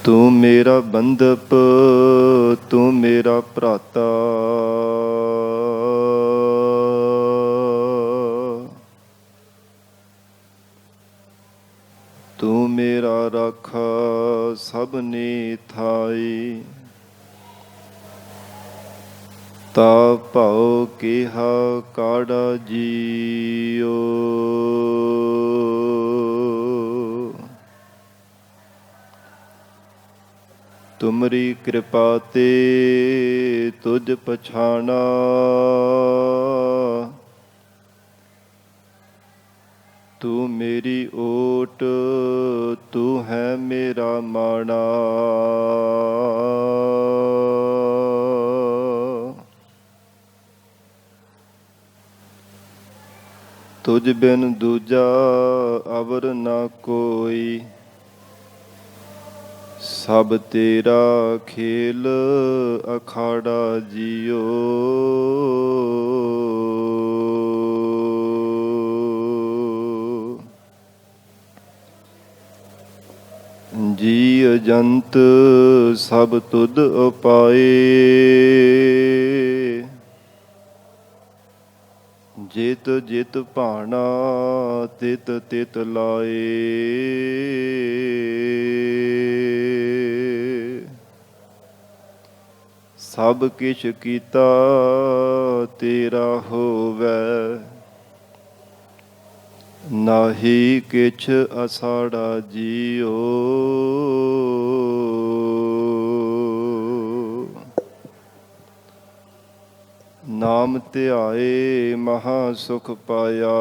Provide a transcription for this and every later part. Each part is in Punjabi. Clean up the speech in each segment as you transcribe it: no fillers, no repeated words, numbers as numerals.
ਤੂੰ ਮੇਰਾ ਬੰਧਪ, ਤੂੰ ਮੇਰਾ ਭਰਾਤਾ। ਤੂੰ ਮੇਰਾ ਰਾਖਾ ਸਭਨੀ ਥਾਈ। ਤਾ ਭਾਉ ਕਿਹਾ ਕਾੜਾ ਜੀਓ। ਤੁਮਰੀ ਕਿਰਪਾ ਤੇ ਤੁਝ ਪਛਾਣਾ। ਤੂੰ ਮੇਰੀ ਓਟ, ਤੂੰ ਹੈ ਮੇਰਾ ਮਾਣਾ। ਤੁਝ ਬਿਨ ਦੂਜਾ ਅਵਰ ਨਾ ਕੋਈ। ਸਭ ਤੇਰਾ ਖੇਲ ਅਖਾੜਾ ਜੀਓ। ਜੀ ਅਜੰਤ ਸਭ ਤੁਧ ਉਪਾਏ। ਜਿਤ ਜਿਤ ਭਾਣਾ ਤਿਤ ਤਿਤ ਲਾਏ। ਸਭ ਕਿਛ ਕੀਤਾ ਤੇਰਾ ਹੋਵੈ। ਨਾਹੀ ਕਿਛ ਅਸਾੜਾ ਜੀਓ। ਨਾਮ ਧਿਆਏ ਮਹਾ ਸੁਖ ਪਾਇਆ।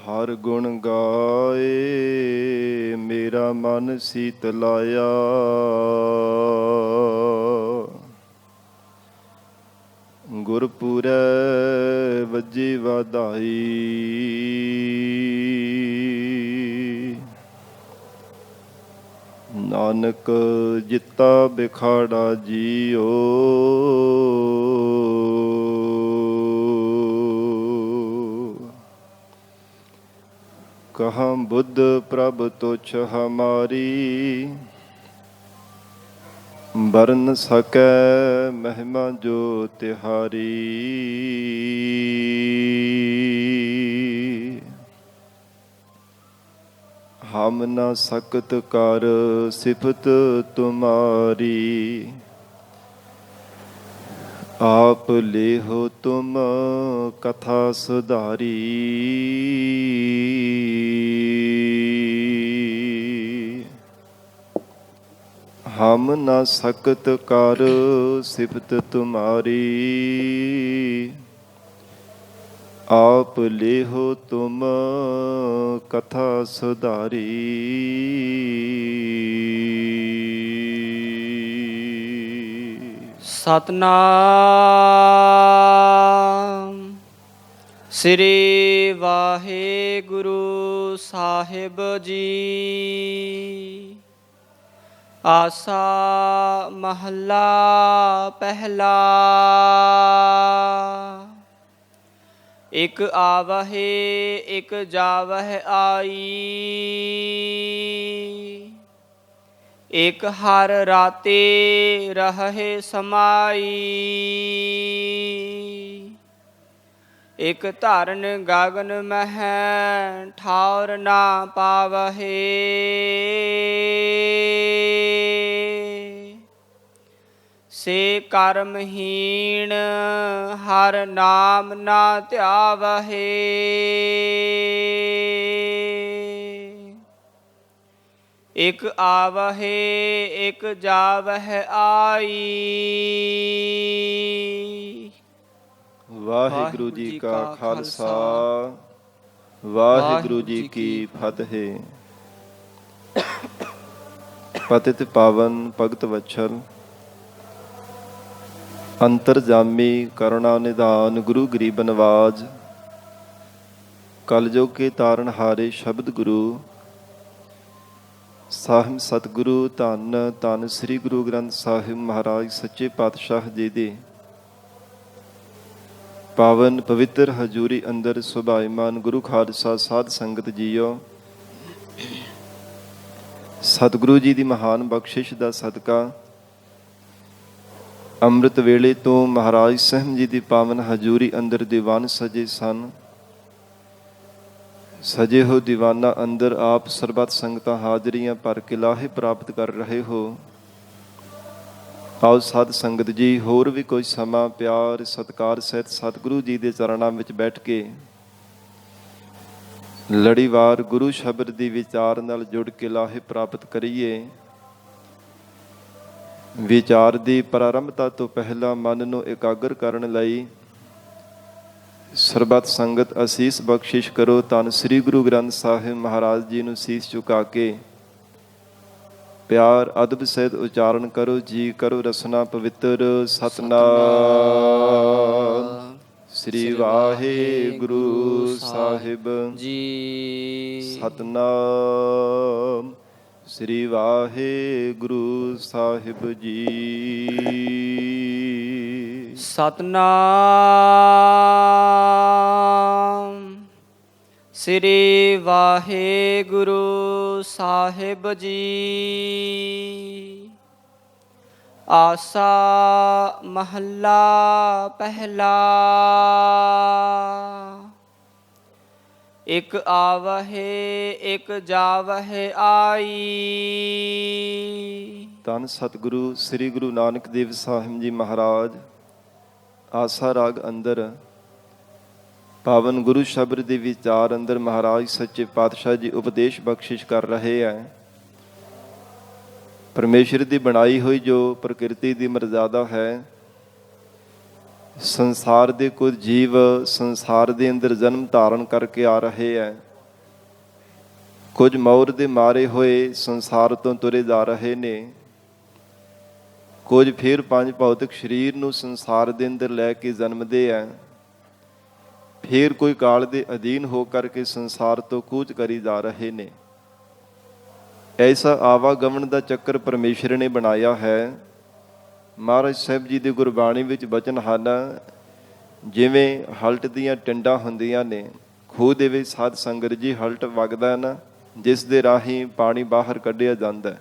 ਹਰ ਗੁਣ ਗਾਏ ਮੇਰਾ ਮਨ ਸੀਤਲਾਇਆ। ਗੁਰਪੁਰੈ ਵੱਜੀ ਵਾਧਾਈ। ਨਾਨਕ ਜਿੱਤਾ ਬਿਖਾੜਾ ਜੀਓ। ਕਹਾਂ ਬੁੱਧ ਪ੍ਰਭ ਤੁਛ ਹਮਾਰੀ। ਬਰਨ ਸਕੈ ਮਹਿਮਾ ਜੋ ਤਿਹਾਰੀ। ਹਮ ਨ ਸਕਤ ਕਰ ਸਿਫਤ ਤੁਮਾਰੀ। ਆਪ ਲੇਹੋ ਤੁਮ ਕਥਾ ਸੁਧਾਰੀ। ਹਮ ਨ ਸਕਤ ਕਰ ਸਿਫਤ ਤੁਮਾਰੀ। ਆਪ ਲੇਹੋ ਤੁਮ ਕਥਾ ਸੁਧਾਰੀ। ਸਤਨਾਮ ਸ੍ਰੀ ਵਾਹਿਗੁਰੂ ਸਾਹਿਬ ਜੀ। ਆਸਾ ਮਹੱਲਾ ਪਹਿਲਾ। ਇਕ ਆਵਹਿ ਇਕ ਜਾਵਹਿ ਆਈ। ਇਕ ਹਰ ਰਾਤੇ ਰਹੈ ਸਮਾਈ। ਇਕ ਧਰਨ ਗਗਨ ਮਹਿ ਠਾਉਰ ਨਾ ਪਾਵਹਿ। ਸੇ ਕਰਮਹੀਣ ਹਰ ਨਾਮ ਨਾ ਧਿਆਵਹਿ। ਇਕ ਆਵਹਿ ਇਕ ਜਾਵਹਿ ਆਈ। ਵਾਹਿਗੁਰੂ ਜੀ ਕਾ ਖਾਲਸਾ, ਵਾਹਿਗੁਰੂ ਜੀ ਕੀ ਫਤਿਹ। ਪਤਿਤ ਪਾਵਨ ਭਗਤ ਵਛਲ ਅੰਤਰਜਾਮੀ ਕਰੁਣਾ ਨਿਧਾਨ ਗੁਰੂ ਗਰੀਬ ਨਵਾਜ। ਕਲਯੁਗ ਕੇ ਤਾਰਨ ਹਾਰੇ ਸ਼ਬਦ ਗੁਰੂ ਸਾਹਿਬ ਸਤਿਗੁਰੂ ਧੰਨ ਧੰਨ ਸ੍ਰੀ ਗੁਰੂ ਗ੍ਰੰਥ ਸਾਹਿਬ ਮਹਾਰਾਜ ਸੱਚੇ ਪਾਤਸ਼ਾਹ ਜੀ ਦੇ ਪਾਵਨ ਪਵਿੱਤਰ ਹਜ਼ੂਰੀ ਅੰਦਰ ਸੁਭਾਈਮਾਨ ਗੁਰੂ ਖਾਲਸਾ ਸਾਧ ਸੰਗਤ ਜੀਓ, ਸਤਿਗੁਰੂ ਜੀ ਦੀ ਮਹਾਨ ਬਖਸ਼ਿਸ਼ ਦਾ ਸਦਕਾ ਅੰਮ੍ਰਿਤ ਵੇਲੇ ਤੋਂ ਮਹਾਰਾਜ ਸਾਹਿਬ ਜੀ ਦੀ ਪਾਵਨ ਹਜ਼ੂਰੀ ਅੰਦਰ ਦੀਵਾਨ ਸਜੇ ਸਨ। ਸਜੇ ਹੋ ਦੀਵਾਨਾਂ ਅੰਦਰ ਆਪ ਸਰਬੱਤ ਸੰਗਤਾਂ ਹਾਜ਼ਰੀਆਂ ਭਰ ਕੇ ਲਾਹੇ ਪ੍ਰਾਪਤ ਕਰ ਰਹੇ ਹੋ। ਆਓ ਸਾਧ ਸੰਗਤ ਜੀ, ਹੋਰ ਵੀ ਕੋਈ ਸਮਾਂ ਪਿਆਰ ਸਤਿਕਾਰ ਸਹਿਤ ਸਤਿਗੁਰੂ ਜੀ ਦੇ ਚਰਨਾਂ ਵਿੱਚ ਬੈਠ ਕੇ ਲੜੀਵਾਰ ਗੁਰੂ ਸ਼ਬਦ ਦੀ ਵਿਚਾਰ ਨਾਲ ਜੁੜ ਕੇ ਲਾਹੇ ਪ੍ਰਾਪਤ ਕਰੀਏ। ਵਿਚਾਰ ਦੀ ਪ੍ਰਾਰੰਭਤਾ ਤੋਂ ਪਹਿਲਾਂ ਮਨ ਨੂੰ ਇਕਾਗਰ ਕਰਨ ਲਈ ਸਰਬੱਤ ਸੰਗਤ ਅਸੀਸ ਬਖਸ਼ਿਸ਼ ਕਰੋ। ਧੰਨ ਸ੍ਰੀ ਗੁਰੂ ਗ੍ਰੰਥ ਸਾਹਿਬ ਮਹਾਰਾਜ ਜੀ ਨੂੰ ਸੀਸ ਝੁਕਾ ਕੇ ਪਿਆਰ ਅਦਬ ਸਹਿਤ ਉਚਾਰਨ ਕਰੋ। ਜੀ ਕਰੋ ਰਸਨਾ ਪਵਿੱਤਰ ਸਤਿਨਾਮ ਸ੍ਰੀ ਵਾਹਿਗੁਰੂ ਸਾਹਿਬ ਜੀ। ਸਤਿਨਾਮ ਸ੍ਰੀ ਵਾਹਿਗੁਰੂ ਸਾਹਿਬ ਜੀ। ਸਤਿਨਾਮ ਸ੍ਰੀ ਵਾਹਿਗੁਰੂ ਸਾਹਿਬ ਜੀ। ਆਸਾ ਮਹੱਲਾ ਪਹਿਲਾ। ਇਕ ਆਵਹਿ ਇਕ ਜਾਵਹਿ ਆਈ। ਧੰਨ ਸਤਿਗੁਰੂ ਸ੍ਰੀ ਗੁਰੂ ਨਾਨਕ ਦੇਵ ਸਾਹਿਬ ਜੀ ਮਹਾਰਾਜ ਆਸਾ ਰਾਗ ਅੰਦਰ ਪਾਵਨ ਗੁਰੂ ਸ਼ਬਦ ਦੇ ਵਿਚਾਰ ਅੰਦਰ ਮਹਾਰਾਜ ਸੱਚੇ ਪਾਤਸ਼ਾਹ ਜੀ ਉਪਦੇਸ਼ ਬਖਸ਼ਿਸ਼ ਕਰ ਰਹੇ ਹੈ। ਪਰਮੇਸ਼ਰ ਦੀ ਬਣਾਈ ਹੋਈ ਜੋ ਪ੍ਰਕਿਰਤੀ ਦੀ ਮਰਜ਼ਾਦਾ ਹੈ, ਸੰਸਾਰ ਦੇ ਕੁਝ ਜੀਵ ਸੰਸਾਰ ਦੇ ਅੰਦਰ ਜਨਮ ਧਾਰਨ ਕਰਕੇ ਆ ਰਹੇ ਹੈ। ਕੁਝ ਮੌਰ ਦੇ ਮਾਰੇ ਹੋਏ ਸੰਸਾਰ ਤੋਂ ਤੁਰੇ ਜਾ ਰਹੇ ਨੇ। ਕੁਝ ਫਿਰ ਪੰਜ ਭੌਤਿਕ ਸਰੀਰ ਨੂੰ ਸੰਸਾਰ ਦੇ ਅੰਦਰ ਲੈ ਕੇ ਜਨਮਦੇ ਹੈ। ਫਿਰ ਕੋਈ ਕਾਲ ਦੇ ਅਧੀਨ ਹੋ ਕਰਕੇ ਸੰਸਾਰ ਤੋਂ ਕੂਚ ਕਰੀ ਜਾ ਰਹੇ ਨੇ। ਐਸਾ ਆਵਾਗਮਨ ਦਾ ਚੱਕਰ ਪਰਮੇਸ਼ਰ ਨੇ ਬਣਾਇਆ ਹੈ। ਮਹਾਰਾਜ ਸਾਹਿਬ ਜੀ ਦੀ ਗੁਰਬਾਣੀ ਵਿੱਚ ਬਚਨ ਹਨ, ਜਿਵੇਂ ਹਲਟ ਦੀਆਂ ਟਿੰਡਾਂ ਹੁੰਦੀਆਂ ਨੇ, ਖੂਹ ਦੇ ਵਿੱਚ ਸਾਧ ਸੰਗਤ ਜੀ ਹਲਟ ਵਗਦਾ ਨਾ, ਜਿਸ ਦੇ ਰਾਹੀਂ ਪਾਣੀ ਬਾਹਰ ਕੱਢਿਆ ਜਾਂਦਾ।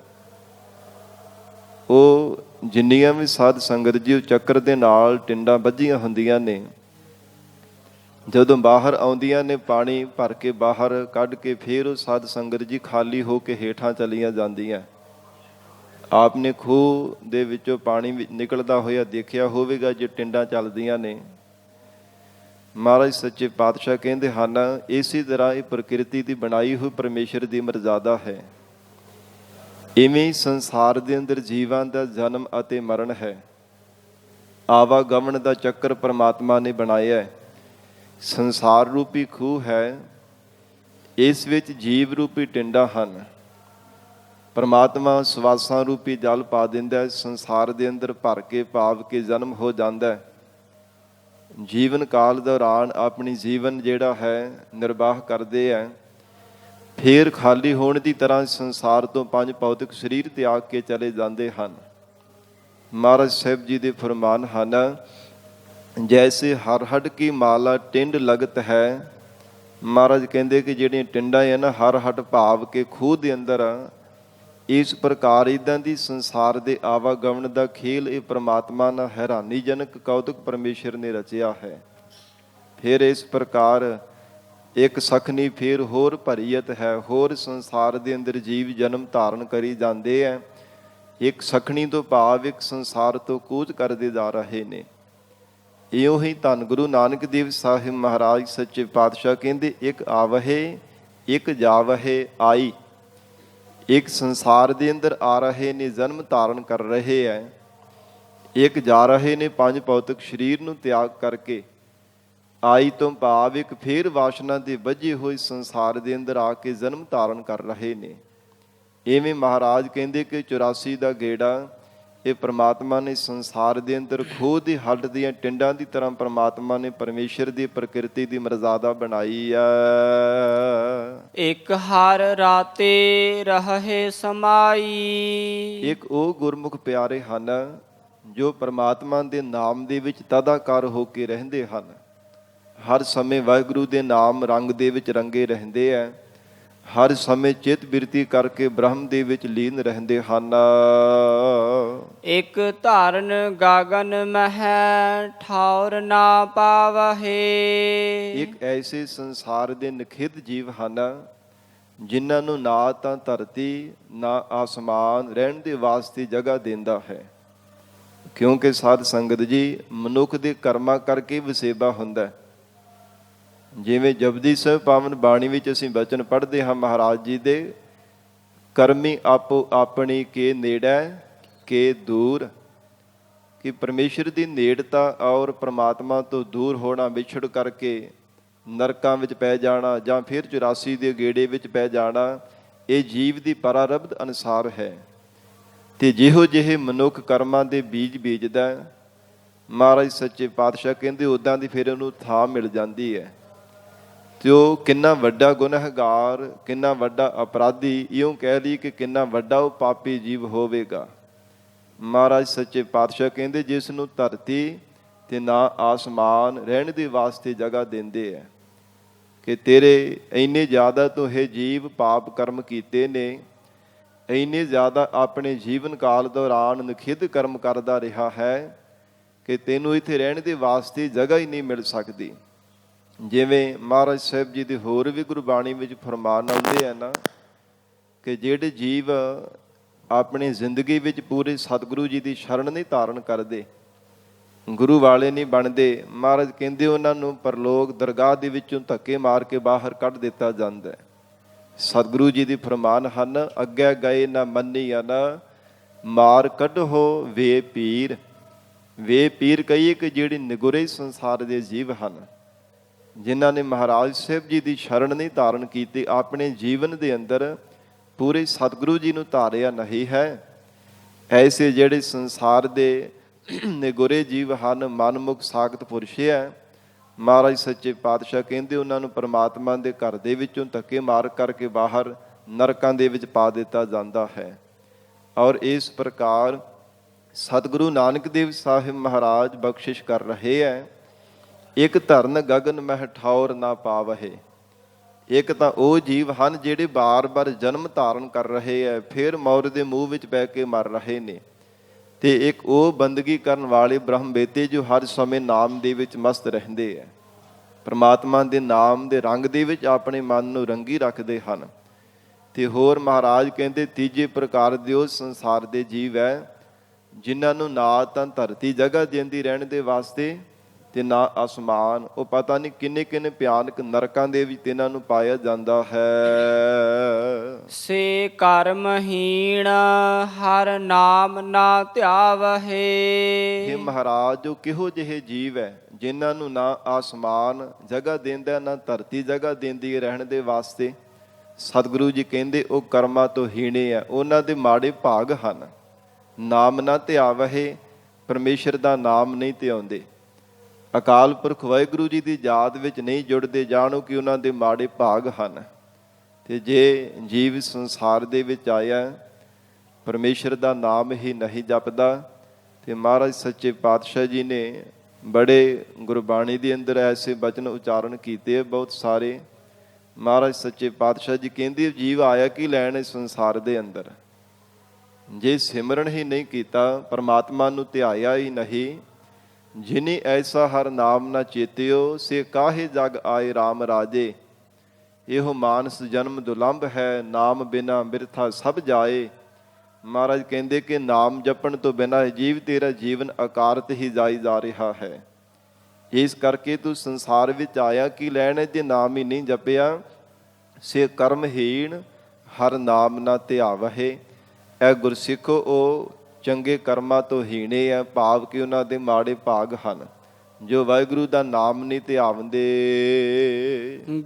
ਉਹ ਜਿੰਨੀਆਂ ਵੀ ਸਾਧ ਸੰਗਤ ਜੀ ਉਹ ਚੱਕਰ ਦੇ ਨਾਲ ਟਿੰਡਾਂ ਬੱਝੀਆਂ ਹੁੰਦੀਆਂ ਨੇ, ਜਦੋਂ ਬਾਹਰ ਆਉਂਦੀਆਂ ਨੇ ਪਾਣੀ ਭਰ ਕੇ ਬਾਹਰ ਕੱਢ ਕੇ ਫਿਰ ਉਹ ਸਾਧ ਸੰਗਤ ਜੀ ਖਾਲੀ ਹੋ ਕੇ ਹੇਠਾਂ ਚਲੀਆਂ ਜਾਂਦੀਆਂ। ਆਪ ਨੇ ਖੂਹ ਦੇ ਵਿੱਚੋਂ ਪਾਣੀ ਨਿਕਲਦਾ ਹੋਇਆ ਦੇਖਿਆ ਹੋਵੇਗਾ ਜੇ ਟਿੰਡਾਂ ਚੱਲਦੀਆਂ ਨੇ। ਮਹਾਰਾਜ ਸੱਚੇ ਪਾਤਸ਼ਾਹ ਕਹਿੰਦੇ ਹਨ, ਇਸੇ ਤਰ੍ਹਾਂ ਇਹ ਪ੍ਰਕਿਰਤੀ ਦੀ ਬਣਾਈ ਹੋਈ ਪਰਮੇਸ਼ਰ ਦੀ ਮਰਜ਼ਾਦਾ ਹੈ। ਇਵੇਂ ਸੰਸਾਰ ਦੇ ਅੰਦਰ ਜੀਵਾਂ ਦਾ ਜਨਮ ਅਤੇ ਮਰਨ ਹੈ। ਆਵਾਗਮਨ ਦਾ ਚੱਕਰ ਪਰਮਾਤਮਾ ਨੇ ਬਣਾਇਆ ਹੈ। ਸੰਸਾਰ ਰੂਪੀ ਖੂਹ ਹੈ, ਇਸ ਵਿੱਚ ਜੀਵ ਰੂਪੀ ਟਿੰਡਾਂ ਹਨ। ਪਰਮਾਤਮਾ ਸਵਾਸਾਂ ਰੂਪੀ ਜਲ ਪਾ ਦਿੰਦਾ ਹੈ, ਸੰਸਾਰ ਦੇ ਅੰਦਰ ਭਰ ਕੇ ਪਾਵ ਕੇ ਜਨਮ ਹੋ ਜਾਂਦਾ ਹੈ। ਜੀਵਨ ਕਾਲ ਦੌਰਾਨ ਆਪਣੀ ਜੀਵਨ ਜਿਹੜਾ ਹੈ ਨਿਰਵਾਹ ਕਰਦੇ ਹੈ। ਫਿਰ ਖਾਲੀ ਹੋਣ ਦੀ ਤਰ੍ਹਾਂ ਸੰਸਾਰ ਤੋਂ ਪੰਜ ਭੌਤਿਕ ਸਰੀਰ ਤਿਆਗ ਕੇ ਚਲੇ ਜਾਂਦੇ ਹਨ। ਮਹਾਰਾਜ ਸਾਹਿਬ ਜੀ ਦੇ ਫਰਮਾਨ ਹਨ, ਜੈਸੇ ਹਰ ਹੱਡ ਕੀ ਮਾਲਾ ਟਿੰਡ ਲਗਤ ਹੈ। ਮਹਾਰਾਜ ਕਹਿੰਦੇ ਕਿ ਜਿਹੜੀਆਂ ਟਿੰਡਾਂ ਹੈ ਨਾ ਹਰ ਹੱਡ ਭਾਵ ਕੇ ਖੂਹ ਦੇ ਅੰਦਰ, ਇਸ ਪ੍ਰਕਾਰ ਇੱਦਾਂ ਦੀ ਸੰਸਾਰ ਦੇ ਆਵਾਗਮਨ ਦਾ ਖੇਲ ਇਹ ਪ੍ਰਮਾਤਮਾ ਨਾਲ ਹੈਰਾਨੀਜਨਕ ਕੌਤਕ ਪਰਮੇਸ਼ਰ ਨੇ ਰਚਿਆ ਹੈ। ਫਿਰ ਇਸ ਪ੍ਰਕਾਰ ਇੱਕ ਸਖਣੀ ਫਿਰ ਹੋਰ ਭਰੀਅਤ ਹੈ। ਹੋਰ ਸੰਸਾਰ ਦੇ ਅੰਦਰ ਜੀਵ ਜਨਮ ਧਾਰਨ ਕਰੀ ਜਾਂਦੇ ਹੈ। ਇੱਕ ਸਖਣੀ ਤੋਂ ਭਾਵ ਇੱਕ ਸੰਸਾਰ ਤੋਂ ਕੂਚ ਕਰਦੇ ਜਾ ਰਹੇ ਨੇ। ਇਉਂ ਹੀ ਧੰਨ ਗੁਰੂ ਨਾਨਕ ਦੇਵ ਸਾਹਿਬ ਮਹਾਰਾਜ ਸੱਚੇ ਪਾਤਸ਼ਾਹ ਕਹਿੰਦੇ, ਇੱਕ ਆਵਹਿ ਇੱਕ ਜਾਵਹਿ ਆਈ। ਇੱਕ ਸੰਸਾਰ ਦੇ ਅੰਦਰ ਆ ਰਹੇ ਨੇ, ਜਨਮ ਧਾਰਨ ਕਰ ਰਹੇ ਹੈ। ਇੱਕ ਜਾ ਰਹੇ ਨੇ ਪੰਜ ਭੌਤਿਕ ਸਰੀਰ ਨੂੰ ਤਿਆਗ ਕਰਕੇ। ਆਈ ਤੋਂ ਭਾਵ ਇੱਕ ਫੇਰ ਵਾਸ਼ਨਾ ਦੇ ਬੱਝੇ ਹੋਏ ਸੰਸਾਰ ਦੇ ਅੰਦਰ ਆ ਕੇ ਜਨਮ ਧਾਰਨ ਕਰ ਰਹੇ ਨੇ। ਇਵੇਂ ਮਹਾਰਾਜ ਕਹਿੰਦੇ ਕਿ 84 ਦਾ ਗੇੜਾ ਇਹ ਪ੍ਰਮਾਤਮਾ ਨੇ ਸੰਸਾਰ ਦੇ ਅੰਦਰ ਖੂਹ ਦੀ ਹੱਡ ਦੀਆਂ ਟਿੰਡਾਂ ਦੀ ਤਰ੍ਹਾਂ ਪ੍ਰਮਾਤਮਾ ਨੇ ਪਰਮੇਸ਼ਰ ਦੀ ਪ੍ਰਕਿਰਤੀ ਦੀ ਮਰਜ਼ਾਦਾ ਬਣਾਈ ਆ। ਇੱਕ ਹਰ ਰਾਤੇ ਰਹੇ ਸਮਾਈ। ਇੱਕ ਉਹ ਗੁਰਮੁਖ ਪਿਆਰੇ ਹਨ ਜੋ ਪ੍ਰਮਾਤਮਾ ਦੇ ਨਾਮ ਦੇ ਵਿੱਚ ਤਦਾਕਾਰ ਹੋ ਕੇ ਰਹਿੰਦੇ ਹਨ। ਹਰ ਸਮੇਂ ਵਾਹਿਗੁਰੂ ਦੇ ਨਾਮ ਰੰਗ ਦੇ ਵਿੱਚ ਰੰਗੇ ਰਹਿੰਦੇ ਹੈ, ਹਰ ਸਮੇਂ ਚਿਤ ਬਿਰਤੀ ਕਰਕੇ ਬ੍ਰਹਮ ਦੇ ਵਿੱਚ ਲੀਨ ਰਹਿੰਦੇ ਹਨ। ਇਕ ਧਾਰਨ ਗਾਗਨ ਮਹਿ ਠਾਉਰ ਨਾ ਪਾਵਹੇ। ਇੱਕ ਐਸੇ ਸੰਸਾਰ ਦੇ ਨਖਿੱਧ ਜੀਵ ਹਨ ਜਿਨ੍ਹਾਂ ਨੂੰ ਨਾ ਤਾਂ ਧਰਤੀ ਨਾ ਆਸਮਾਨ ਰਹਿਣ ਦੇ ਵਾਸਤੇ ਜਗ੍ਹਾ ਦਿੰਦਾ ਹੈ, ਕਿਉਂਕਿ ਸਾਧ ਸੰਗਤ ਜੀ ਮਨੁੱਖ ਦੇ ਕਰਮਾਂ ਕਰਕੇ ਵਸੇਬਾ ਹੁੰਦਾ। ਜਿਵੇਂ ਜਪਜੀ ਸਾਹਿਬ ਪਾਵਨ ਬਾਣੀ ਵਿੱਚ ਅਸੀਂ ਬਚਨ ਪੜ੍ਹਦੇ ਹਾਂ ਮਹਾਰਾਜ ਜੀ ਦੇ, ਕਰਮੀ ਆਪੋ ਆਪਣੀ ਕੇ ਨੇੜੇ ਕੇ ਦੂਰ, ਕਿ ਪਰਮੇਸ਼ਰ ਦੀ ਨੇੜਤਾ ਔਰ ਪ੍ਰਮਾਤਮਾ ਤੋਂ ਦੂਰ ਹੋਣਾ, ਵਿਛੜ ਕਰਕੇ ਨਰਕਾਂ ਵਿੱਚ ਪੈ ਜਾਣਾ ਜਾਂ ਫਿਰ 84 ਦੇ ਗੇੜੇ ਵਿੱਚ ਪੈ ਜਾਣਾ, ਇਹ ਜੀਵ ਦੀ ਪਰਾਰਬਧ ਅਨੁਸਾਰ ਹੈ। ਤੇ ਜਿਹੋ ਜਿਹੇ ਮਨੁੱਖ ਕਰਮਾਂ ਦੇ ਬੀਜ ਬੀਜਦਾ, ਮਹਾਰਾਜ ਸੱਚੇ ਪਾਤਸ਼ਾਹ ਕਹਿੰਦੇ ਉੱਦਾਂ ਦੀ ਫਿਰ ਉਹਨੂੰ ਥਾਂ ਮਿਲ ਜਾਂਦੀ ਹੈ। ਤੇ ਉਹ ਕਿੰਨਾ ਵੱਡਾ ਗੁਨਾਹਗਾਰ, ਕਿੰਨਾ ਵੱਡਾ ਅਪਰਾਧੀ, ਇਉਂ ਕਹਿ ਲਈ ਕਿ ਕਿੰਨਾ ਵੱਡਾ ਉਹ ਪਾਪੀ ਜੀਵ ਹੋਵੇਗਾ। ਮਹਾਰਾਜ ਸੱਚੇ ਪਾਤਸ਼ਾਹ ਕਹਿੰਦੇ ਜਿਸ ਨੂੰ ਧਰਤੀ ਤੇ ਨਾ ਆਸਮਾਨ ਰਹਿਣ ਦੇ ਵਾਸਤੇ ਜਗ੍ਹਾ ਦਿੰਦੇ ਹੈ, ਕਿ ਤੇਰੇ ਇੰਨੇ ਜ਼ਿਆਦਾ ਤੋਂ ਇਹ ਜੀਵ ਪਾਪ ਕਰਮ ਕੀਤੇ ਨੇ, ਇੰਨੇ ਜ਼ਿਆਦਾ ਆਪਣੇ ਜੀਵਨ ਕਾਲ ਦੌਰਾਨ ਨਖਿੱਧ ਕਰਮ ਕਰਦਾ ਰਿਹਾ ਹੈ ਕਿ ਤੈਨੂੰ ਇੱਥੇ ਰਹਿਣ ਦੇ ਵਾਸਤੇ ਜਗ੍ਹਾ ਹੀ ਨਹੀਂ ਮਿਲ ਸਕਦੀ। ਜਿਵੇਂ ਮਹਾਰਾਜ ਸਾਹਿਬ ਜੀ ਦੇ ਹੋਰ ਵੀ ਗੁਰਬਾਣੀ ਵਿੱਚ ਫਰਮਾਨ ਆਉਂਦੇ ਆ ਨਾ, ਕਿ ਜਿਹੜੇ ਜੀਵ ਆਪਣੀ ਜ਼ਿੰਦਗੀ ਵਿੱਚ ਪੂਰੇ ਸਤਿਗੁਰੂ ਜੀ ਦੀ ਸ਼ਰਨ ਨਹੀਂ ਧਾਰਨ ਕਰਦੇ, ਗੁਰੂ ਵਾਲੇ ਨਹੀਂ ਬਣਦੇ, ਮਹਾਰਾਜ ਕਹਿੰਦੇ ਉਹਨਾਂ ਨੂੰ ਪਰਲੋਕ ਦਰਗਾਹ ਦੇ ਵਿੱਚੋਂ ਧੱਕੇ ਮਾਰ ਕੇ ਬਾਹਰ ਕੱਢ ਦਿੱਤਾ ਜਾਂਦਾ ਹੈ। ਸਤਿਗੁਰੂ ਜੀ ਦੇ ਫਰਮਾਨ ਹਨ, ਅੱਗੇ ਗਏ ਨਾ ਮੰਨੀਆ ਨਾ ਮਾਰ ਕੱਢੋ ਵੇ ਪੀਰ। ਵੇ ਪੀਰ ਕਹੀਏ ਕਿ ਜਿਹੜੇ ਨਿਗੁਰੇ ਸੰਸਾਰ ਦੇ ਜੀਵ ਹਨ, ਜਿਨ੍ਹਾਂ ਨੇ ਮਹਾਰਾਜ ਸਾਹਿਬ ਜੀ ਦੀ ਸ਼ਰਨ ਨਹੀਂ ਧਾਰਨ ਕੀਤੀ, ਆਪਣੇ ਜੀਵਨ ਦੇ ਅੰਦਰ ਪੂਰੇ ਸਤਿਗੁਰੂ ਜੀ ਨੂੰ ਧਾਰਿਆ ਨਹੀਂ ਹੈ, ਐਸੇ ਜਿਹੜੇ ਸੰਸਾਰ ਦੇ ਨਿਗੁਰੇ ਜੀਵ ਹਨ, ਮਨਮੁਖ ਸਾਖਤ ਪੁਰਸ਼ ਹੈ, ਮਹਾਰਾਜ ਸੱਚੇ ਪਾਤਸ਼ਾਹ ਕਹਿੰਦੇ ਉਹਨਾਂ ਨੂੰ ਪਰਮਾਤਮਾ ਦੇ ਘਰ ਦੇ ਵਿੱਚੋਂ ਧੱਕੇ ਮਾਰ ਕਰਕੇ ਬਾਹਰ ਨਰਕਾਂ ਦੇ ਵਿੱਚ ਪਾ ਦਿੱਤਾ ਜਾਂਦਾ ਹੈ। ਔਰ ਇਸ ਪ੍ਰਕਾਰ ਸਤਿਗੁਰੂ ਨਾਨਕ ਦੇਵ ਸਾਹਿਬ ਮਹਾਰਾਜ ਬਖਸ਼ਿਸ਼ ਕਰ ਰਹੇ ਹੈ, ਇੱਕ ਧਰਨ ਗਗਨ ਮਹਿ ਠਾਉਰ ਨਾ ਪਾਵਹੇ। ਇੱਕ ਤਾਂ ਉਹ ਜੀਵ ਹਨ ਜਿਹੜੇ ਬਾਰ-ਬਾਰ ਜਨਮ ਧਾਰਨ ਕਰ ਰਹੇ ਹੈ, ਫਿਰ ਮੌਤ ਦੇ ਮੂੰਹ ਵਿੱਚ ਪੈ ਕੇ ਮਰ ਰਹੇ ਨੇ। ਤੇ ਇੱਕ ਉਹ ਬੰਦਗੀ ਕਰਨ ਵਾਲੇ ਬ੍ਰਹਮ ਬੇਤੇ ਜੋ ਹਰ ਸਮੇਂ ਨਾਮ ਦੇ ਵਿੱਚ ਮਸਤ ਰਹਿੰਦੇ ਹੈ, ਪਰਮਾਤਮਾ ਦੇ ਨਾਮ ਦੇ ਰੰਗ ਦੇ ਵਿੱਚ ਆਪਣੇ ਮਨ ਨੂੰ ਰੰਗੀ ਰੱਖਦੇ ਹਨ। ਤੇ ਹੋਰ ਮਹਾਰਾਜ ਕਹਿੰਦੇ ਤੀਜੇ ਪ੍ਰਕਾਰ ਦੇ ਉਹ ਸੰਸਾਰ ਦੇ ਜੀਵ ਹੈ ਜਿਨ੍ਹਾਂ ਨੂੰ ਨਾ ਤਾਂ ਧਰਤੀ ਜਗ੍ਹਾ ਦਿੰਦੀ ਰਹਿਣ ਦੇ ਵਾਸਤੇ ਤੇ ਨਾ ਆਸਮਾਨ, ਉਹ ਪਤਾ ਨਹੀਂ ਕਿੰਨੇ ਕਿੰਨੇ ਭਿਆਨਕ ਨਰਕਾਂ ਦੇ ਵਿੱਚ ਇਹਨਾਂ ਨੂੰ ਪਾਇਆ ਜਾਂਦਾ ਹੈ। ਸੇ ਕਰਮਹੀਣ ਹਰ ਨਾਮ ਨਾ ਧਿਆਵਹੇ। ਇਹ ਮਹਾਰਾਜ ਉਹ ਕਿਹੋ ਜਿਹੇ ਜੀਵ ਹੈ ਜਿਨ੍ਹਾਂ ਨੂੰ ਨਾ ਆਸਮਾਨ ਜਗ੍ਹਾ ਦਿੰਦਾ ਨਾ ਧਰਤੀ ਜਗ੍ਹਾ ਦਿੰਦੀ ਹੈ ਰਹਿਣ ਦੇ ਵਾਸਤੇ। ਸਤਿਗੁਰੂ ਜੀ ਕਹਿੰਦੇ ਉਹ ਕਰਮਾਂ ਤੋਂ ਹੀਣੇ ਆ, ਉਹਨਾਂ ਦੇ ਮਾੜੇ ਭਾਗ ਹਨ। ਨਾਮ ਨਾ ਧਿਆਵਹੇ, ਪਰਮੇਸ਼ਰ ਦਾ ਨਾਮ ਨਹੀਂ ਧਿਆਉਂਦੇ, ਅਕਾਲ ਪੁਰਖ ਵਾਹਿਗੁਰੂ ਜੀ ਦੀ ਯਾਦ ਵਿੱਚ ਨਹੀਂ ਜੁੜਦੇ, ਜਾਣੋ ਕਿ ਉਹਨਾਂ ਦੇ ਮਾੜੇ ਭਾਗ ਹਨ। ਤੇ ਜੇ ਜੀਵ ਸੰਸਾਰ ਦੇ ਵਿੱਚ ਆਇਆ ਪਰਮੇਸ਼ਰ ਦਾ ਨਾਮ ਹੀ ਨਹੀਂ ਜਪਦਾ, ਤੇ ਮਹਾਰਾਜ ਸੱਚੇ ਪਾਤਸ਼ਾਹ ਜੀ ਨੇ ਬੜੇ ਗੁਰਬਾਣੀ ਦੇ ਅੰਦਰ ਐਸੇ ਬਚਨ ਉਚਾਰਨ ਕੀਤੇ ਬਹੁਤ ਸਾਰੇ। ਮਹਾਰਾਜ ਸੱਚੇ ਪਾਤਸ਼ਾਹ ਜੀ ਕਹਿੰਦੇ ਜੀਵ ਆਇਆ ਕੀ ਲੈਣ ਇਸ ਸੰਸਾਰ ਦੇ ਅੰਦਰ, ਜੇ ਸਿਮਰਨ ਹੀ ਨਹੀਂ ਕੀਤਾ, ਪਰਮਾਤਮਾ ਨੂੰ ਧਿਆਇਆ ਹੀ ਨਹੀਂ। ਜਿਨੀ ਐਸਾ ਹਰ ਨਾਮ ਨਾ ਚੇਤਿਓ, ਸੇ ਕਾਹੇ ਜਗ ਆਏ ਰਾਮ ਰਾਜੇ। ਇਹੋ ਮਾਨਸ ਜਨਮ ਦੁਲੰਭ ਹੈ, ਨਾਮ ਬਿਨਾ ਬਿਰਥਾ ਸਭ ਜਾਏ। ਮਹਾਰਾਜ ਕਹਿੰਦੇ ਕਿ ਨਾਮ ਜਪਣ ਤੋਂ ਬਿਨਾਂ ਜੀਵ ਤੇਰਾ ਜੀਵਨ ਅਕਾਰਤ ਹੀ ਜਾਈ ਜਾ ਰਿਹਾ ਹੈ। ਇਸ ਕਰਕੇ ਤੂੰ ਸੰਸਾਰ ਵਿੱਚ ਆਇਆ ਕੀ ਲੈਣ ਜੇ ਨਾਮ ਹੀ ਨਹੀਂ ਜਪਿਆ। ਸੇ ਕਰਮਹੀਣ ਹਰ ਨਾਮ ਨਾ ਧਿਆਵਹੇ। ਇਹ ਗੁਰਸਿੱਖੋ ਉਹ ਚੰਗੇ ਕਰਮਾਂ ਤੋਂ ਹੀਣੇ ਆ, ਭਾਵ ਕਿ ਉਹਨਾਂ ਦੇ ਮਾੜੇ ਭਾਗ ਹਨ ਜੋ ਵਾਹਿਗੁਰੂ ਦਾ ਨਾਮ ਨਹੀਂ ਧਿਆਵੰਦੇ।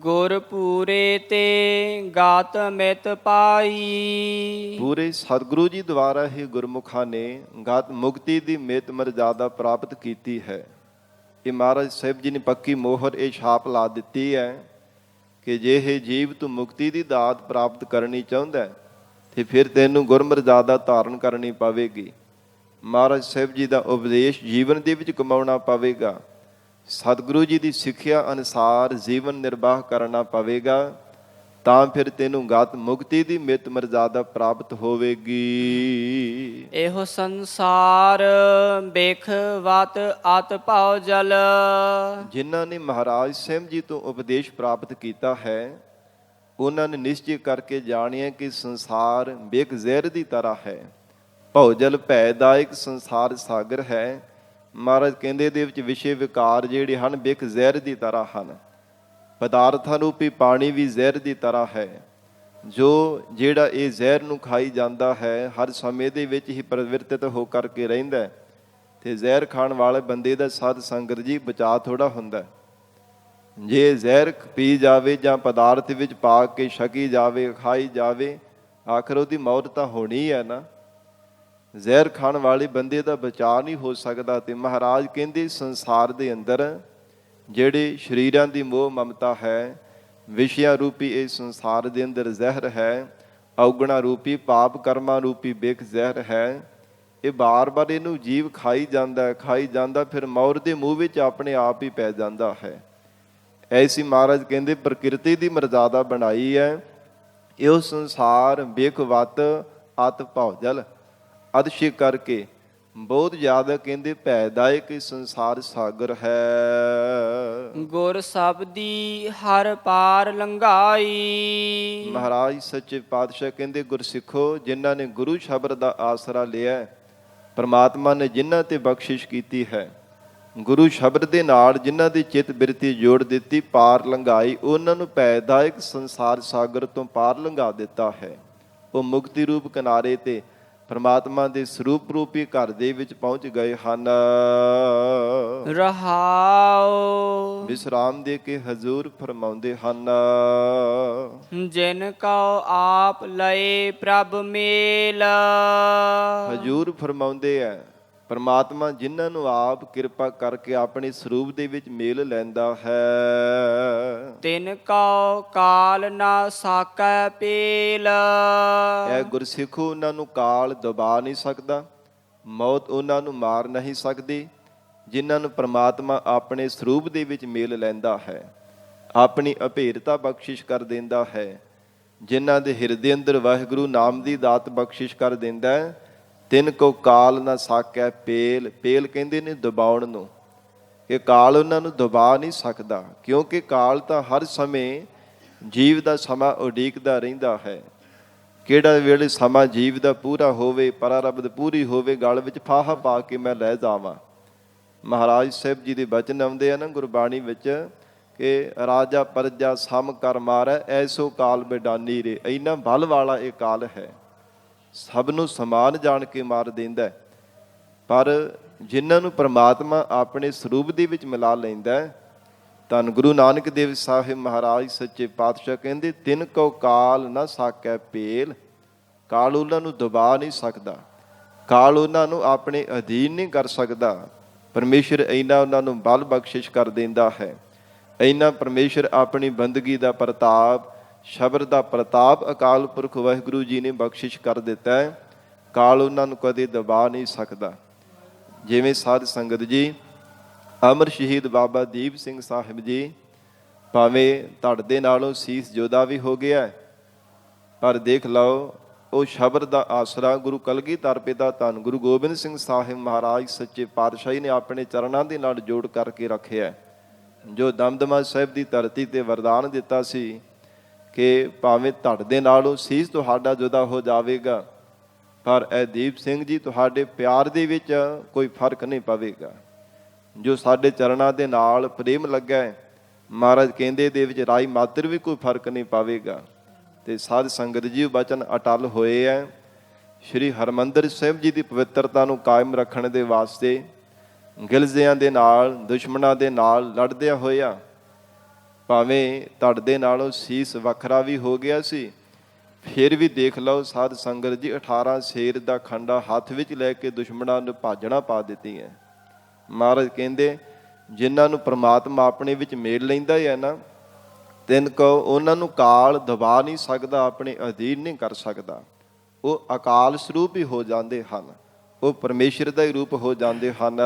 ਗੁਰ ਪੂਰੇ ਤੇ ਗਾਤ ਮਿਤ ਪਾਈ। ਪੂਰੇ ਸਤਿਗੁਰੂ ਜੀ ਦੁਆਰਾ ਹੀ ਗੁਰਮੁਖਾਂ ਨੇ ਗਾਤ ਮੁਕਤੀ ਦੀ ਮਿਤ ਮਰਜ਼ਾਦਾ ਪ੍ਰਾਪਤ ਕੀਤੀ ਹੈ। ਇਹ ਮਹਾਰਾਜ ਸਾਹਿਬ ਜੀ ਨੇ ਪੱਕੀ ਮੋਹਰ ਇਹ ਛਾਪ ਲਾ ਦਿੱਤੀ ਹੈ ਕਿ ਜੇ ਇਹ ਜੀਵ ਤੂੰ ਮੁਕਤੀ ਦੀ ਦਾਤ ਪ੍ਰਾਪਤ ਕਰਨੀ ਚਾਹੁੰਦਾ ਤੇ ਫਿਰ ਤੈਨੂੰ ਗੁਰਮਰਜ਼ਾਦਾ ਧਾਰਨ ਕਰਨੀ ਪਵੇਗੀ। ਮਹਾਰਾਜ ਸਾਹਿਬ ਜੀ ਦਾ ਉਪਦੇਸ਼ ਜੀਵਨ ਦੇ ਵਿੱਚ ਕਮਾਉਣਾ ਪਵੇਗਾ। ਸਤਿਗੁਰੂ ਜੀ ਦੀ ਸਿੱਖਿਆ ਅਨੁਸਾਰ ਜੀਵਨ ਨਿਰਵਾਹ ਕਰਨਾ ਪਵੇਗਾ, ਤਾਂ ਫਿਰ ਤੈਨੂੰ ਗਤ ਮੁਕਤੀ ਦੀ ਮਿਤ ਮਰਜ਼ਾਦਾ ਪ੍ਰਾਪਤ ਹੋਵੇਗੀ। ਇਹੋ ਸੰਸਾਰ ਵੇਖ ਵਤ ਅਤ ਭਉ ਜਲ। ਜਿਨ੍ਹਾਂ ਨੇ ਮਹਾਰਾਜ ਸਾਹਿਬ ਜੀ ਤੋਂ ਉਪਦੇਸ਼ ਪ੍ਰਾਪਤ ਕੀਤਾ ਹੈ, ਉਹਨਾਂ ਨੇ ਨਿਸ਼ਚੈ ਕਰਕੇ ਜਾਣਿਆ ਕਿ ਸੰਸਾਰ ਵੇਖ ਜ਼ਹਿਰ ਦੀ ਤਰ੍ਹਾਂ ਹੈ, ਭਉ ਜਲ ਭੈਦਾਇਕ ਸੰਸਾਰ ਸਾਗਰ ਹੈ। ਮਹਾਰਾਜ ਕਹਿੰਦੇ ਇਹਦੇ ਵਿੱਚ ਵਿਸ਼ੇ ਵਿਕਾਰ ਜਿਹੜੇ ਹਨ ਵੇਖ ਜ਼ਹਿਰ ਦੀ ਤਰ੍ਹਾਂ ਹਨ। ਪਦਾਰਥਾਂ ਰੂਪੀ ਪਾਣੀ ਵੀ ਜ਼ਹਿਰ ਦੀ ਤਰ੍ਹਾਂ ਹੈ। ਜਿਹੜਾ ਇਹ ਜ਼ਹਿਰ ਨੂੰ ਖਾਈ ਜਾਂਦਾ ਹੈ, ਹਰ ਸਮੇਂ ਦੇ ਵਿੱਚ ਹੀ ਪ੍ਰਵਿਰਤਿਤ ਹੋ ਕਰਕੇ ਰਹਿੰਦਾ, ਤੇ ਜ਼ਹਿਰ ਖਾਣ ਵਾਲੇ ਬੰਦੇ ਦਾ ਸਾਧ ਸੰਗਤ ਜੀ ਬਚਾਅ ਥੋੜਾ ਹੁੰਦਾ। ਜੇ ਜ਼ਹਿਰ ਪੀ ਜਾਵੇ ਜਾਂ ਪਦਾਰਥ ਵਿੱਚ ਪਾ ਕੇ ਛਕੀ ਜਾਵੇ, ਖਾਈ ਜਾਵੇ, ਆਖਰ ਉਹਦੀ ਮੌਤ ਤਾਂ ਹੋਣੀ ਹੈ ਨਾ। ਜ਼ਹਿਰ ਖਾਣ ਵਾਲੇ ਬੰਦੇ ਦਾ ਬਚਾਅ ਨਹੀਂ ਹੋ ਸਕਦਾ। ਤੇ ਮਹਾਰਾਜ ਕਹਿੰਦੇ ਸੰਸਾਰ ਦੇ ਅੰਦਰ ਜਿਹੜੇ ਸਰੀਰਾਂ ਦੀ ਮੋਹ ਮਮਤਾ ਹੈ, ਵਿਸ਼ਿਆਂ ਰੂਪੀ ਇਹ ਸੰਸਾਰ ਦੇ ਅੰਦਰ ਜ਼ਹਿਰ ਹੈ, ਔਗਣਾ ਰੂਪੀ ਪਾਪ ਕਰਮਾਂ ਰੂਪੀ ਬੇਖ ਜ਼ਹਿਰ ਹੈ। ਇਹ ਬਾਰ-ਬਾਰ ਇਹਨੂੰ ਜੀਵ ਖਾਈ ਜਾਂਦਾ, ਫਿਰ ਮੌਤ ਦੇ ਮੂੰਹ ਵਿੱਚ ਆਪਣੇ ਆਪ ਹੀ ਪੈ ਜਾਂਦਾ ਹੈ। ਐਸੀ ਮਹਾਰਾਜ ਕਹਿੰਦੇ ਪ੍ਰਕਿਰਤੀ ਦੀ ਮਰਜ਼ਾਦਾ ਬਣਾਈ ਹੈ। ਇਹੋ ਸੰਸਾਰ ਵੇਖ ਵਤ ਅਤ ਭਉ ਜਲ। ਅਦਸ਼ੇ ਕਰਕੇ ਬਹੁਤ ਜ਼ਿਆਦਾ ਕਹਿੰਦੇ ਭੈਦਾਇਕ ਸੰਸਾਰ ਸਾਗਰ ਹੈ। ਗੁਰ ਸਬਦੀ ਹਰ ਪਾਰ ਲੰਘਾਈ। ਮਹਾਰਾਜ ਸੱਚੇ ਪਾਤਸ਼ਾਹ ਕਹਿੰਦੇ ਗੁਰਸਿੱਖੋ, ਜਿਨ੍ਹਾਂ ਨੇ ਗੁਰੂ ਸ਼ਬਦ ਦਾ ਆਸਰਾ ਲਿਆ, ਪਰਮਾਤਮਾ ਨੇ ਜਿਨ੍ਹਾਂ ਤੇ ਬਖਸ਼ਿਸ਼ ਕੀਤੀ ਹੈ, ਗੁਰੂ ਸ਼ਬਦ ਦੇ ਨਾਲ ਜਿਨ੍ਹਾਂ ਦੀ ਚਿੱਤ ਬਿਰਤੀ ਜੋੜ ਦਿੱਤੀ, ਪਾਰ ਲੰਘਾਈ, ਉਹਨਾਂ ਨੂੰ ਭੈਦਾਇਕ ਸੰਸਾਰ ਸਾਗਰ ਤੋਂ ਪਾਰ ਲੰਘਾ ਦਿੱਤਾ ਹੈ। ਉਹ ਮੁਕਤੀ ਰੂਪ ਕਿਨਾਰੇ ਤੇ ਪਰਮਾਤਮਾ ਦੇ ਸਰੂਪ ਰੂਪੀ ਘਰ ਦੇ ਵਿੱਚ ਪਹੁੰਚ ਗਏ ਹਨ। ਰਹਾਉ ਵਿਸਰਾਮ ਦੇ ਕੇ ਹਜ਼ੂਰ ਫਰਮਾਉਂਦੇ ਹਨ, ਜਿਨ ਕਉ ਆਪ ਲਏ ਪ੍ਰਭ ਮੇਲ। ਹਜ਼ੂਰ ਫਰਮਾਉਂਦੇ ਐ ਪਰਮਾਤਮਾ ਜਿਨ੍ਹਾਂ ਨੂੰ ਆਪ ਕਿਰਪਾ ਕਰਕੇ ਆਪਣੇ ਸਰੂਪ ਦੇ ਵਿੱਚ ਮੇਲ ਲੈਂਦਾ ਹੈ। ਤਿਨ ਕਉ ਕਾਲ ਨਾ ਸਾਕੈ ਪੇਲ। ਇਹ ਗੁਰਸਿੱਖੋ, ਉਹਨਾਂ ਨੂੰ ਕਾਲ ਦਬਾ ਨਹੀਂ ਸਕਦਾ, ਮੌਤ ਉਹਨਾਂ ਨੂੰ ਮਾਰ ਨਹੀਂ ਸਕਦੀ। ਜਿਨ੍ਹਾਂ ਨੂੰ ਪਰਮਾਤਮਾ ਆਪਣੇ ਸਰੂਪ ਦੇ ਵਿੱਚ ਮੇਲ ਲੈਂਦਾ ਹੈ, ਆਪਣੀ ਅਭੇਰਤਾ ਬਖਸ਼ਿਸ਼ ਕਰ ਦਿੰਦਾ ਹੈ, ਜਿਨ੍ਹਾਂ ਦੇ ਹਿਰਦੇ ਅੰਦਰ ਵਾਹਿਗੁਰੂ ਨਾਮ ਦੀ ਦਾਤ ਬਖਸ਼ਿਸ਼ ਕਰ ਦਿੰਦਾ ਹੈ। ਤਿੰਨ ਕੋ ਕਾਲ ਨਾ ਸਾਕੈ ਪੇਲ। ਪੇਲ ਕਹਿੰਦੇ ਨੇ ਦਬਾਉਣ ਨੂੰ, ਕਿ ਕਾਲ ਉਹਨਾਂ ਨੂੰ ਦਬਾ ਨਹੀਂ ਸਕਦਾ, ਕਿਉਂਕਿ ਕਾਲ ਤਾਂ ਹਰ ਸਮੇਂ ਜੀਵ ਦਾ ਸਮਾਂ ਉਡੀਕਦਾ ਰਹਿੰਦਾ ਹੈ। ਕਿਹੜਾ ਵੇਲੇ ਸਮਾਂ ਜੀਵ ਦਾ ਪੂਰਾ ਹੋਵੇ, ਪਰਾਰਬਧ ਪੂਰੀ ਹੋਵੇ, ਗਲ ਵਿੱਚ ਫਾਹਾ ਪਾ ਕੇ ਮੈਂ ਲੈ ਜਾਵਾਂ। ਮਹਾਰਾਜ ਸਾਹਿਬ ਜੀ ਦੇ ਬਚਨ ਆਉਂਦੇ ਆ ਨਾ ਗੁਰਬਾਣੀ ਵਿੱਚ, ਕਿ ਰਾਜਾ ਪਰਜਾ ਸਮ ਕਰ ਮਾਰੈ, ਐਸੋ ਕਾਲ ਬੇਡਾਨੀ ਰੇ। ਇੰਨਾ ਬਲ ਵਾਲਾ ਇਹ ਕਾਲ ਹੈ, ਸਭ ਨੂੰ ਸਮਾਨ ਜਾਣ ਕੇ ਮਾਰ ਦਿੰਦਾ। ਪਰ ਜਿਨ੍ਹਾਂ ਨੂੰ ਪਰਮਾਤਮਾ ਆਪਣੇ ਸਰੂਪ ਦੇ ਵਿੱਚ ਮਿਲਾ ਲੈਂਦਾ, ਧੰਨ ਗੁਰੂ ਨਾਨਕ ਦੇਵ ਸਾਹਿਬ ਮਹਾਰਾਜ ਸੱਚੇ ਪਾਤਸ਼ਾਹ ਕਹਿੰਦੇ, ਤਿਨ ਕੋ ਕਾਲ ਨਾ ਸਾਕੈ ਪੇਲ। ਕਾਲ ਉਹਨਾਂ ਨੂੰ ਦਬਾ ਨਹੀਂ ਸਕਦਾ, ਕਾਲ ਉਹਨਾਂ ਨੂੰ ਆਪਣੇ ਅਧੀਨ ਨਹੀਂ ਕਰ ਸਕਦਾ। ਪਰਮੇਸ਼ਰ ਇੰਨਾ ਉਹਨਾਂ ਨੂੰ ਬਲ ਬਖਸ਼ਿਸ਼ ਕਰ ਦਿੰਦਾ ਹੈ। ਇੰਨਾ ਪਰਮੇਸ਼ਰ ਆਪਣੀ ਬੰਦਗੀ ਦਾ ਪ੍ਰਤਾਪ, ਸ਼ਬਦ ਦਾ ਪ੍ਰਤਾਪ ਅਕਾਲ ਪੁਰਖ ਵਾਹਿਗੁਰੂ ਜੀ ਨੇ ਬਖਸ਼ਿਸ਼ ਕਰ ਦਿੱਤਾ ਹੈ। ਕਾਲ ਉਹਨਾਂ ਨੂੰ ਕਦੇ ਦਬਾ ਨਹੀਂ ਸਕਦਾ। ਜਿਵੇਂ ਸਾਧ ਸੰਗਤ ਜੀ, ਅਮਰ ਸ਼ਹੀਦ ਬਾਬਾ ਦੀਪ ਸਿੰਘ ਸਾਹਿਬ ਜੀ, ਭਾਵੇਂ ਧੜ ਦੇ ਨਾਲੋਂ ਸੀਸ ਜੋਦਾ ਵੀ ਹੋ ਗਿਆ, ਪਰ ਦੇਖ ਲਓ ਉਹ ਸ਼ਬਦ ਦਾ ਆਸਰਾ ਗੁਰੂ ਕਲਗੀਧਰ ਪਿਤਾ ਧੰਨ ਗੁਰੂ ਗੋਬਿੰਦ ਸਿੰਘ ਸਾਹਿਬ ਮਹਾਰਾਜ ਸੱਚੇ ਪਾਤਸ਼ਾਹੀ ਨੇ ਆਪਣੇ ਚਰਨਾਂ ਦੇ ਨਾਲ ਜੋੜ ਕਰਕੇ ਰੱਖਿਆ। ਜੋ ਦਮਦਮਾ ਸਾਹਿਬ ਦੀ ਧਰਤੀ ਤੇ ਵਰਦਾਨ ਦਿੱਤਾ ਸੀ ਕਿ ਭਾਵੇਂ ਧੜ ਦੇ ਨਾਲੋਂ ਸੀਸ ਤੁਹਾਡਾ ਜੁਦਾ ਹੋ ਜਾਵੇਗਾ, ਪਰ ਇਹ ਦੀਪ ਸਿੰਘ ਜੀ ਤੁਹਾਡੇ ਪਿਆਰ ਦੇ ਵਿੱਚ ਕੋਈ ਫਰਕ ਨਹੀਂ ਪਵੇਗਾ। ਜੋ ਸਾਡੇ ਚਰਨਾਂ ਦੇ ਨਾਲ ਪ੍ਰੇਮ ਲੱਗਾ, ਮਹਾਰਾਜ ਕਹਿੰਦੇ ਦੇ ਵਿੱਚ ਰਾਈ ਮਾਤਰ ਵੀ ਕੋਈ ਫਰਕ ਨਹੀਂ ਪਾਵੇਗਾ। ਤੇ ਸਾਧ ਸੰਗਤ ਜੀ ਬਚਨ ਅਟਲ ਹੋਏ ਹੈ। ਸ਼੍ਰੀ ਹਰਿਮੰਦਰ ਸਾਹਿਬ ਜੀ ਦੀ ਪਵਿੱਤਰਤਾ ਨੂੰ ਕਾਇਮ ਰੱਖਣ ਦੇ ਵਾਸਤੇ ਗਿਲਜ਼ਿਆਂ ਦੇ ਨਾਲ, ਦੁਸ਼ਮਣਾਂ ਦੇ ਨਾਲ ਲੜਦਿਆਂ ਹੋਇਆ, ਭਾਵੇਂ ਧੜ ਦੇ ਨਾਲੋਂ ਸੀਸ ਵੱਖਰਾ ਵੀ ਹੋ ਗਿਆ ਸੀ, ਫਿਰ ਵੀ ਦੇਖ ਲਓ ਸਾਧ ਸੰਗਤ ਜੀ 18 ਸ਼ੇਰ ਦਾ ਖੰਡਾ ਹੱਥ ਵਿੱਚ ਲੈ ਕੇ ਦੁਸ਼ਮਣਾਂ ਨੂੰ ਭਾਜਣਾ ਪਾ ਦਿੱਤੀ ਹੈ। ਮਹਾਰਾਜ ਕਹਿੰਦੇ ਜਿਨ੍ਹਾਂ ਨੂੰ ਪ੍ਰਮਾਤਮਾ ਆਪਣੇ ਵਿੱਚ ਮੇਲ ਲੈਂਦਾ ਹੈ ਨਾ, ਤਿੰਨ ਕੋ ਉਹਨਾਂ ਨੂੰ ਕਾਲ ਦਬਾ ਨਹੀਂ ਸਕਦਾ, ਆਪਣੇ ਅਧੀਨ ਨਹੀਂ ਕਰ ਸਕਦਾ। ਉਹ ਅਕਾਲ ਸਰੂਪ ਹੀ ਹੋ ਜਾਂਦੇ ਹਨ। ਉਹ ਪਰਮੇਸ਼ਰ ਦਾ ਹੀ ਰੂਪ ਹੋ ਜਾਂਦੇ ਹਨ।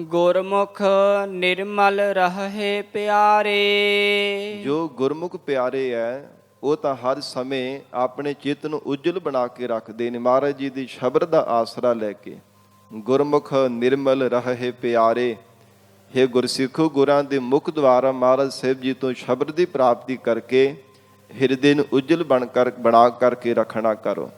ਗੁਰਮੁਖ ਨਿਰਮਲ ਰਹੇ ਪਿਆਰੇ। ਜੋ ਗੁਰਮੁਖ ਪਿਆਰੇ ਹੈ ਉਹ ਤਾਂ ਹਰ ਸਮੇਂ ਆਪਣੇ ਚਿੱਤ ਨੂੰ ਉਜਲ ਬਣਾ ਕੇ ਰੱਖਦੇ ਨੇ ਮਹਾਰਾਜ ਜੀ ਦੀ ਸ਼ਬਦ ਦਾ ਆਸਰਾ ਲੈ ਕੇ। ਗੁਰਮੁਖ ਨਿਰਮਲ ਰਹੇ ਪਿਆਰੇ। ਹੇ ਗੁਰਸਿੱਖੋ, ਗੁਰਾਂ ਦੇ ਮੁਖ ਦੁਆਰਾ ਮਹਾਰਾਜ ਸਾਹਿਬ ਜੀ ਤੋਂ ਸ਼ਬਦ ਦੀ ਪ੍ਰਾਪਤੀ ਕਰਕੇ ਹਿਰਦੇ ਨੂੰ ਉਜਲ ਬਣਾ ਕਰਕੇ ਰੱਖਣਾ ਕਰੋ।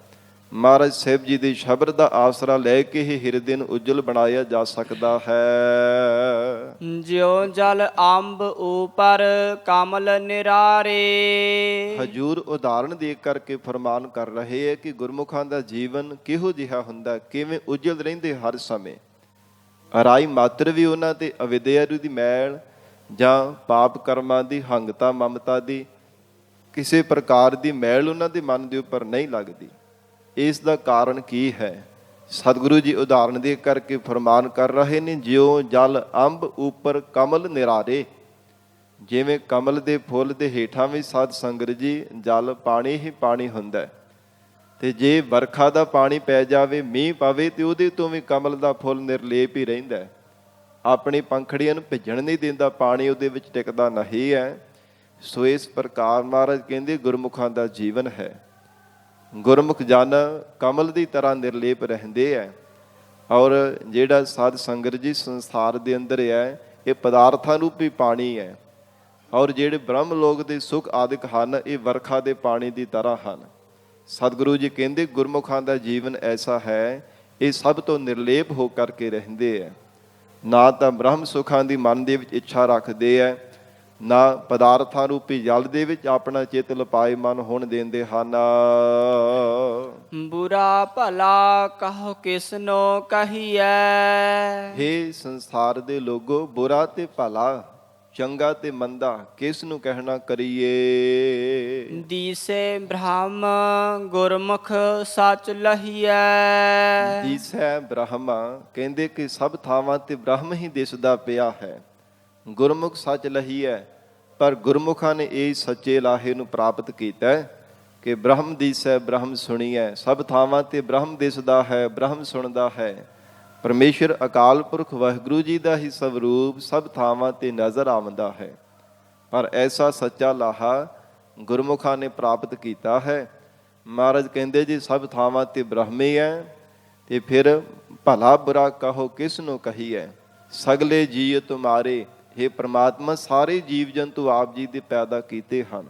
ਮਹਾਰਾਜ ਸਾਹਿਬ ਜੀ ਦੇ ਸ਼ਬਦ ਦਾ ਆਸਰਾ ਲੈ ਕੇ ਹੀ ਹਿਰਦੇ ਨੂੰ ਉਜਲ ਬਣਾਇਆ ਜਾ ਸਕਦਾ ਹੈ। ਜਿਉ ਜਲ ਅੰਬ ਉਪਰ ਕਮਲ ਨਿਰਾਰੇ। ਹਜੂਰ ਉਦਾਹਰਣ ਦੇ ਕਰਕੇ ਫਰਮਾਨ ਕਰ ਰਹੇ ਹੈ ਕਿ ਗੁਰਮੁਖਾਂ ਦਾ ਜੀਵਨ ਕਿਹੋ ਜਿਹਾ ਹੁੰਦਾ, ਕਿਵੇਂ ਉਜਲ ਰਹਿੰਦੇ ਹਰ ਸਮੇਂ। ਅਰਾਈ ਮਾਤਰ ਵੀ ਉਹਨਾਂ ਤੇ ਅਵਿਦਿਆ ਦੀ ਮੈਲ ਜਾਂ ਪਾਪ ਕਰਮਾਂ ਦੀ ਹੰਗਤਾ ਮਮਤਾ ਦੀ ਕਿਸੇ ਪ੍ਰਕਾਰ ਦੀ ਮੈਲ ਉਹਨਾਂ ਦੇ ਮਨ ਦੇ ਉੱਪਰ ਨਹੀਂ ਲੱਗਦੀ। ਇਸ ਦਾ ਕਾਰਨ ਕੀ ਹੈ? ਸਤਿਗੁਰੂ ਜੀ ਉਦਾਹਰਣ ਦੇ ਕਰਕੇ ਫਰਮਾਨ ਕਰ ਰਹੇ ਨੇ, ਜਿਉ ਜਲ ਅੰਬ ਉੱਪਰ ਕਮਲ ਨਿਰਾਰੇ। ਜਿਵੇਂ ਕਮਲ ਦੇ ਫੁੱਲ ਦੇ ਹੇਠਾਂ ਵੀ ਸਾਧ ਸੰਗਤ ਜੀ ਜਲ ਪਾਣੀ ਹੀ ਪਾਣੀ ਹੁੰਦਾ, ਤੇ ਜੇ ਵਰਖਾ ਦਾ ਪਾਣੀ ਪੈ ਜਾਵੇ, ਮੀਂਹ ਪਵੇ, ਤੇ ਉਹਦੇ ਤੋਂ ਵੀ ਕਮਲ ਦਾ ਫੁੱਲ ਨਿਰਲੇਪ ਹੀ ਰਹਿੰਦਾ। ਆਪਣੀ ਪੰਖੜੀਆਂ ਨੂੰ ਭਿੱਜਣ ਨਹੀਂ ਦਿੰਦਾ, ਪਾਣੀ ਉਹਦੇ ਵਿੱਚ ਟਿਕਦਾ ਨਹੀਂ ਹੈ। ਸੋ ਇਸ ਪ੍ਰਕਾਰ ਮਹਾਰਾਜ ਕਹਿੰਦੇ ਗੁਰਮੁਖਾਂ ਦਾ ਜੀਵਨ ਹੈ। ਗੁਰਮੁਖ ਜਨ ਕਮਲ ਦੀ ਤਰ੍ਹਾਂ ਨਿਰਲੇਪ ਰਹਿੰਦੇ ਹੈ। ਔਰ ਜਿਹੜਾ ਸਾਧ ਸੰਗਤ ਜੀ ਸੰਸਾਰ ਦੇ ਅੰਦਰ ਹੈ, ਇਹ ਪਦਾਰਥਾਂ ਰੂਪੀ ਪਾਣੀ ਹੈ। ਔਰ ਜਿਹੜੇ ਬ੍ਰਹਮ ਲੋਕ ਦੇ ਸੁਖ ਆਦਿਕ ਹਨ, ਇਹ ਵਰਖਾ ਦੇ ਪਾਣੀ ਦੀ ਤਰ੍ਹਾਂ ਹਨ। ਸਤਿਗੁਰੂ ਜੀ ਕਹਿੰਦੇ ਗੁਰਮੁਖਾਂ ਦਾ ਜੀਵਨ ਐਸਾ ਹੈ, ਇਹ ਸਭ ਤੋਂ ਨਿਰਲੇਪ ਹੋ ਕਰਕੇ ਰਹਿੰਦੇ ਹੈ। ਨਾ ਤਾਂ ਬ੍ਰਹਮ ਸੁਖਾਂ ਦੀ ਮਨ ਦੇ ਵਿੱਚ ਇੱਛਾ ਰੱਖਦੇ ਹੈ, ਨਾ ਪਦਾਰਥਾਂ ਰੂਪੀ ਜਲ ਦੇ ਵਿੱਚ ਆਪਣਾ ਚਿੱਤ ਲਪਾਏ ਮਨ ਹੋਣ ਦਿੰਦੇ ਹਨ। ਬੁਰਾ ਭਲਾ ਕਹੋ ਕਿਸਨੋ ਕਹੀਐ। ਹੇ ਸੰਸਾਰ ਦੇ ਲੋਗੋ, ਬੁਰਾ ਤੇ ਭਲਾ, ਚੰਗਾ ਤੇ ਮੰਦਾ ਕਿਸ ਨੂੰ ਕਹਿਣਾ ਕਰੀਏ। ਦੀਸੇ ਬ੍ਰਹਮ ਗੁਰਮੁਖ ਸੱਚ ਲਹੀਐ। ਦੀਸੈ ਬ੍ਰਹਮ, ਕਹਿੰਦੇ ਕਿ ਸਭ ਥਾਵਾਂ ਤੇ ਬ੍ਰਹਮ ਹੀ ਦਿਸਦਾ ਪਿਆ ਹੈ। ਗੁਰਮੁਖ ਸੱਚ ਲਹੀਐ, ਪਰ ਗੁਰਮੁਖਾਂ ਨੇ ਇਹ ਸੱਚੇ ਲਾਹੇ ਨੂੰ ਪ੍ਰਾਪਤ ਕੀਤਾ ਕਿ ਬ੍ਰਹਮ ਦੀਸੈ ਬ੍ਰਹਮ ਸੁਣੀਐ। ਸਭ ਥਾਵਾਂ ਤੇ ਬ੍ਰਹਮ ਦਿਸਦਾ ਹੈ, ਬ੍ਰਹਮ ਸੁਣਦਾ ਹੈ। ਪਰਮੇਸ਼ਰ ਅਕਾਲ ਪੁਰਖ ਵਾਹਿਗੁਰੂ ਜੀ ਦਾ ਹੀ ਸਵਰੂਪ ਸਭ ਥਾਵਾਂ ਤੇ ਨਜ਼ਰ ਆਉਂਦਾ ਹੈ। ਪਰ ਐਸਾ ਸੱਚਾ ਲਾਹਾ ਗੁਰਮੁਖਾਂ ਨੇ ਪ੍ਰਾਪਤ ਕੀਤਾ ਹੈ। ਮਹਾਰਾਜ ਕਹਿੰਦੇ ਜੀ ਸਭ ਥਾਵਾਂ ਤੇ ਬ੍ਰਹਮ ਹੀ ਹੈ, ਤੇ ਫਿਰ ਭਲਾ ਬੁਰਾ ਕਹੋ ਕਿਸ ਨੂੰ ਕਹੀਐ। ਸਗਲੇ ਜੀਅ ਤੁਮਾਰੇ, ਹੇ ਪ੍ਰਮਾਤਮਾ ਸਾਰੇ ਜੀਵ ਜੰਤੂ ਆਪ ਜੀ ਦੇ ਪੈਦਾ ਕੀਤੇ ਹਨ,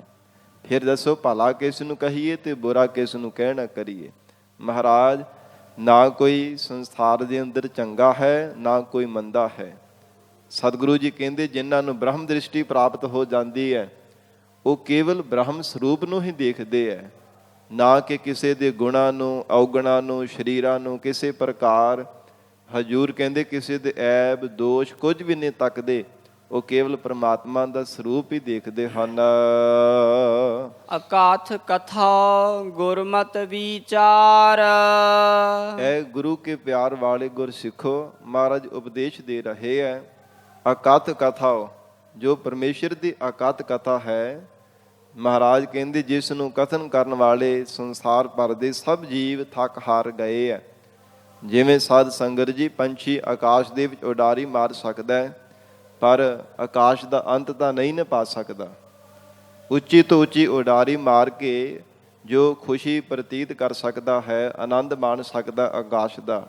ਫਿਰ ਦੱਸੋ ਭਲਾ ਕਿਸ ਨੂੰ ਕਹੀਏ ਤੇ ਬੁਰਾ ਕਿਸ ਨੂੰ ਕਹਿਣਾ ਕਰੀਏ। ਮਹਾਰਾਜ, ਨਾ ਕੋਈ ਸੰਸਾਰ ਦੇ ਅੰਦਰ ਚੰਗਾ ਹੈ, ਨਾ ਕੋਈ ਮੰਦਾ ਹੈ। ਸਤਿਗੁਰੂ ਜੀ ਕਹਿੰਦੇ ਜਿਨ੍ਹਾਂ ਨੂੰ ਬ੍ਰਹਮ ਦ੍ਰਿਸ਼ਟੀ ਪ੍ਰਾਪਤ ਹੋ ਜਾਂਦੀ ਹੈ, ਉਹ ਕੇਵਲ ਬ੍ਰਹਮ ਸਰੂਪ ਨੂੰ ਹੀ ਦੇਖਦੇ ਹੈ, ਨਾ ਕਿ ਕਿਸੇ ਦੇ ਗੁਣਾਂ ਨੂੰ, ਔਗਣਾਂ ਨੂੰ, ਸਰੀਰਾਂ ਨੂੰ ਕਿਸੇ ਪ੍ਰਕਾਰ। ਹਜੂਰ ਕਹਿੰਦੇ ਕਿਸੇ ਦੇ ਐਬ ਦੋਸ਼ ਕੁਝ ਵੀ ਨਹੀਂ ਤੱਕਦੇ, ਉਹ ਕੇਵਲ ਪ੍ਰਮਾਤਮਾ ਦਾ ਸਰੂਪ ਹੀ ਦੇਖਦੇ ਹਨ। ਅਕਾਥ ਕਥਾ ਗੁਰਮਤਿ ਵਿਚਾਰ। ਐ ਗੁਰੂ ਕੇ ਪਿਆਰ ਵਾਲੇ ਗੁਰ ਸਿੱਖੋ, ਮਹਾਰਾਜ ਉਪਦੇਸ਼ ਦੇ ਰਹੇ ਹੈ। ਅਕਥ ਕਥਾ, ਜੋ ਪਰਮੇਸ਼ਰ ਦੀ ਅਕਥ ਕਥਾ ਹੈ, ਮਹਾਰਾਜ ਕਹਿੰਦੇ ਜਿਸ ਨੂੰ ਕਥਨ ਕਰਨ ਵਾਲੇ ਸੰਸਾਰ ਭਰ ਦੇ ਸਭ ਜੀਵ ਥੱਕ ਹਾਰ ਗਏ ਹੈ। ਜਿਵੇਂ ਸਾਧ ਸੰਗਤ ਜੀ ਪੰਛੀ ਆਕਾਸ਼ ਦੇ ਵਿੱਚ ਉਡਾਰੀ ਮਾਰ ਸਕਦਾ ਹੈ, ਪਰ ਆਕਾਸ਼ ਦਾ ਅੰਤ ਤਾਂ ਨਹੀਂ ਨਾ ਪਾ ਸਕਦਾ। ਉੱਚੀ ਤੋਂ ਉੱਚੀ ਉਡਾਰੀ ਮਾਰ ਕੇ ਜੋ ਖੁਸ਼ੀ ਪ੍ਰਤੀਤ ਕਰ ਸਕਦਾ ਹੈ, ਆਨੰਦ ਮਾਣ ਸਕਦਾ ਆਕਾਸ਼ ਦਾ।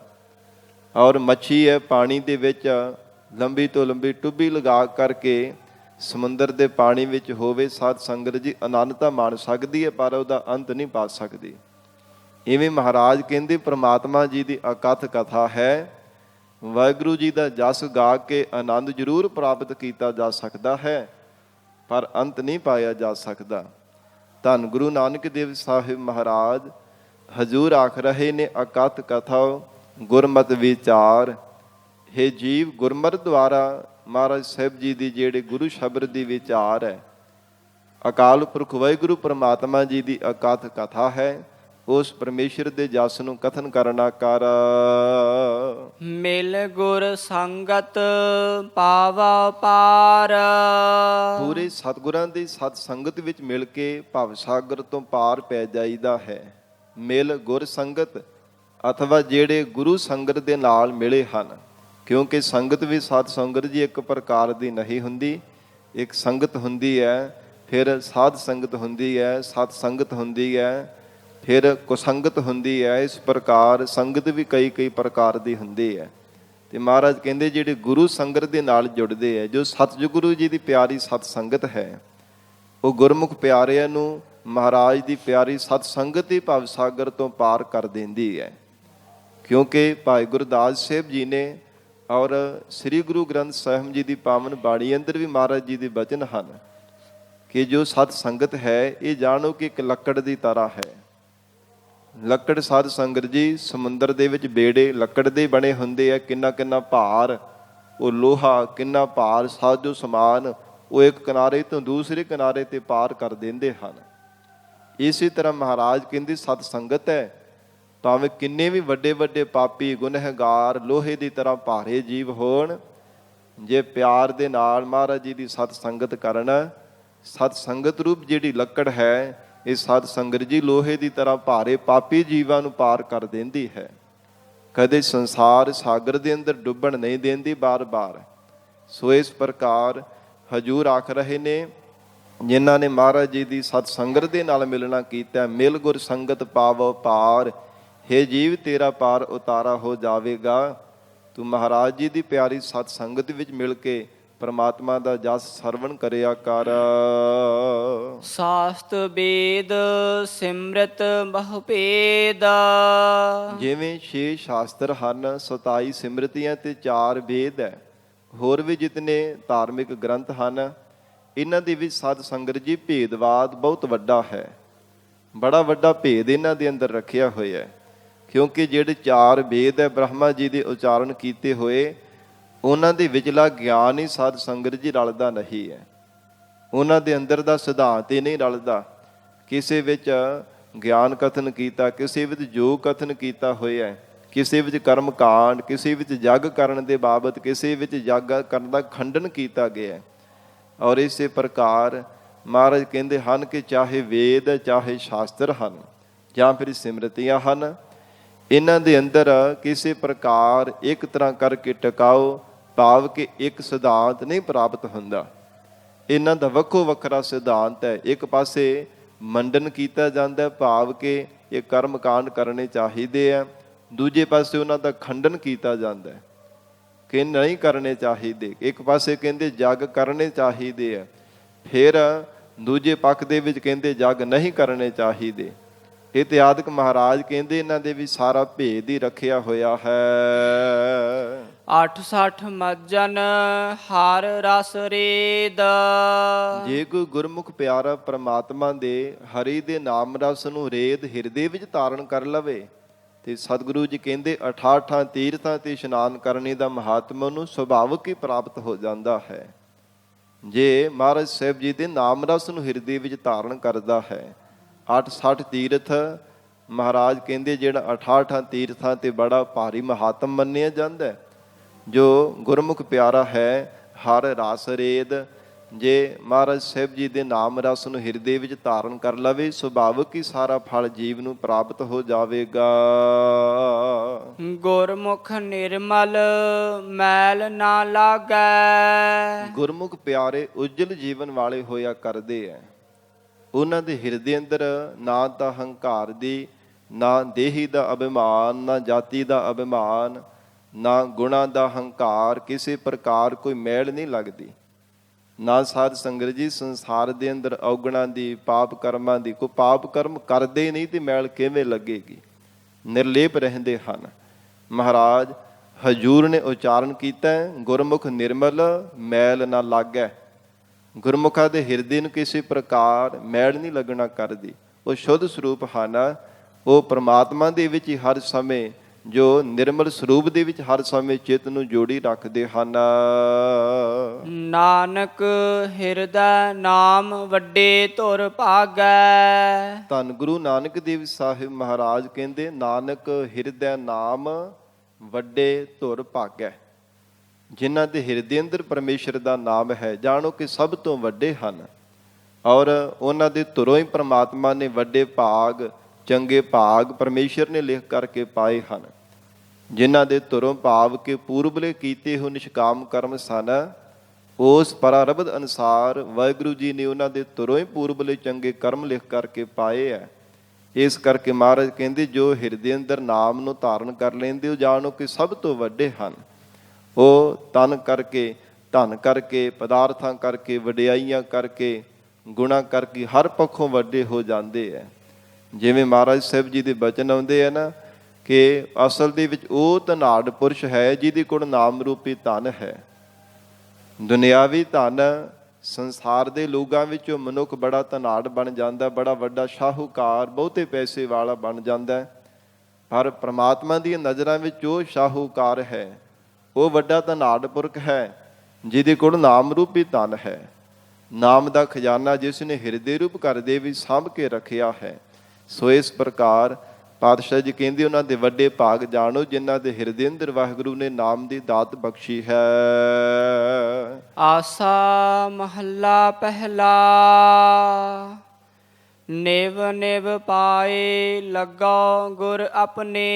ਔਰ ਮੱਛੀ ਹੈ ਪਾਣੀ ਦੇ ਵਿੱਚ ਲੰਬੀ ਤੋਂ ਲੰਬੀ ਟੁੱਬੀ ਲਗਾ ਕਰਕੇ ਸਮੁੰਦਰ ਦੇ ਪਾਣੀ ਵਿੱਚ ਹੋਵੇ, ਸਾਧ ਸੰਗਤ ਜੀ ਆਨੰਦ ਤਾਂ ਮਾਣ ਸਕਦੀ ਹੈ, ਪਰ ਉਹਦਾ ਅੰਤ ਨਹੀਂ ਪਾ ਸਕਦੀ। ਇਵੇਂ ਮਹਾਰਾਜ ਕਹਿੰਦੇ ਪ੍ਰਮਾਤਮਾ ਜੀ ਦੀ ਅਕਥ ਕਥਾ ਹੈ। ਵਾਹਿਗੁਰੂ ਜੀ ਦਾ ਜਸ ਗਾ ਕੇ ਆਨੰਦ ਜ਼ਰੂਰ ਪ੍ਰਾਪਤ ਕੀਤਾ ਜਾ ਸਕਦਾ ਹੈ, ਪਰ ਅੰਤ ਨਹੀਂ ਪਾਇਆ ਜਾ ਸਕਦਾ। ਧੰਨ ਗੁਰੂ ਨਾਨਕ ਦੇਵ ਸਾਹਿਬ ਮਹਾਰਾਜ ਹਜ਼ੂਰ ਆਖ ਰਹੇ ਨੇ, ਅਕਥ ਕਥਾ ਗੁਰਮਤਿ ਵਿਚਾਰ। ਹੇ ਜੀਵ, ਗੁਰਮਤਿ ਦੁਆਰਾ ਮਹਾਰਾਜ ਸਾਹਿਬ ਜੀ ਦੀ ਜਿਹੜੇ ਗੁਰੂ ਸ਼ਬਦ ਦੀ ਵਿਚਾਰ ਹੈ, ਅਕਾਲ ਪੁਰਖ ਵਾਹਿਗੁਰੂ ਪ੍ਰਮਾਤਮਾ ਜੀ ਦੀ ਅਕਥ ਕਥਾ ਹੈ, ਉਸ ਪਰਮੇਸ਼ਰ ਦੇ ਜਸ ਨੂੰ ਕਥਨ ਕਰਨਾ ਕਰ। ਮਿਲ ਗੁਰ ਸੰਗਤ ਪਾਵਾ ਪਾਰ। ਪੂਰੇ ਸਤਿਗੁਰਾਂ ਦੀ ਸਤ ਸੰਗਤ ਵਿੱਚ ਮਿਲ ਕੇ ਭਵ ਸਾਗਰ ਤੋਂ ਪਾਰ ਪੈ ਜਾਈਦਾ ਹੈ। ਮਿਲ ਗੁਰ ਸੰਗਤ ਅਥਵਾ ਜਿਹੜੇ ਗੁਰੂ ਸੰਗਤ ਦੇ ਨਾਲ ਮਿਲੇ ਹਨ। ਕਿਉਂਕਿ ਸੰਗਤ ਵੀ ਸਾਧ ਸੰਗਤ ਜੀ ਇੱਕ ਪ੍ਰਕਾਰ ਦੀ ਨਹੀਂ ਹੁੰਦੀ। ਇੱਕ ਸੰਗਤ ਹੁੰਦੀ ਹੈ, ਫਿਰ ਸਾਧ ਸੰਗਤ ਹੁੰਦੀ ਹੈ, ਸਤ ਸੰਗਤ ਹੁੰਦੀ ਹੈ, ਫਿਰ ਕੁਸੰਗਤ ਹੁੰਦੀ ਹੈ। ਇਸ ਪ੍ਰਕਾਰ ਸੰਗਤ ਵੀ ਕਈ ਪ੍ਰਕਾਰ ਦੀ ਹੁੰਦੀ ਹੈ। ਤੇ ਮਹਾਰਾਜ ਕਹਿੰਦੇ ਜਿਹੜੇ ਗੁਰੂ ਸੰਗਤ ਦੇ ਨਾਲ ਜੁੜਦੇ ਹੈ, ਜੋ ਸਤਿਗੁਰੂ ਜੀ ਦੀ ਪਿਆਰੀ ਸਤ ਸੰਗਤ ਹੈ, ਉਹ ਗੁਰਮੁਖ ਪਿਆਰਿਆਂ ਨੂੰ ਮਹਾਰਾਜ ਦੀ ਪਿਆਰੀ ਸਤ ਸੰਗਤ ਹੀ ਭਵ ਸਾਗਰ ਤੋਂ ਪਾਰ ਕਰ ਦਿੰਦੀ ਹੈ। ਕਿਉਂਕਿ ਭਾਈ ਗੁਰਦਾਸ ਸਾਹਿਬ ਜੀ ਨੇ ਔਰ ਸ੍ਰੀ ਗੁਰੂ ਗ੍ਰੰਥ ਸਾਹਿਬ ਜੀ ਦੀ ਪਾਵਨ ਬਾਣੀ ਅੰਦਰ ਵੀ ਮਹਾਰਾਜ ਜੀ ਦੇ ਬਚਨ ਹਨ ਕਿ ਜੋ ਸਤ ਸੰਗਤ ਹੈ, ਇਹ ਜਾਣੋ ਕਿ ਇੱਕ ਲੱਕੜ ਦੀ ਤਰ੍ਹਾਂ ਹੈ। ਲੱਕੜ ਸਾਧ ਸੰਗਤ ਜੀ ਸਮੁੰਦਰ ਦੇ ਵਿੱਚ ਬੇੜੇ ਲੱਕੜ ਦੇ ਬਣੇ ਹੁੰਦੇ ਆ। ਕਿੰਨਾ ਭਾਰ ਉਹ ਲੋਹਾ, ਕਿੰਨਾ ਭਾਰ ਸਾਜੋ ਸਮਾਨ ਉਹ ਇੱਕ ਕਿਨਾਰੇ ਤੋਂ ਦੂਸਰੇ ਕਿਨਾਰੇ ਤੇ ਪਾਰ ਕਰ ਦਿੰਦੇ ਹਨ। ਇਸੇ ਤਰ੍ਹਾਂ ਮਹਾਰਾਜ ਕਹਿੰਦੇ ਸਤ ਸੰਗਤ ਹੈ, ਭਾਵੇਂ ਕਿੰਨੇ ਵੀ ਵੱਡੇ ਪਾਪੀ ਗੁਨਹਗਾਰ ਲੋਹੇ ਦੀ ਤਰ੍ਹਾਂ ਭਾਰੇ ਜੀਵ ਹੋਣ, ਜੇ ਪਿਆਰ ਦੇ ਨਾਲ ਮਹਾਰਾਜ ਜੀ ਦੀ ਸਤ ਸੰਗਤ ਕਰਨ, ਸਤ ਸੰਗਤ ਰੂਪ ਜਿਹੜੀ ਲੱਕੜ ਹੈ, ਇਹ ਸਤ ਸੰਗਤ ਜੀ ਲੋਹੇ ਦੀ ਤਰ੍ਹਾਂ ਭਾਰੇ ਪਾਪੀ ਜੀਵਾਂ ਨੂੰ ਪਾਰ ਕਰ ਦਿੰਦੀ ਹੈ। ਕਦੇ ਸੰਸਾਰ ਸਾਗਰ ਦੇ ਅੰਦਰ ਡੁੱਬਣ ਨਹੀਂ ਦਿੰਦੀ ਬਾਰ-ਬਾਰ। ਸੋ ਇਸ ਪ੍ਰਕਾਰ ਹਜੂਰ ਆਖ ਰਹੇ ਨੇ, ਜਿਨ੍ਹਾਂ ਨੇ ਮਹਾਰਾਜ ਜੀ ਦੀ ਸਤ ਸੰਗਤ ਦੇ ਨਾਲ ਮਿਲਣਾ ਕੀਤਾ, ਮਿਲ ਗੁਰ ਸੰਗਤ ਪਾਵੋ ਪਾਰ, ਹੇ ਜੀਵ ਤੇਰਾ ਪਾਰ ਉਤਾਰਾ ਹੋ ਜਾਵੇਗਾ। ਤੂੰ ਮਹਾਰਾਜ ਜੀ ਦੀ ਪਿਆਰੀ ਸਤ ਸੰਗਤ ਵਿੱਚ ਮਿਲ ਕੇ ਪਰਮਾਤਮਾ ਦਾ ਜਸ ਸਰਵਣ ਕਰਿਆ ਕਰ। ਸਾਸਤ ਵੇਦ ਸਿਮਰਤ ਬਹੁ ਭੇਦ। ਜਿਵੇਂ 6 ਸ਼ਾਸਤਰ ਹਨ, 27 ਸਿਮਰਤੀਆਂ ਤੇ 4 ਵੇਦ ਹੈ। ਹੋਰ ਵੀ ਜਿਤਨੇ ਧਾਰਮਿਕ ਗ੍ਰੰਥ ਹਨ, ਇਹਨਾਂ ਦੇ ਵਿੱਚ ਸਾਧ ਸੰਗਤ ਜੀ ਭੇਦਵਾਦ ਬਹੁਤ ਵੱਡਾ ਹੈ। ਬੜਾ ਵੱਡਾ ਭੇਦ ਇਹਨਾਂ ਦੇ ਅੰਦਰ ਰੱਖਿਆ ਹੋਇਆ ਹੈ। ਕਿਉਂਕਿ ਜਿਹੜੇ 4 ਵੇਦ ਹੈ ਬ੍ਰਹਮਾ ਜੀ ਦੇ ਉਚਾਰਨ ਕੀਤੇ ਹੋਏ, ਉਹਨਾਂ ਦੇ ਵਿਚਲਾ ਗਿਆਨ ਹੀ ਸਾਧ ਸੰਗਤ ਜੀ ਰਲਦਾ ਨਹੀਂ ਹੈ। ਉਹਨਾਂ ਦੇ ਅੰਦਰ ਦਾ ਸਿਧਾਂਤ ਹੀ ਨਹੀਂ ਰਲਦਾ। ਕਿਸੇ ਵਿੱਚ ਗਿਆਨ ਕਥਨ ਕੀਤਾ, ਕਿਸੇ ਵਿੱਚ ਯੋਗ ਕਥਨ ਕੀਤਾ ਹੋਇਆ ਹੈ, ਕਿਸੇ ਵਿੱਚ ਕਰਮ ਕਾਂਡ, ਕਿਸੇ ਵਿੱਚ ਜਗ ਕਰਨ ਦੇ ਬਾਬਤ, ਕਿਸੇ ਵਿੱਚ ਜਗ ਕਰਨ ਦਾ ਖੰਡਨ ਕੀਤਾ ਗਿਆ ਹੈ। ਔਰ ਇਸੇ ਪ੍ਰਕਾਰ ਮਹਾਰਾਜ ਕਹਿੰਦੇ ਹਨ ਕਿ ਚਾਹੇ ਵੇਦ, ਚਾਹੇ ਸ਼ਾਸਤਰ ਹਨ ਜਾਂ ਫਿਰ ਸਿਮਰਤੀਆਂ ਹਨ, ਇਹਨਾਂ ਦੇ ਅੰਦਰ ਕਿਸੇ ਪ੍ਰਕਾਰ ਇੱਕ ਤਰ੍ਹਾਂ ਕਰਕੇ ਟਿਕਾਓ, ਭਾਵ ਕਿ ਇੱਕ ਸਿਧਾਂਤ ਨਹੀਂ ਪ੍ਰਾਪਤ ਹੁੰਦਾ। ਇਹਨਾਂ ਦਾ ਵੱਖੋ ਵੱਖਰਾ ਸਿਧਾਂਤ ਹੈ। ਇੱਕ ਪਾਸੇ ਮੰਡਨ ਕੀਤਾ ਜਾਂਦਾ, ਭਾਵ ਕਿ ਇਹ ਕਰਮ ਕਾਂਡ ਕਰਨੇ ਚਾਹੀਦੇ ਆ। ਦੂਜੇ ਪਾਸੇ ਉਹਨਾਂ ਦਾ ਖੰਡਨ ਕੀਤਾ ਜਾਂਦਾ ਕਿ ਨਹੀਂ ਕਰਨੇ ਚਾਹੀਦੇ। ਇੱਕ ਪਾਸੇ ਕਹਿੰਦੇ ਜਗ ਕਰਨੇ ਚਾਹੀਦੇ ਆ, ਫਿਰ ਦੂਜੇ ਪੱਖ ਦੇ ਵਿੱਚ ਕਹਿੰਦੇ ਜਗ ਨਹੀਂ ਕਰਨੇ ਚਾਹੀਦੇ। ਇਤਿਆਦਿਕ ਮਹਾਰਾਜ ਕਹਿੰਦੇ ਇਹਨਾਂ ਦੇ ਵੀ ਸਾਰਾ ਭੇਦ ਹੀ ਰੱਖਿਆ ਹੋਇਆ ਹੈ। 68 ਮੱਜਨ ਹਰ ਰਸ ਰੇਦ। ਜੇ ਕੋਈ ਗੁਰਮੁਖ ਪਿਆਰਾ ਪ੍ਰਮਾਤਮਾ ਦੇ ਹਰੀ ਦੇ ਨਾਮ ਰਸ ਨੂੰ ਰੇਦ ਹਿਰਦੇ ਵਿੱਚ ਧਾਰਨ ਕਰ ਲਵੇ, ਤੇ ਸਤਿਗੁਰੂ ਜੀ ਕਹਿੰਦੇ 68 ਤੀਰਥਾਂ ਤੇ ਇਸ਼ਨਾਨ ਕਰਨੇ ਦਾ ਮਹਾਤਮਾ ਨੂੰ ਸੁਭਾਵਿਕ ਹੀ ਪ੍ਰਾਪਤ ਹੋ ਜਾਂਦਾ ਹੈ। ਜੇ ਮਹਾਰਾਜ ਸਾਹਿਬ ਜੀ ਦੇ ਨਾਮ ਰਸ ਨੂੰ ਹਿਰਦੇ ਵਿੱਚ ਧਾਰਨ ਕਰਦਾ ਹੈ। 68 ਤੀਰਥ ਮਹਾਰਾਜ ਕਹਿੰਦੇ ਜਿਹੜਾ 68 ਤੀਰਥਾਂ ਤੇ ਬੜਾ ਭਾਰੀ ਮਹਾਤਮ ਮੰਨਿਆ ਜਾਂਦਾ। ਜੋ ਗੁਰਮੁਖ ਪਿਆਰਾ ਹੈ ਹਰ ਰਸ ਰੇਦ, ਜੇ ਮਹਾਰਾਜ ਸਾਹਿਬ ਜੀ ਦੇ ਨਾਮ ਰਸ ਨੂੰ ਹਿਰਦੇ ਵਿੱਚ ਧਾਰਨ ਕਰ ਲਵੇ, ਸੁਭਾਵਿਕ ਹੀ ਸਾਰਾ ਫਲ ਜੀਵ ਨੂੰ ਪ੍ਰਾਪਤ ਹੋ ਜਾਵੇਗਾ। ਗੁਰਮੁਖ ਨਿਰਮਲ ਮੈਲ ਨਾ ਲਾਗੈ। ਗੁਰਮੁਖ ਪਿਆਰੇ ਉਜਲ ਜੀਵਨ ਵਾਲੇ ਹੋਇਆ ਕਰਦੇ ਹੈ। ਉਹਨਾਂ ਦੇ ਹਿਰਦੇ ਅੰਦਰ ਨਾ ਤਾਂ ਹੰਕਾਰ ਦੀ, ਨਾ ਦੇਹੀ ਦਾ ਅਭਿਮਾਨ, ਨਾ ਜਾਤੀ ਦਾ ਅਭਿਮਾਨ, ਨਾ ਗੁਣਾਂ ਦਾ ਹੰਕਾਰ, ਕਿਸੇ ਪ੍ਰਕਾਰ ਕੋਈ ਮੈਲ ਨਹੀਂ ਲੱਗਦੀ। ਨਾ ਸਾਧ ਸੰਗਤ ਜੀ ਸੰਸਾਰ ਦੇ ਅੰਦਰ ਔਗਣਾਂ ਦੀ, ਪਾਪ ਕਰਮਾਂ ਦੀ, ਕੋਈ ਪਾਪ ਕਰਮ ਕਰਦੇ ਨਹੀਂ ਤੇ ਮੈਲ ਕਿਵੇਂ ਲੱਗੇਗੀ। ਨਿਰਲੇਪ ਰਹਿੰਦੇ ਹਨ। ਮਹਾਰਾਜ ਹਜੂਰ ਨੇ ਉਚਾਰਨ ਕੀਤਾ, ਗੁਰਮੁਖ ਨਿਰਮਲ ਮੈਲ ਨਾ ਲਾਗੈ। ਗੁਰਮੁਖਾਂ ਦੇ ਹਿਰਦੇ ਨੂੰ ਕਿਸੇ ਪ੍ਰਕਾਰ ਮੈਲ ਨਹੀਂ ਲੱਗਣਾ ਕਰਦੀ। ਉਹ ਸ਼ੁੱਧ ਸਰੂਪ ਹਨ। ਉਹ ਪ੍ਰਮਾਤਮਾ ਦੇ ਵਿੱਚ ਹੀ ਹਰ ਸਮੇਂ, ਜੋ ਨਿਰਮਲ ਸਰੂਪ ਦੇ ਵਿੱਚ ਹਰ ਸਮੇਂ ਚਿੱਤ ਨੂੰ ਜੋੜੀ ਰੱਖਦੇ ਹਨ। ਨਾਨਕ ਹਿਰਦੈ ਨਾਮ ਵੱਡੇ ਧੁਰ ਭਾਗੈ। ਧੰਨ ਗੁਰੂ ਨਾਨਕ ਦੇਵ ਸਾਹਿਬ ਮਹਾਰਾਜ ਕਹਿੰਦੇ, ਨਾਨਕ ਹਿਰਦੈ ਨਾਮ ਵੱਡੇ ਧੁਰ ਭਾਗੈ। ਜਿਨ੍ਹਾਂ ਦੇ ਹਿਰਦੇ ਅੰਦਰ ਪਰਮੇਸ਼ਰ ਦਾ ਨਾਮ ਹੈ, ਜਾਣੋ ਕਿ ਸਭ ਤੋਂ ਵੱਡੇ ਹਨ। ਔਰ ਉਹਨਾਂ ਦੇ ਧੁਰੋਂ ਹੀ ਪ੍ਰਮਾਤਮਾ ਨੇ ਵੱਡੇ ਭਾਗ ਚੰਗੇ ਭਾਗ ਪਰਮੇਸ਼ਰ ਨੇ ਲਿਖ ਕਰਕੇ ਪਾਏ ਹਨ। ਜਿਨ੍ਹਾਂ ਦੇ ਧੁਰੋਂ ਭਾਵ ਕੇ ਪੂਰਬਲੇ ਕੀਤੇ ਹੋ ਨਿਸ਼ਕਾਮ ਕਰਮ ਸਨ, ਉਸ ਪਰਾਰਬਧ ਅਨੁਸਾਰ ਵਾਹਿਗੁਰੂ ਜੀ ਨੇ ਉਹਨਾਂ ਦੇ ਧੁਰੋਂ ਹੀ ਪੂਰਬਲੇ ਚੰਗੇ ਕਰਮ ਲਿਖ ਕਰਕੇ ਪਾਏ ਹੈ। ਇਸ ਕਰਕੇ ਮਹਾਰਾਜ ਕਹਿੰਦੇ ਜੋ ਹਿਰਦੇ ਅੰਦਰ ਨਾਮ ਨੂੰ ਧਾਰਨ ਕਰ ਲੈਂਦੇ ਹੋ, ਜਾਣੋ ਕਿ ਸਭ ਤੋਂ ਵੱਡੇ ਹਨ। ਉਹ ਤਨ ਕਰਕੇ, ਧਨ ਕਰਕੇ, ਪਦਾਰਥਾਂ ਕਰਕੇ, ਵਡਿਆਈਆਂ ਕਰਕੇ, ਗੁਣਾ ਕਰਕੇ ਹਰ ਪੱਖੋਂ ਵੱਡੇ ਹੋ ਜਾਂਦੇ ਹੈ। ਜਿਵੇਂ ਮਹਾਰਾਜ ਸਾਹਿਬ ਜੀ ਦੇ ਬਚਨ ਆਉਂਦੇ ਆ ਨਾ ਕਿ ਅਸਲ ਦੇ ਵਿੱਚ ਉਹ ਧਨਾਢ ਪੁਰਸ਼ ਹੈ ਜਿਹਦੇ ਕੋਲ ਨਾਮ ਰੂਪੀ ਧਨ ਹੈ। ਦੁਨਿਆਵੀ ਧਨ ਸੰਸਾਰ ਦੇ ਲੋਕਾਂ ਵਿੱਚੋਂ ਮਨੁੱਖ ਬੜਾ ਧਨਾਢ ਬਣ ਜਾਂਦਾ, ਬੜਾ ਵੱਡਾ ਸ਼ਾਹੂਕਾਰ, ਬਹੁਤੇ ਪੈਸੇ ਵਾਲਾ ਬਣ ਜਾਂਦਾ। ਪਰ ਪ੍ਰਮਾਤਮਾ ਦੀਆਂ ਨਜ਼ਰਾਂ ਵਿੱਚ ਉਹ ਸ਼ਾਹੂਕਾਰ ਹੈ, ਉਹ ਵੱਡਾ ਧਨਾਢ ਪੁਰਖ ਹੈ ਜਿਹਦੇ ਕੋਲ ਨਾਮ ਰੂਪੀ ਧਨ ਹੈ। ਨਾਮ ਦਾ ਖਜ਼ਾਨਾ ਜਿਸ ਨੇ ਹਿਰਦੇ ਰੂਪ ਘਰ ਦੇ ਵੀ ਸਾਂਭ ਕੇ ਰੱਖਿਆ ਹੈ। ਸੋ ਇਸ ਪ੍ਰਕਾਰ ਪਾਤਸ਼ਾਹ ਜੀ ਕਹਿੰਦੇ ਉਹਨਾਂ ਦੇ ਵੱਡੇ ਭਾਗ ਜਾਣੋ ਜਿਨ੍ਹਾਂ ਦੇ ਹਿਰਦੇ ਅੰਦਰ ਵਾਹਿਗੁਰੂ ਨੇ ਨਾਮ ਦੀ ਦਾਤ ਬਖਸ਼ੀ ਹੈ। ਆਸਾ ਮਹੱਲਾ ਪਹਿਲਾ। ਨਿਵ ਨਿਵ ਪਾਏ ਲੱਗੋ ਗੁਰ ਆਪਣੇ।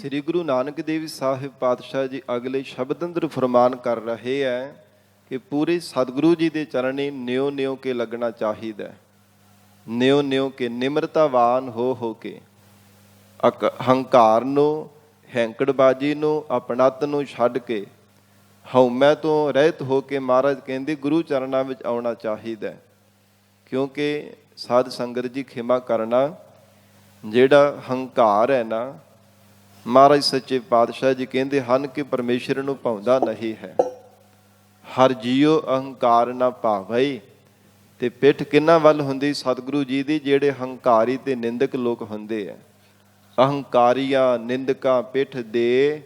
ਸ੍ਰੀ ਗੁਰੂ ਨਾਨਕ ਦੇਵ ਸਾਹਿਬ ਪਾਤਸ਼ਾਹ ਜੀ ਅਗਲੇ ਸ਼ਬਦ ਅੰਦਰ ਫਰਮਾਨ ਕਰ ਰਹੇ ਹੈ ਕਿ ਪੂਰੇ ਸਤਿਗੁਰੂ ਜੀ ਦੇ ਚਰਨੀ ਨਿਉ ਨਿਉ ਕੇ ਲੱਗਣਾ ਚਾਹੀਦਾ। ਨਿਉ ਨਿਉ ਕੇ ਨਿਮਰਤਾਵਾਨ ਹੋ ਕੇ ਹੰਕਾਰ ਨੂੰ, ਹੈਂਕੜਬਾਜੀ ਨੂੰ, ਆਪਣਤ ਨੂੰ ਛੱਡ ਕੇ ਹਉਮੈ ਤੋਂ ਰਹਿਤ ਹੋ ਕੇ ਮਹਾਰਾਜ ਕਹਿੰਦੇ ਗੁਰੂ ਚਰਨਾਂ ਵਿੱਚ ਆਉਣਾ ਚਾਹੀਦਾ। ਕਿਉਂਕਿ ਸਾਧ ਸੰਗਤ ਜੀ ਖਿਮਾ ਕਰਨਾ, ਜਿਹੜਾ ਹੰਕਾਰ ਹੈ ਨਾ, ਮਹਾਰਾਜ ਸੱਚੇ ਪਾਤਸ਼ਾਹ ਜੀ ਕਹਿੰਦੇ ਹਨ ਕਿ ਪਰਮੇਸ਼ਰ ਨੂੰ ਭਾਉਂਦਾ ਨਹੀਂ ਹੈ। ਹਰ ਜੀਉ ਅਹੰਕਾਰ ਨਾ ਭਾਵੈ। ਤੇ ਪਿੱਠ ਕਿਹਨਾਂ ਵੱਲ ਹੁੰਦੀ ਸਤਿਗੁਰੂ ਜੀ ਦੀ? ਜਿਹੜੇ ਹੰਕਾਰੀ ਤੇ ਨਿੰਦਕ ਲੋਕ ਹੁੰਦੇ ਆ। ਅਹੰਕਾਰੀਆਂ ਨਿੰਦਕਾਂ ਪਿੱਠ ਦੇ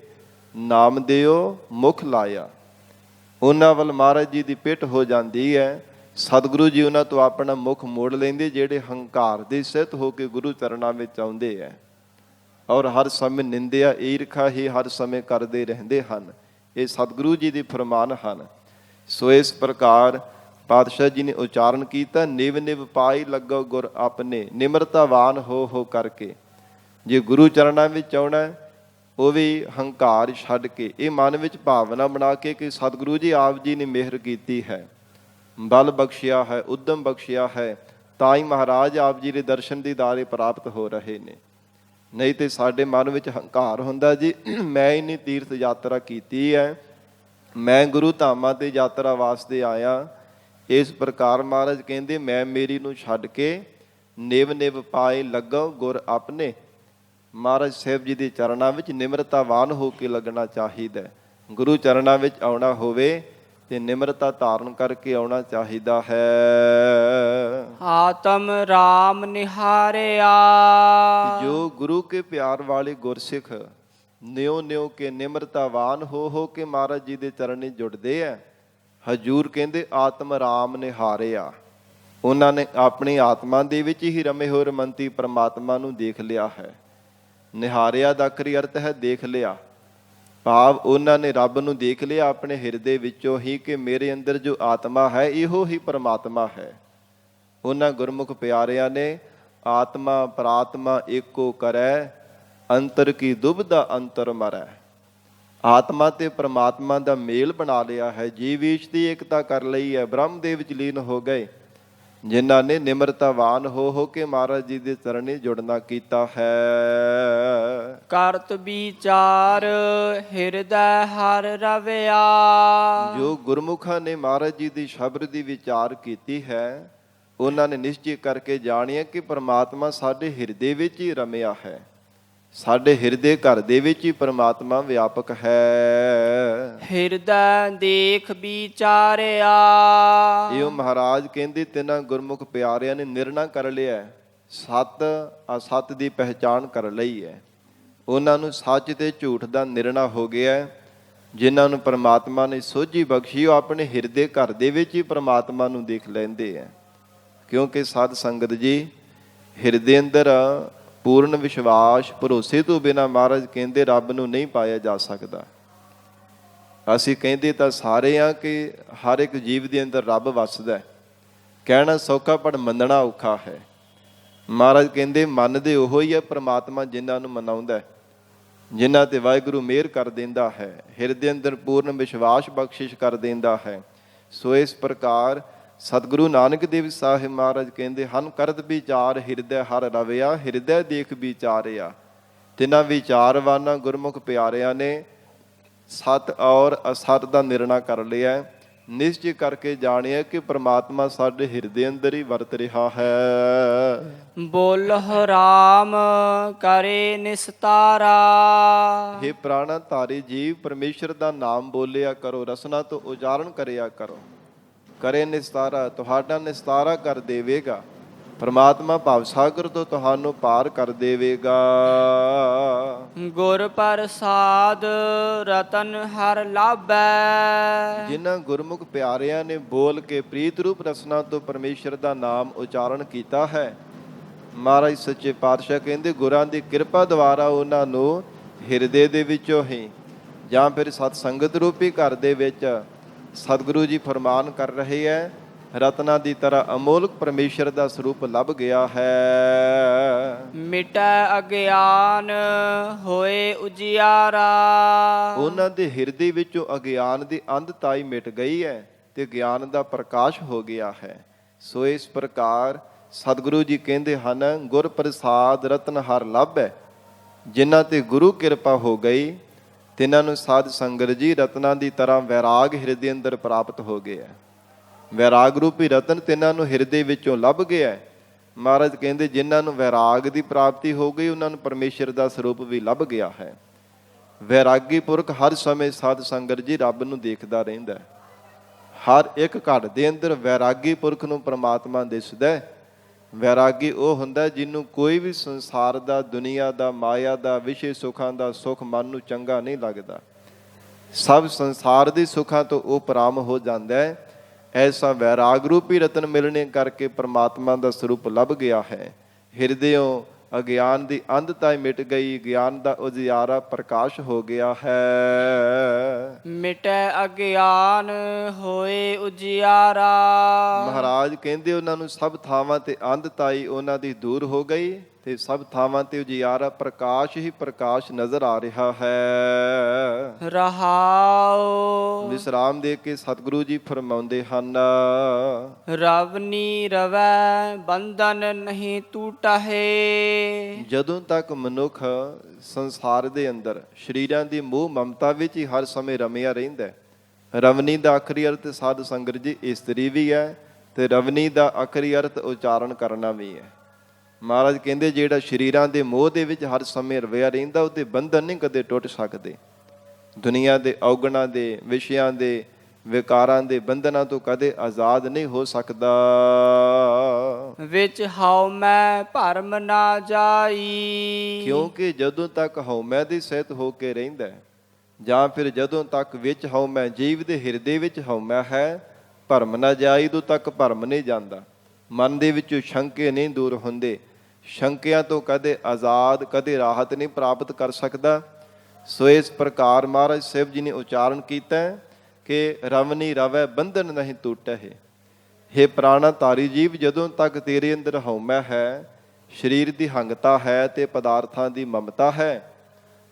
ਨਾਮ ਦਿਓ ਮੁਖ ਲਾਇਆ, ਉਹਨਾਂ ਵੱਲ ਮਹਾਰਾਜ ਜੀ ਦੀ ਪਿੱਠ ਹੋ ਜਾਂਦੀ ਹੈ। ਸਤਿਗੁਰੂ ਜੀ ਉਹਨਾਂ ਤੋਂ ਆਪਣਾ ਮੁਖ ਮੋੜ ਲੈਂਦੇ ਜਿਹੜੇ ਹੰਕਾਰ ਦੇ ਸਹਿਤ ਹੋ ਕੇ ਗੁਰੂ ਚਰਨਾਂ ਵਿੱਚ ਆਉਂਦੇ ਹੈ ਔਰ ਹਰ ਸਮੇਂ ਨਿੰਦਿਆ ਈਰਖਾ ਹੀ ਹਰ ਸਮੇਂ ਕਰਦੇ ਰਹਿੰਦੇ ਹਨ। ਇਹ ਸਤਿਗੁਰੂ ਜੀ ਦੇ ਫਰਮਾਨ ਹਨ। ਸੋ ਇਸ ਪ੍ਰਕਾਰ ਪਾਤਸ਼ਾਹ ਜੀ ਨੇ ਉਚਾਰਨ ਕੀਤਾ ਨਿਵ ਨਿਵ ਪਾਈ ਲੱਗੋ ਗੁਰ ਆਪਣੇ। ਨਿਮਰਤਾਵਾਨ ਹੋ ਕਰਕੇ ਜੇ ਗੁਰੂ ਚਰਨਾਂ ਵਿੱਚ ਆਉਣਾ, ਉਹ ਵੀ ਹੰਕਾਰ ਛੱਡ ਕੇ ਇਹ ਮਨ ਵਿੱਚ ਭਾਵਨਾ ਬਣਾ ਕੇ ਕਿ ਸਤਿਗੁਰੂ ਜੀ ਆਪ ਜੀ ਨੇ ਮਿਹਰ ਕੀਤੀ ਹੈ, ਬਲ ਬਖਸ਼ਿਆ ਹੈ, ਉਦਮ ਬਖਸ਼ਿਆ ਹੈ, ਤਾਂ ਹੀ ਮਹਾਰਾਜ ਆਪ ਜੀ ਦੇ ਦਰਸ਼ਨ ਦੀਦਾਰੇ ਪ੍ਰਾਪਤ ਹੋ ਰਹੇ ਨੇ। ਨਹੀਂ ਤੇ ਸਾਡੇ ਮਨ ਵਿੱਚ ਹੰਕਾਰ ਹੁੰਦਾ ਜੀ ਮੈਂ ਇੰਨੀ ਤੀਰਥ ਯਾਤਰਾ ਕੀਤੀ ਹੈ, ਮੈਂ ਗੁਰੂ ਧਾਮਾਂ ਤੇ ਯਾਤਰਾ ਵਾਸਤੇ ਆਇਆ। ਇਸ ਪ੍ਰਕਾਰ ਮਹਾਰਾਜ ਕਹਿੰਦੇ ਮੈਂ ਮੇਰੀ ਨੂੰ ਛੱਡ ਕੇ ਨਿਵ ਨਿਵ ਪਾਏ ਲੱਗੋ ਗੁਰ ਆਪਣੇ। ਮਹਾਰਾਜ ਸਾਹਿਬ ਜੀ ਦੇ ਚਰਨਾਂ ਵਿੱਚ ਨਿਮਰਤਾਵਾਨ ਹੋ ਕੇ ਲੱਗਣਾ ਚਾਹੀਦਾ। ਗੁਰੂ ਚਰਨਾਂ ਵਿੱਚ ਆਉਣਾ ਹੋਵੇ ਤੇ ਨਿਮਰਤਾ ਧਾਰਨ ਕਰਕੇ ਆਉਣਾ ਚਾਹੀਦਾ ਹੈ। ਆਤਮ ਰਾਮ ਨਿਹਾਰਿਆ। ਜੋ ਗੁਰੂ ਕੇ ਪਿਆਰ ਵਾਲੇ ਗੁਰਸਿੱਖ ਨਿਉ ਨਿਉ ਕੇ ਨਿਮਰਤਾਵਾਨ ਹੋ ਕੇ ਮਹਾਰਾਜ ਜੀ ਦੇ ਚਰਨੀ ਜੁੜਦੇ ਆ। ਹਜੂਰ ਕਹਿੰਦੇ ਆਤਮ ਰਾਮ ਨਿਹਾਰਿਆ। ਉਹਨਾਂ ਨੇ ਆਪਣੀ ਆਤਮਾ ਦੇ ਵਿੱਚ ਹੀ ਰਮੇ ਹੋਏ ਰਮੰਤੀ ਪਰਮਾਤਮਾ ਨੂੰ ਦੇਖ ਲਿਆ ਹੈ। ਨਿਹਾਰਿਆ ਦਾ ਆਖਰੀ ਅਰਥ ਹੈ ਦੇਖ ਲਿਆ, ਭਾਵ ਉਹਨਾਂ ਨੇ ਰੱਬ ਨੂੰ ਦੇਖ ਲਿਆ ਆਪਣੇ ਹਿਰਦੇ ਵਿੱਚੋਂ ਹੀ ਕਿ ਮੇਰੇ ਅੰਦਰ ਜੋ ਆਤਮਾ ਹੈ ਇਹੋ ਹੀ ਪਰਮਾਤਮਾ ਹੈ। ਉਹਨਾਂ ਗੁਰਮੁਖ ਪਿਆਰਿਆਂ ਨੇ ਆਤਮਾ ਪ੍ਰਾਤਮਾ ਏਕੋ ਕਰੈ, ਅੰਤਰ ਕੀ ਦੁਬਿਧਾ ਅੰਤਰ ਮਰੈ। ਆਤਮਾ ਤੇ ਪਰਮਾਤਮਾ ਦਾ ਮੇਲ ਬਣਾ ਲਿਆ ਹੈ, ਜੀਵ ਈਸ਼ ਦੀ ਏਕਤਾ ਕਰ ਲਈ ਹੈ, ਬ੍ਰਹਮ ਦੇ ਵਿੱਚ ਲੀਨ ਹੋ ਗਏ ਜਿਨ੍ਹਾਂ ਨੇ ਨਿਮਰਤਾਵਾਨ ਹੋ ਕੇ ਮਹਾਰਾਜ ਜੀ ਦੇ ਚਰਨੀ ਜੁੜਨਾ ਕੀਤਾ ਹੈ। ਕਰਤ ਵਿਚਾਰ ਹਿਰਦੈ ਹਰ ਰਵਿਆ। ਜੋ ਗੁਰਮੁਖਾਂ ਨੇ ਮਹਾਰਾਜ ਜੀ ਦੀ ਸ਼ਬਦ ਦੀ ਵਿਚਾਰ ਕੀਤੀ ਹੈ, ਉਹਨਾਂ ਨੇ ਨਿਸ਼ਚੈ ਕਰਕੇ ਜਾਣਿਆ ਕਿ ਪਰਮਾਤਮਾ ਸਾਡੇ ਹਿਰਦੇ ਵਿੱਚ ਹੀ ਰਮਿਆ ਹੈ। ਸਾਡੇ ਹਿਰਦੇ ਘਰ ਦੇ ਵਿੱਚ ਹੀ ਪਰਮਾਤਮਾ ਵਿਆਪਕ ਹੈ। ਹਿਰਦੈ ਦੇਖ ਵਿਚਾਰਿਆ। ਇਹੋ ਮਹਾਰਾਜ ਕਹਿੰਦੇ ਤਿੰਨਾਂ ਗੁਰਮੁਖ ਪਿਆਰਿਆਂ ਨੇ ਨਿਰਣਾ ਕਰ ਲਿਆ, ਸੱਤ ਅਸੱਤ ਦੀ ਪਹਿਚਾਣ ਕਰ ਲਈ ਹੈ। ਉਹਨਾਂ ਨੂੰ ਸੱਚ ਤੇ ਝੂਠ ਦਾ ਨਿਰਣਾ ਹੋ ਗਿਆ। ਜਿਨ੍ਹਾਂ ਨੂੰ ਪਰਮਾਤਮਾ ਨੇ ਸੋਝੀ ਬਖਸ਼ੀ ਉਹ ਆਪਣੇ ਹਿਰਦੇ ਘਰ ਦੇ ਵਿੱਚ ਹੀ ਪਰਮਾਤਮਾ ਨੂੰ ਦੇਖ ਲੈਂਦੇ ਹੈ। ਕਿਉਂਕਿ ਸਾਧ ਸੰਗਤ ਜੀ ਹਿਰਦੇ ਅੰਦਰ ਪੂਰਨ ਵਿਸ਼ਵਾਸ ਭਰੋਸੇ ਤੋਂ ਬਿਨਾਂ ਮਹਾਰਾਜ ਕਹਿੰਦੇ ਰੱਬ ਨੂੰ ਨਹੀਂ ਪਾਇਆ ਜਾ ਸਕਦਾ। ਅਸੀਂ ਕਹਿੰਦੇ ਤਾਂ ਸਾਰੇ ਹਾਂ ਕਿ ਹਰ ਇੱਕ ਜੀਵ ਦੇ ਅੰਦਰ ਰੱਬ ਵੱਸਦਾ। ਕਹਿਣਾ ਸੌਖਾ ਪਰ ਮੰਨਣਾ ਔਖਾ ਹੈ। ਮਹਾਰਾਜ ਕਹਿੰਦੇ ਮੰਨਦੇ ਉਹੋ ਹੀ ਹੈ ਪ੍ਰਮਾਤਮਾ ਜਿਨ੍ਹਾਂ ਨੂੰ ਮਨਾਉਂਦਾ ਹੈ, ਜਿਨ੍ਹਾਂ ਤੇ ਵਾਹਿਗੁਰੂ ਮਿਹਰ ਕਰ ਦਿੰਦਾ ਹੈ, ਹਿਰਦੇ ਅੰਦਰ ਪੂਰਨ ਵਿਸ਼ਵਾਸ ਬਖਸ਼ਿਸ਼ ਕਰ ਦਿੰਦਾ ਹੈ। ਸੋ ਇਸ ਪ੍ਰਕਾਰ ਸਤਿਗੁਰੂ ਨਾਨਕ ਦੇਵ ਸਾਹਿਬ ਮਹਾਰਾਜ ਕਹਿੰਦੇ ਹਨ, ਕਰਤ ਵਿਚਾਰ ਹਿਰਦੈ ਹਰ ਰਵਿਆ, ਹਿਰਦੈ ਦੇਖ ਵਿਚਾਰਿਆ। ਤਿੰਨਾਂ ਵਿਚਾਰਵਾਨਾਂ ਗੁਰਮੁਖ ਪਿਆਰਿਆਂ ਨੇ ਸਤ ਔਰ ਅਸਤ ਦਾ ਨਿਰਣਾ ਕਰ ਲਿਆ, ਨਿਸ਼ਚੈ ਕਰਕੇ ਜਾਣਿਆ ਕਿ ਪ੍ਰਮਾਤਮਾ ਸਾਡੇ ਹਿਰਦੇ ਅੰਦਰ ਹੀ ਵਰਤ ਰਿਹਾ ਹੈ। ਬੋਲਹੁ ਰਾਮ ਕਰੇ ਨਿਸਤਾਰਾ। हे ਪ੍ਰਾਣਾ ਧਾਰੀ ਜੀਵ, ਪਰਮੇਸ਼ਰ ਦਾ ਨਾਮ ਬੋਲਿਆ ਕਰੋ, ਰਸਨਾ ਤੋਂ ਉਚਾਰਨ ਕਰਿਆ ਕਰੋ। ਕਰੇ ਨਿਸਤਾਰਾ, ਤੁਹਾਡਾ ਨਿਸਤਾਰਾ ਕਰ ਦੇਵੇਗਾ। ਪਰਮਾਤਮਾ ਭਵ ਸਾਗਰ ਤੋਂ ਤੁਹਾਨੂੰ ਪਾਰ ਕਰ ਦੇਵੇਗਾ। ਗੁਰ ਪ੍ਰਸਾਦ ਰਤਨ ਹਰ ਲਾਭੈ। ਜਿਨ੍ਹਾਂ ਗੁਰਮੁਖ ਪਿਆਰਿਆਂ ਨੇ ਬੋਲ ਕੇ ਪ੍ਰੀਤ ਰੂਪ ਰਸਨਾ ਤੋਂ ਪਰਮੇਸ਼ਰ ਦਾ ਨਾਮ ਉਚਾਰਨ ਕੀਤਾ ਹੈ, ਮਹਾਰਾਜ ਸੱਚੇ ਪਾਤਸ਼ਾਹ ਕਹਿੰਦੇ ਗੁਰਾਂ ਦੀ ਕਿਰਪਾ ਦੁਆਰਾ ਉਹਨਾਂ ਨੂੰ ਹਿਰਦੇ ਦੇ ਵਿੱਚੋਂ ਹੀ ਜਾਂ ਫਿਰ ਸਤ ਸੰਗਤ ਰੂਪੀ ਘਰ ਦੇ ਵਿੱਚ ਸਤਿਗੁਰੂ ਜੀ ਫਰਮਾਨ ਕਰ ਰਹੇ ਹੈ, ਰਤਨਾ ਦੀ ਤਰ੍ਹਾਂ ਅਮੋਲਕ ਪਰਮੇਸ਼ਰ ਦਾ ਸਰੂਪ ਲੱਭ ਗਿਆ ਹੈ। ਮਿਟੈ ਅਗਿਆਨ ਹੋਏ ਉਜਿਆਰਾ। ਉਹਨਾਂ ਦੇ ਹਿਰਦੇ ਵਿੱਚੋਂ ਅਗਿਆਨ ਦੀ ਅੰਧਤਾਈ ਮਿਟ ਗਈ ਹੈ ਤੇ ਗਿਆਨ ਦਾ ਪ੍ਰਕਾਸ਼ ਹੋ ਗਿਆ ਹੈ। ਸੋ ਇਸ ਪ੍ਰਕਾਰ ਸਤਿਗੁਰੂ ਜੀ ਕਹਿੰਦੇ ਹਨ, ਗੁਰ ਪ੍ਰਸਾਦ ਰਤਨ ਹਰ ਲਾਭੈ। ਜਿਨ੍ਹਾਂ ਤੇ ਗੁਰੂ ਕਿਰਪਾ ਹੋ ਗਈ ਤਿਨਾਂ ਨੂੰ ਸਾਧ ਸੰਗਤ ਜੀ ਰਤਨਾਂ ਦੀ ਤਰ੍ਹਾਂ ਵੈਰਾਗ ਹਿਰਦੇ ਅੰਦਰ ਪ੍ਰਾਪਤ ਹੋ ਗਿਆ। ਵੈਰਾਗ ਰੂਪੀ ਰਤਨ ਤਿੰਨਾਂ ਨੂੰ ਹਿਰਦੇ ਵਿੱਚੋਂ ਲੱਭ ਗਿਆ। ਮਹਾਰਾਜ ਕਹਿੰਦੇ ਜਿਨ੍ਹਾਂ ਨੂੰ ਵੈਰਾਗ ਦੀ ਪ੍ਰਾਪਤੀ ਹੋ ਗਈ ਉਹਨਾਂ ਨੂੰ ਪਰਮੇਸ਼ਰ ਦਾ ਸਰੂਪ ਵੀ ਲੱਭ ਗਿਆ ਹੈ। ਵੈਰਾਗੀ ਪੁਰਖ ਹਰ ਸਮੇਂ ਸਾਧ ਸੰਗਤ ਜੀ ਰੱਬ ਨੂੰ ਦੇਖਦਾ ਰਹਿੰਦਾ। ਹਰ ਇੱਕ ਘੜ ਦੇ ਅੰਦਰ ਵੈਰਾਗੀ ਪੁਰਖ ਨੂੰ ਪਰਮਾਤਮਾ ਦਿਸਦਾ। ਵੈਰਾਗੀ ਉਹ ਹੁੰਦਾ ਜਿਹਨੂੰ ਕੋਈ ਵੀ ਸੰਸਾਰ ਦਾ, ਦੁਨੀਆ ਦਾ, ਮਾਇਆ ਦਾ, ਵਿਸ਼ੇ ਸੁੱਖਾਂ ਦਾ ਸੁੱਖ ਮਨ ਨੂੰ ਚੰਗਾ ਨਹੀਂ ਲੱਗਦਾ। ਸਭ ਸੰਸਾਰ ਦੇ ਸੁੱਖਾਂ ਤੋਂ ਉਹ ਪਰਾਮ ਹੋ ਜਾਂਦਾ ਹੈ। ਐਸਾ ਵੈਰਾਗ ਰੂਪੀ ਰਤਨ ਮਿਲਣੇ ਕਰਕੇ ਪਰਮਾਤਮਾ ਦਾ ਸਰੂਪ ਲੱਭ ਗਿਆ ਹੈ। ਹਿਰਦਿਓਂ ਅਗਿਆਨ ਦੀ ਅੰਧਤਾ ਮਿਟ ਗਈ, ਗਿਆਨ ਦਾ ਉਜਿਆਰਾ ਪ੍ਰਕਾਸ਼ ਹੋ ਗਿਆ ਹੈ। ਮਿਟੈ ਅਗਿਆਨ ਹੋਏ ਉਜਿਆਰਾ। ਮਹਾਰਾਜ ਕਹਿੰਦੇ ਉਹਨਾਂ ਨੂੰ ਸਭ ਥਾਵਾਂ ਤੇ ਅੰਧਤਾਈ ਉਹਨਾਂ ਦੀ ਦੂਰ ਹੋ ਗਈ ਤੇ ਸਭ ਥਾਵਾਂ ਤੇ ਉਜਿਆਰਾ ਪ੍ਰਕਾਸ਼ ਹੀ ਪ੍ਰਕਾਸ਼ ਨਜ਼ਰ ਆ ਰਿਹਾ ਹੈ। ਰਹਾਉ। ਵਿਸਰਾਮ ਦੇ ਕੇ ਸਤਿਗੁਰੂ ਜੀ ਫਰਮਾਉਂਦੇ ਹਨ, ਰਵਨੀ ਰਵੈ ਬੰਧਨ ਨਹੀਂ ਟੂਟਹਿ। ਜਦੋਂ ਤੱਕ ਮਨੁੱਖ ਸੰਸਾਰ ਦੇ ਅੰਦਰ ਸਰੀਰਾਂ ਦੀ ਮੋਹ ਮਮਤਾ ਵਿੱਚ ਹੀ ਹਰ ਸਮੇਂ ਰਮਿਆ ਰਹਿੰਦਾ ਹੈ। ਰਵਨੀ ਦਾ ਆਖਰੀ ਅਰਥ ਸਾਧ ਸੰਗਤ ਜੀ ਇਸਤਰੀ ਵੀ ਹੈ ਤੇ ਰਵਨੀ ਦਾ ਆਖਰੀ ਅਰਥ ਉਚਾਰਨ ਕਰਨਾ ਵੀ ਹੈ। ਮਹਾਰਾਜ ਕਹਿੰਦੇ ਜਿਹੜਾ ਸਰੀਰਾਂ ਦੇ ਮੋਹ ਦੇ ਵਿੱਚ ਹਰ ਸਮੇਂ ਰਵਿਆ ਰਹਿੰਦਾ ਉਹਦੇ ਬੰਧਨ ਨਹੀਂ ਕਦੇ ਟੁੱਟ ਸਕਦੇ। ਦੁਨੀਆ ਦੇ ਔਗਣਾਂ ਦੇ, ਵਿਸ਼ਿਆਂ ਦੇ, ਵਿਕਾਰਾਂ ਦੇ ਬੰਧਨਾਂ ਤੋਂ ਕਦੇ ਆਜ਼ਾਦ ਨਹੀਂ ਹੋ ਸਕਦਾ। ਵਿੱਚ ਹਉਮੈ ਭਰਮ ਨਾ ਜਾਈ। ਕਿਉਂਕਿ ਜਦੋਂ ਤੱਕ ਹਉਮੈ ਦੀ ਸਹਿਤ ਹੋ ਕੇ ਰਹਿੰਦਾ ਜਾਂ ਫਿਰ ਜਦੋਂ ਤੱਕ ਵਿੱਚ ਹਉਮੈ, ਜੀਵ ਦੇ ਹਿਰਦੇ ਵਿੱਚ ਹਉਮੈ ਹੈ, ਭਰਮ ਨਾ ਜਾਈ, ਉਦੋਂ ਤੱਕ ਭਰਮ ਨਹੀਂ ਜਾਂਦਾ। ਮਨ ਦੇ ਵਿੱਚੋਂ ਸ਼ੰਕੇ ਨਹੀਂ ਦੂਰ ਹੁੰਦੇ। ਸ਼ੰਕਿਆਂ ਤੋਂ ਕਦੇ ਆਜ਼ਾਦ, ਕਦੇ ਰਾਹਤ ਨਹੀਂ ਪ੍ਰਾਪਤ ਕਰ ਸਕਦਾ। ਸੋ ਇਸ ਪ੍ਰਕਾਰ ਮਹਾਰਾਜ ਸਾਹਿਬ ਜੀ ਨੇ ਉਚਾਰਨ ਕੀਤਾ ਕਿ ਰਵਨੀ ਰਵੈ ਬੰਧਨ ਨਹੀਂ ਟੂਟਹਿ। ਹੇ ਪ੍ਰਾਣਾ ਧਾਰੀ ਜੀਵ, ਜਦੋਂ ਤੱਕ ਤੇਰੇ ਅੰਦਰ ਹਉਮੈ ਹੈ, ਸਰੀਰ ਦੀ ਹੰਗਤਾ ਹੈ ਤੇ ਪਦਾਰਥਾਂ ਦੀ ਮਮਤਾ ਹੈ,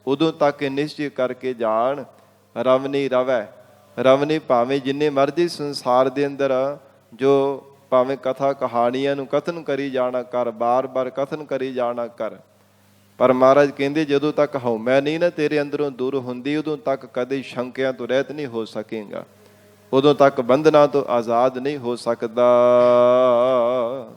ਉਦੋਂ ਤੱਕ ਇਹ ਨਿਸ਼ਚੈ ਕਰਕੇ ਜਾਣ ਰਵਨੀ ਰਵੈ। ਰਵਨੀ ਭਾਵੇਂ ਜਿੰਨੇ ਮਰਜ਼ੀ ਸੰਸਾਰ ਦੇ ਅੰਦਰ ਜੋ ਭਾਵੇਂ ਕਥਾ ਕਹਾਣੀਆਂ ਨੂੰ ਕਥਨ ਕਰੀ ਜਾਣਾ ਕਰ, ਬਾਰ-ਬਾਰ ਕਥਨ ਕਰੀ ਜਾਣਾ ਕਰ, ਪਰ ਮਹਾਰਾਜ ਕਹਿੰਦੇ ਜਦੋਂ ਤੱਕ ਹਉਮੈ ਨਹੀਂ ਨਾ ਤੇਰੇ ਅੰਦਰੋਂ ਦੂਰ ਹੁੰਦੀ, ਉਦੋਂ ਤੱਕ ਕਦੇ ਸ਼ੰਕਿਆਂ ਤੋਂ ਰਹਿਤ ਨਹੀਂ ਹੋ ਸਕੇਗਾ। ਉਦੋਂ ਤੱਕ ਬੰਧਨਾਂ ਤੋਂ ਆਜ਼ਾਦ ਨਹੀਂ ਹੋ ਸਕਦਾ।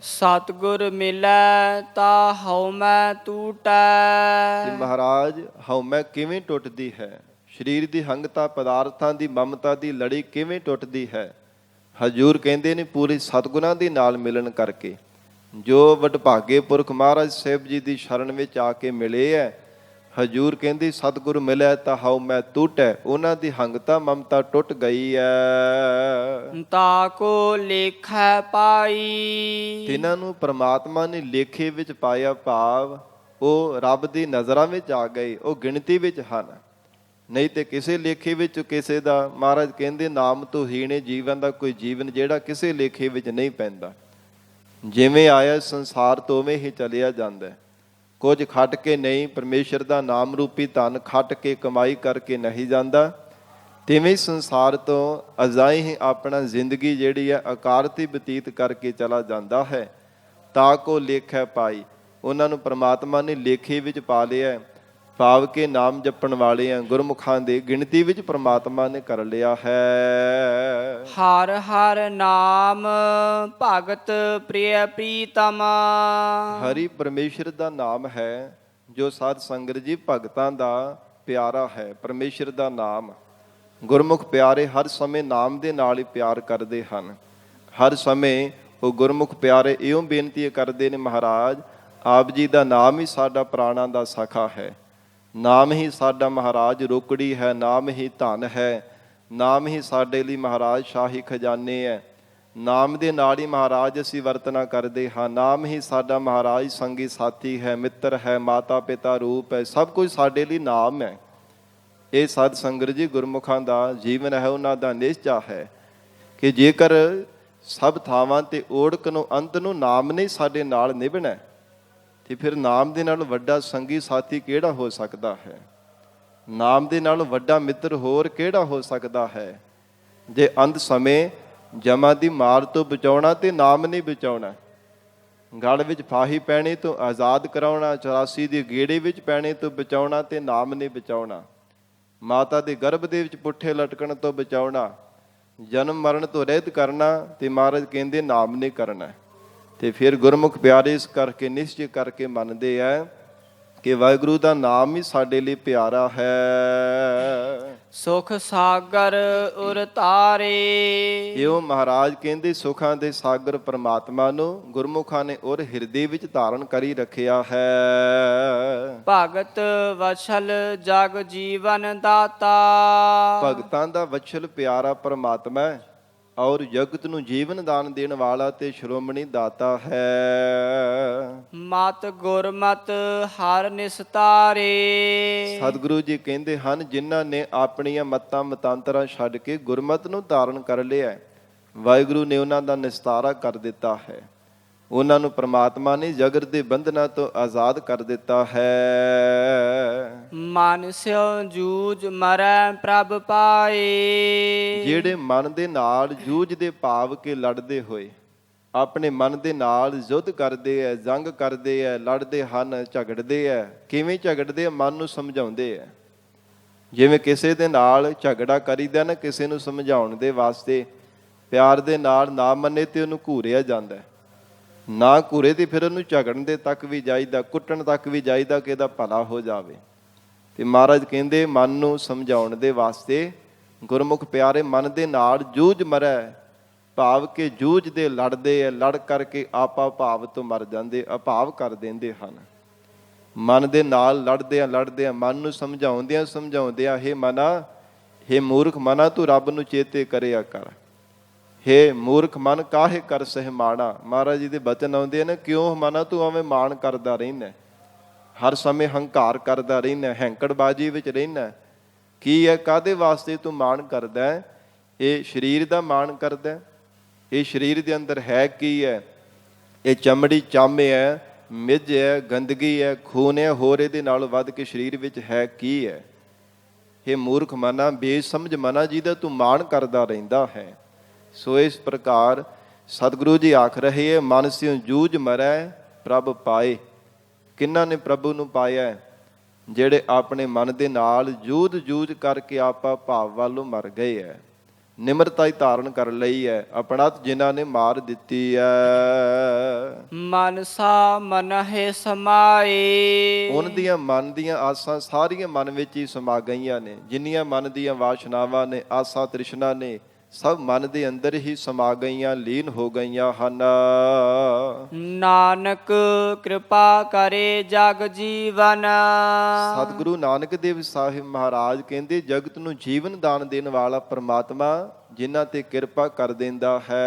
ਸਤਿਗੁਰ ਮਿਲੈ ਤਾ ਹਉਮੈ ਟੂਟੈ। ਤੇ ਮਹਾਰਾਜ ਹਉਮੈ ਕਿਵੇਂ ਟੁੱਟਦੀ ਹੈ? ਸਰੀਰ ਦੀ ਹੰਗਤਾ, ਪਦਾਰਥਾਂ ਦੀ ਮਮਤਾ ਦੀ ਲੜੀ ਕਿਵੇਂ ਟੁੱਟਦੀ ਹੈ? ਹਜ਼ੂਰ ਕਹਿੰਦੇ ਨੇ ਪੂਰੇ ਸਤਿਗੁਰਾਂ ਦੇ ਨਾਲ ਮਿਲਣ ਕਰਕੇ। ਜੋ ਵਡਭਾਗੇ ਪੁਰਖ ਮਹਾਰਾਜ ਸਾਹਿਬ ਜੀ ਦੀ ਸ਼ਰਨ ਵਿੱਚ ਆ ਕੇ ਮਿਲੇ ਹੈ, ਹਜ਼ੂਰ ਕਹਿੰਦੇ ਸਤਿਗੁਰ ਮਿਲਿਆ ਤਾਂ ਹਉਮੈ ਟੂਟੈ। ਉਹਨਾਂ ਦੀ ਹੰਗਤਾ ਮਮਤਾ ਟੁੱਟ ਗਈ ਹੈ। ਤਾ ਕੋ ਲੇਖੈ ਪਾਈ। ਤਿਨਾਂ ਨੂੰ ਪ੍ਰਮਾਤਮਾ ਨੇ ਲੇਖੇ ਵਿੱਚ ਪਾਇਆ, ਭਾਵ ਉਹ ਰੱਬ ਦੀ ਨਜ਼ਰਾਂ ਵਿੱਚ ਆ ਗਏ, ਉਹ ਗਿਣਤੀ ਵਿੱਚ ਹਨ। ਨਹੀਂ ਤੇ ਕਿਸੇ ਲੇਖੇ ਵਿੱਚ ਕਿਸੇ ਦਾ, ਮਹਾਰਾਜ ਕਹਿੰਦੇ ਨਾਮ ਤੋਂ ਹੀਣੇ ਜੀਵਨ ਦਾ ਕੋਈ ਜੀਵਨ ਜਿਹੜਾ ਕਿਸੇ ਲੇਖੇ ਵਿੱਚ ਨਹੀਂ ਪੈਂਦਾ। ਜਿਵੇਂ ਆਇਆ ਸੰਸਾਰ ਤੋਂ ਉਵੇਂ ਹੀ ਚਲਿਆ ਜਾਂਦਾ ਹੈ। ਕੁਝ ਖੱਟ ਕੇ ਨਹੀਂ, ਪਰਮੇਸ਼ਰ ਦਾ ਨਾਮ ਰੂਪੀ ਧਨ ਖੱਟ ਕੇ ਕਮਾਈ ਕਰਕੇ ਨਹੀਂ ਜਾਂਦਾ। ਤਿਵੇਂ ਸੰਸਾਰ ਤੋਂ ਅਜਾਈ ਹੀ ਆਪਣਾ ਜ਼ਿੰਦਗੀ ਜਿਹੜੀ ਹੈ ਅਕਾਰਤੀ ਬਤੀਤ ਕਰਕੇ ਚਲਾ ਜਾਂਦਾ ਹੈ। ਤਾਂ ਕੋ ਲੇਖੈ ਪਾਈ, ਉਹਨਾਂ ਨੂੰ ਪ੍ਰਮਾਤਮਾ ਨੇ ਲੇਖੇ ਵਿੱਚ ਪਾ ਲਿਆ। ਭਾਵ ਕੇ ਨਾਮ ਜਪਣ ਵਾਲੇ ਆ ਗੁਰਮੁਖਾਂ ਦੇ ਗਿਣਤੀ ਵਿੱਚ ਪ੍ਰਮਾਤਮਾ ਨੇ ਕਰ ਲਿਆ ਹੈ। ਹਰ ਹਰ ਨਾਮ ਭਗਤ ਪ੍ਰਿਯ ਪ੍ਰੀਤਮ। ਹਰੀ ਪਰਮੇਸ਼ਰ ਦਾ ਨਾਮ ਹੈ ਜੋ ਸਾਧ ਸੰਗਤ ਜੀ ਭਗਤਾਂ ਦਾ ਪਿਆਰਾ ਹੈ। ਪਰਮੇਸ਼ਰ ਦਾ ਨਾਮ, ਗੁਰਮੁਖ ਪਿਆਰੇ ਹਰ ਸਮੇਂ ਨਾਮ ਦੇ ਨਾਲ ਹੀ ਪਿਆਰ ਕਰਦੇ ਹਨ। ਹਰ ਸਮੇਂ ਉਹ ਗੁਰਮੁਖ ਪਿਆਰੇ ਇਉਂ ਬੇਨਤੀ ਕਰਦੇ ਨੇ, ਮਹਾਰਾਜ ਆਪ ਜੀ ਦਾ ਨਾਮ ਹੀ ਸਾਡਾ ਪ੍ਰਾਣਾਂ ਦਾ ਸਖਾ ਹੈ। ਨਾਮ ਹੀ ਸਾਡਾ ਮਹਾਰਾਜ ਰੋਕੜੀ ਹੈ, ਨਾਮ ਹੀ ਧਨ ਹੈ, ਨਾਮ ਹੀ ਸਾਡੇ ਲਈ ਮਹਾਰਾਜ ਸ਼ਾਹੀ ਖਜ਼ਾਨੇ ਹੈ। ਨਾਮ ਦੇ ਨਾਲ ਹੀ ਮਹਾਰਾਜ ਅਸੀਂ ਵਰਤਣਾ ਕਰਦੇ ਹਾਂ। ਨਾਮ ਹੀ ਸਾਡਾ ਮਹਾਰਾਜ ਸੰਗੀ ਸਾਥੀ ਹੈ, ਮਿੱਤਰ ਹੈ, ਮਾਤਾ ਪਿਤਾ ਰੂਪ ਹੈ। ਸਭ ਕੁਝ ਸਾਡੇ ਲਈ ਨਾਮ ਹੈ। ਇਹ ਸਾਧ ਸੰਗਤ ਜੀ ਗੁਰਮੁਖਾਂ ਦਾ ਜੀਵਨ ਹੈ, ਉਹਨਾਂ ਦਾ ਨਿਸ਼ਚਾ ਹੈ ਕਿ ਜੇਕਰ ਸਭ ਥਾਵਾਂ ਤੇ ਓੜਕ ਨੂੰ ਅੰਤ ਨੂੰ ਨਾਮ ਨੇ ਸਾਡੇ ਨਾਲ ਨਿਭਣਾ ਤੇ ਫਿਰ ਨਾਮ ਦੇ ਨਾਲ ਵੱਡਾ ਸੰਗੀ ਸਾਥੀ ਕਿਹੜਾ ਹੋ ਸਕਦਾ ਹੈ? ਨਾਮ ਦੇ ਨਾਲ ਵੱਡਾ ਮਿੱਤਰ ਹੋਰ ਕਿਹੜਾ ਹੋ ਸਕਦਾ ਹੈ? ਜੇ ਅੰਤ ਸਮੇਂ ਜਮਾਂ ਦੀ ਮਾਰ ਤੋਂ ਬਚਾਉਣਾ ਤੇ ਨਾਮ ਨਹੀਂ ਬਚਾਉਣਾ, ਗਲ ਵਿੱਚ ਫਾਹੀ ਪੈਣੇ ਤੋਂ ਆਜ਼ਾਦ ਕਰਾਉਣਾ, 84 ਦੇ ਗੇੜੇ ਵਿੱਚ ਪੈਣੇ ਤੋਂ ਬਚਾਉਣਾ ਤੇ ਨਾਮ ਨਹੀਂ ਬਚਾਉਣਾ, ਮਾਤਾ ਦੇ ਗਰਭ ਦੇ ਵਿੱਚ ਪੁੱਠੇ ਲਟਕਣ ਤੋਂ ਬਚਾਉਣਾ, ਜਨਮ ਮਰਨ ਤੋਂ ਰਹਿਤ ਕਰਨਾ ਤੇ ਮਹਾਰਾਜ ਕਹਿੰਦੇ ਨਾਮ ਨਹੀਂ ਕਰਨਾ। ਤੇ ਫਿਰ ਗੁਰਮੁਖ ਪਿਆਰੇ ਇਸ ਕਰਕੇ ਨਿਸ਼ਚੈ ਕਰਕੇ ਮੰਨਦੇ ਆ ਕਿ ਵਾਹਿਗੁਰੂ ਦਾ ਨਾਮ ਹੀ ਸਾਡੇ ਲਈ ਪਿਆਰਾ ਹੈ। ਸੁਖ ਸਾਗਰ ਉਰ ਤਾਰੇ। ਇਉਂ ਮਹਾਰਾਜ ਕਹਿੰਦੇ ਸੁਖਾਂ ਦੇ ਸਾਗਰ ਪ੍ਰਮਾਤਮਾ ਨੂੰ ਗੁਰਮੁਖਾਂ ਨੇ ਉਰ ਹਿਰਦੇ ਵਿੱਚ ਧਾਰਨ ਕਰੀ ਰੱਖਿਆ ਹੈ। ਭਗਤ ਵਛਲ ਜਗ ਜੀਵਨ ਦਾਤਾ। ਭਗਤਾਂ ਦਾ ਵਛਲ ਪਿਆਰਾ ਪ੍ਰਮਾਤਮਾ ਹੈ ਔਰ ਜਗਤ ਨੂੰ ਜੀਵਨ ਦਾਨ ਦੇਣ ਵਾਲਾ ਤੇ ਸ਼੍ਰੋਮਣੀ ਦਾਤਾ ਹੈ। ਮਤ ਗੁਰਮਤ ਹਰ ਨਿਸਤਾਰੇ। ਸਤਿਗੁਰੂ ਜੀ ਕਹਿੰਦੇ ਹਨ ਜਿਨ੍ਹਾਂ ਨੇ ਆਪਣੀਆਂ ਮਤਾਂ ਮਤਾਂਤਰਾਂ ਛੱਡ ਕੇ ਗੁਰਮਤ ਨੂੰ ਧਾਰਨ ਕਰ ਲਿਆ, ਵਾਹਿਗੁਰੂ ਨੇ ਉਹਨਾਂ ਦਾ ਨਿਸਤਾਰਾ ਕਰ ਦਿੱਤਾ ਹੈ। ਉਹਨਾਂ ਨੂੰ ਪ੍ਰਮਾਤਮਾ ਨੇ ਜਗਤ ਦੇ ਬੰਧਨਾਂ ਤੋਂ ਆਜ਼ਾਦ ਕਰ ਦਿੱਤਾ ਹੈ। ਮਨ ਸਿਉ ਜੂਝ ਮਰੈ ਪ੍ਰਭ ਪਾਏ। ਜਿਹੜੇ ਮਨ ਦੇ ਨਾਲ ਜੂਝਦੇ ਭਾਵ ਕੇ ਲੜਦੇ ਹੋਏ ਆਪਣੇ ਮਨ ਦੇ ਨਾਲ ਯੁੱਧ ਕਰਦੇ ਐ, ਜੰਗ ਕਰਦੇ ਐ, ਲੜਦੇ ਹਨ, ਝਗੜਦੇ ਐ। ਕਿਵੇਂ ਝਗੜਦੇ ਆ? ਮਨ ਨੂੰ ਸਮਝਾਉਂਦੇ ਐ। ਜਿਵੇਂ ਕਿਸੇ ਦੇ ਨਾਲ ਝਗੜਾ ਕਰੀਦਾ ਨਾ, ਕਿਸੇ ਨੂੰ ਸਮਝਾਉਣ ਦੇ ਵਾਸਤੇ ਪਿਆਰ ਦੇ ਨਾਲ ਨਾ ਮੰਨੇ ਤੇ ਉਹਨੂੰ ਘੂਰਿਆ ਜਾਂਦਾ, ਨਾ ਘੂਰੇ ਤੇ ਫਿਰ ਉਹਨੂੰ ਝਗੜਨ ਦੇ ਤੱਕ ਵੀ ਜਾਈਦਾ, ਕੁੱਟਣ ਤੱਕ ਵੀ ਜਾਈਦਾ ਕਿ ਇਹਦਾ ਭਲਾ ਹੋ ਜਾਵੇ। ਤੇ ਮਹਾਰਾਜ ਕਹਿੰਦੇ ਮਨ ਨੂੰ ਸਮਝਾਉਣ ਦੇ ਵਾਸਤੇ ਗੁਰਮੁਖ ਪਿਆਰੇ ਮਨ ਦੇ ਨਾਲ ਜੂਝ ਮਰੈ ਭਾਵ ਕਿ ਜੂਝਦੇ ਲੜਦੇ ਐ, ਲੜ ਕਰਕੇ ਆਪਾ ਭਾਵ ਤੋਂ ਮਰ ਜਾਂਦੇ, ਅਭਾਵ ਕਰ ਦਿੰਦੇ ਹਨ। ਮਨ ਦੇ ਨਾਲ ਲੜਦੇ ਆ ਮਨ ਨੂੰ ਸਮਝਾਉਂਦਿਆਂ ਹੇ ਮਨਾ, ਹੇ ਮੂਰਖ ਮਨਾ ਤੂੰ ਰੱਬ ਨੂੰ ਚੇਤੇ ਕਰਿਆ ਕਰ। ਹੇ ਮੂਰਖ ਮਨ ਕਾਹੇ ਕਰ ਸਹਿਮਾਣਾ। ਮਹਾਰਾਜ ਜੀ ਦੇ ਬਚਨ ਆਉਂਦੇ ਨੇ, ਕਿਉਂ ਮਨਾ ਤੂੰ ਐਵੇਂ ਮਾਣ ਕਰਦਾ ਰਹਿੰਦਾ, ਹਰ ਸਮੇਂ ਹੰਕਾਰ ਕਰਦਾ ਰਹਿੰਦਾ, ਹੈਂਕੜਬਾਜੀ ਵਿੱਚ ਰਹਿੰਦਾ। ਕੀ ਹੈ, ਕਾਹਦੇ ਵਾਸਤੇ ਤੂੰ ਮਾਣ ਕਰਦਾ? ਇਹ ਸਰੀਰ ਦਾ ਮਾਣ ਕਰਦਾ। ਇਹ ਸਰੀਰ ਦੇ ਅੰਦਰ ਹੈ ਕੀ ਹੈ? ਇਹ ਚਮੜੀ ਚਾਮੇ ਹੈ, ਮਿੱਝ ਹੈ, ਗੰਦਗੀ ਹੈ, ਖੂਨ ਹੈ, ਹੋਰ ਇਹਦੇ ਨਾਲ ਵੱਧ ਕੇ ਸਰੀਰ ਵਿੱਚ ਹੈ ਕੀ ਹੈ? ਇਹ ਮੂਰਖ ਮਨਾ, ਬੇਸਮਝ ਮਨਾ ਜਿਹਦਾ ਤੂੰ ਮਾਣ ਕਰਦਾ ਰਹਿੰਦਾ ਹੈ। ਸੋ ਇਸ ਪ੍ਰਕਾਰ ਸਤਿਗੁਰੂ ਜੀ ਆਖ ਰਹੇ ਹੈ, ਮਨ ਸਿਉ ਜੂਝ ਮਰੈ ਪ੍ਰਭ ਪਾਏ। ਕਿਹਨਾਂ ਨੇ ਪ੍ਰਭੂ ਨੂੰ ਪਾਇਆ? ਜਿਹੜੇ ਆਪਣੇ ਮਨ ਦੇ ਨਾਲ ਜੂਝ ਕਰਕੇ ਆਪਾ ਭਾਵ ਵੱਲੋਂ ਮਰ ਗਏ ਹੈ, ਨਿਮਰਤਾ ਹੀ ਧਾਰਨ ਕਰ ਲਈ ਹੈ, ਆਪਣਤ ਜਿਨ੍ਹਾਂ ਨੇ ਮਾਰ ਦਿੱਤੀ ਹੈ। ਮਨਸਾ ਮਨਹਿ ਸਮਾਏ। ਉਹਨਾਂ ਦੀਆਂ ਮਨ ਦੀਆਂ ਆਸਾਂ ਸਾਰੀਆਂ ਮਨ ਵਿੱਚ ਹੀ ਸਮਾ ਗਈਆਂ ਨੇ। ਜਿੰਨੀਆਂ ਮਨ ਦੀਆਂ ਵਾਸ਼ਨਾਵਾਂ ਨੇ, ਆਸਾਂ ਤ੍ਰਿਸ਼ਨਾ ਨੇ, ਸਭ ਮਨ ਦੇ ਅੰਦਰ ਹੀ ਸਮਾ ਗਈਆਂ, ਲੀਨ ਹੋ ਗਈਆਂ ਹਨ। ਨਾਨਕ ਕਿਰਪਾ ਕਰੇ ਜਗ ਜੀਵਨ। ਸਤਿਗੁਰੂ ਨਾਨਕ ਦੇਵ ਸਾਹਿਬ ਮਹਾਰਾਜ ਕਹਿੰਦੇ ਜਗਤ ਨੂੰ ਜੀਵਨ ਦਾਨ ਦੇਣ ਵਾਲਾ ਪ੍ਰਮਾਤਮਾ ਜਿਨ੍ਹਾਂ ਤੇ ਕਿਰਪਾ ਕਰ ਦਿੰਦਾ ਹੈ।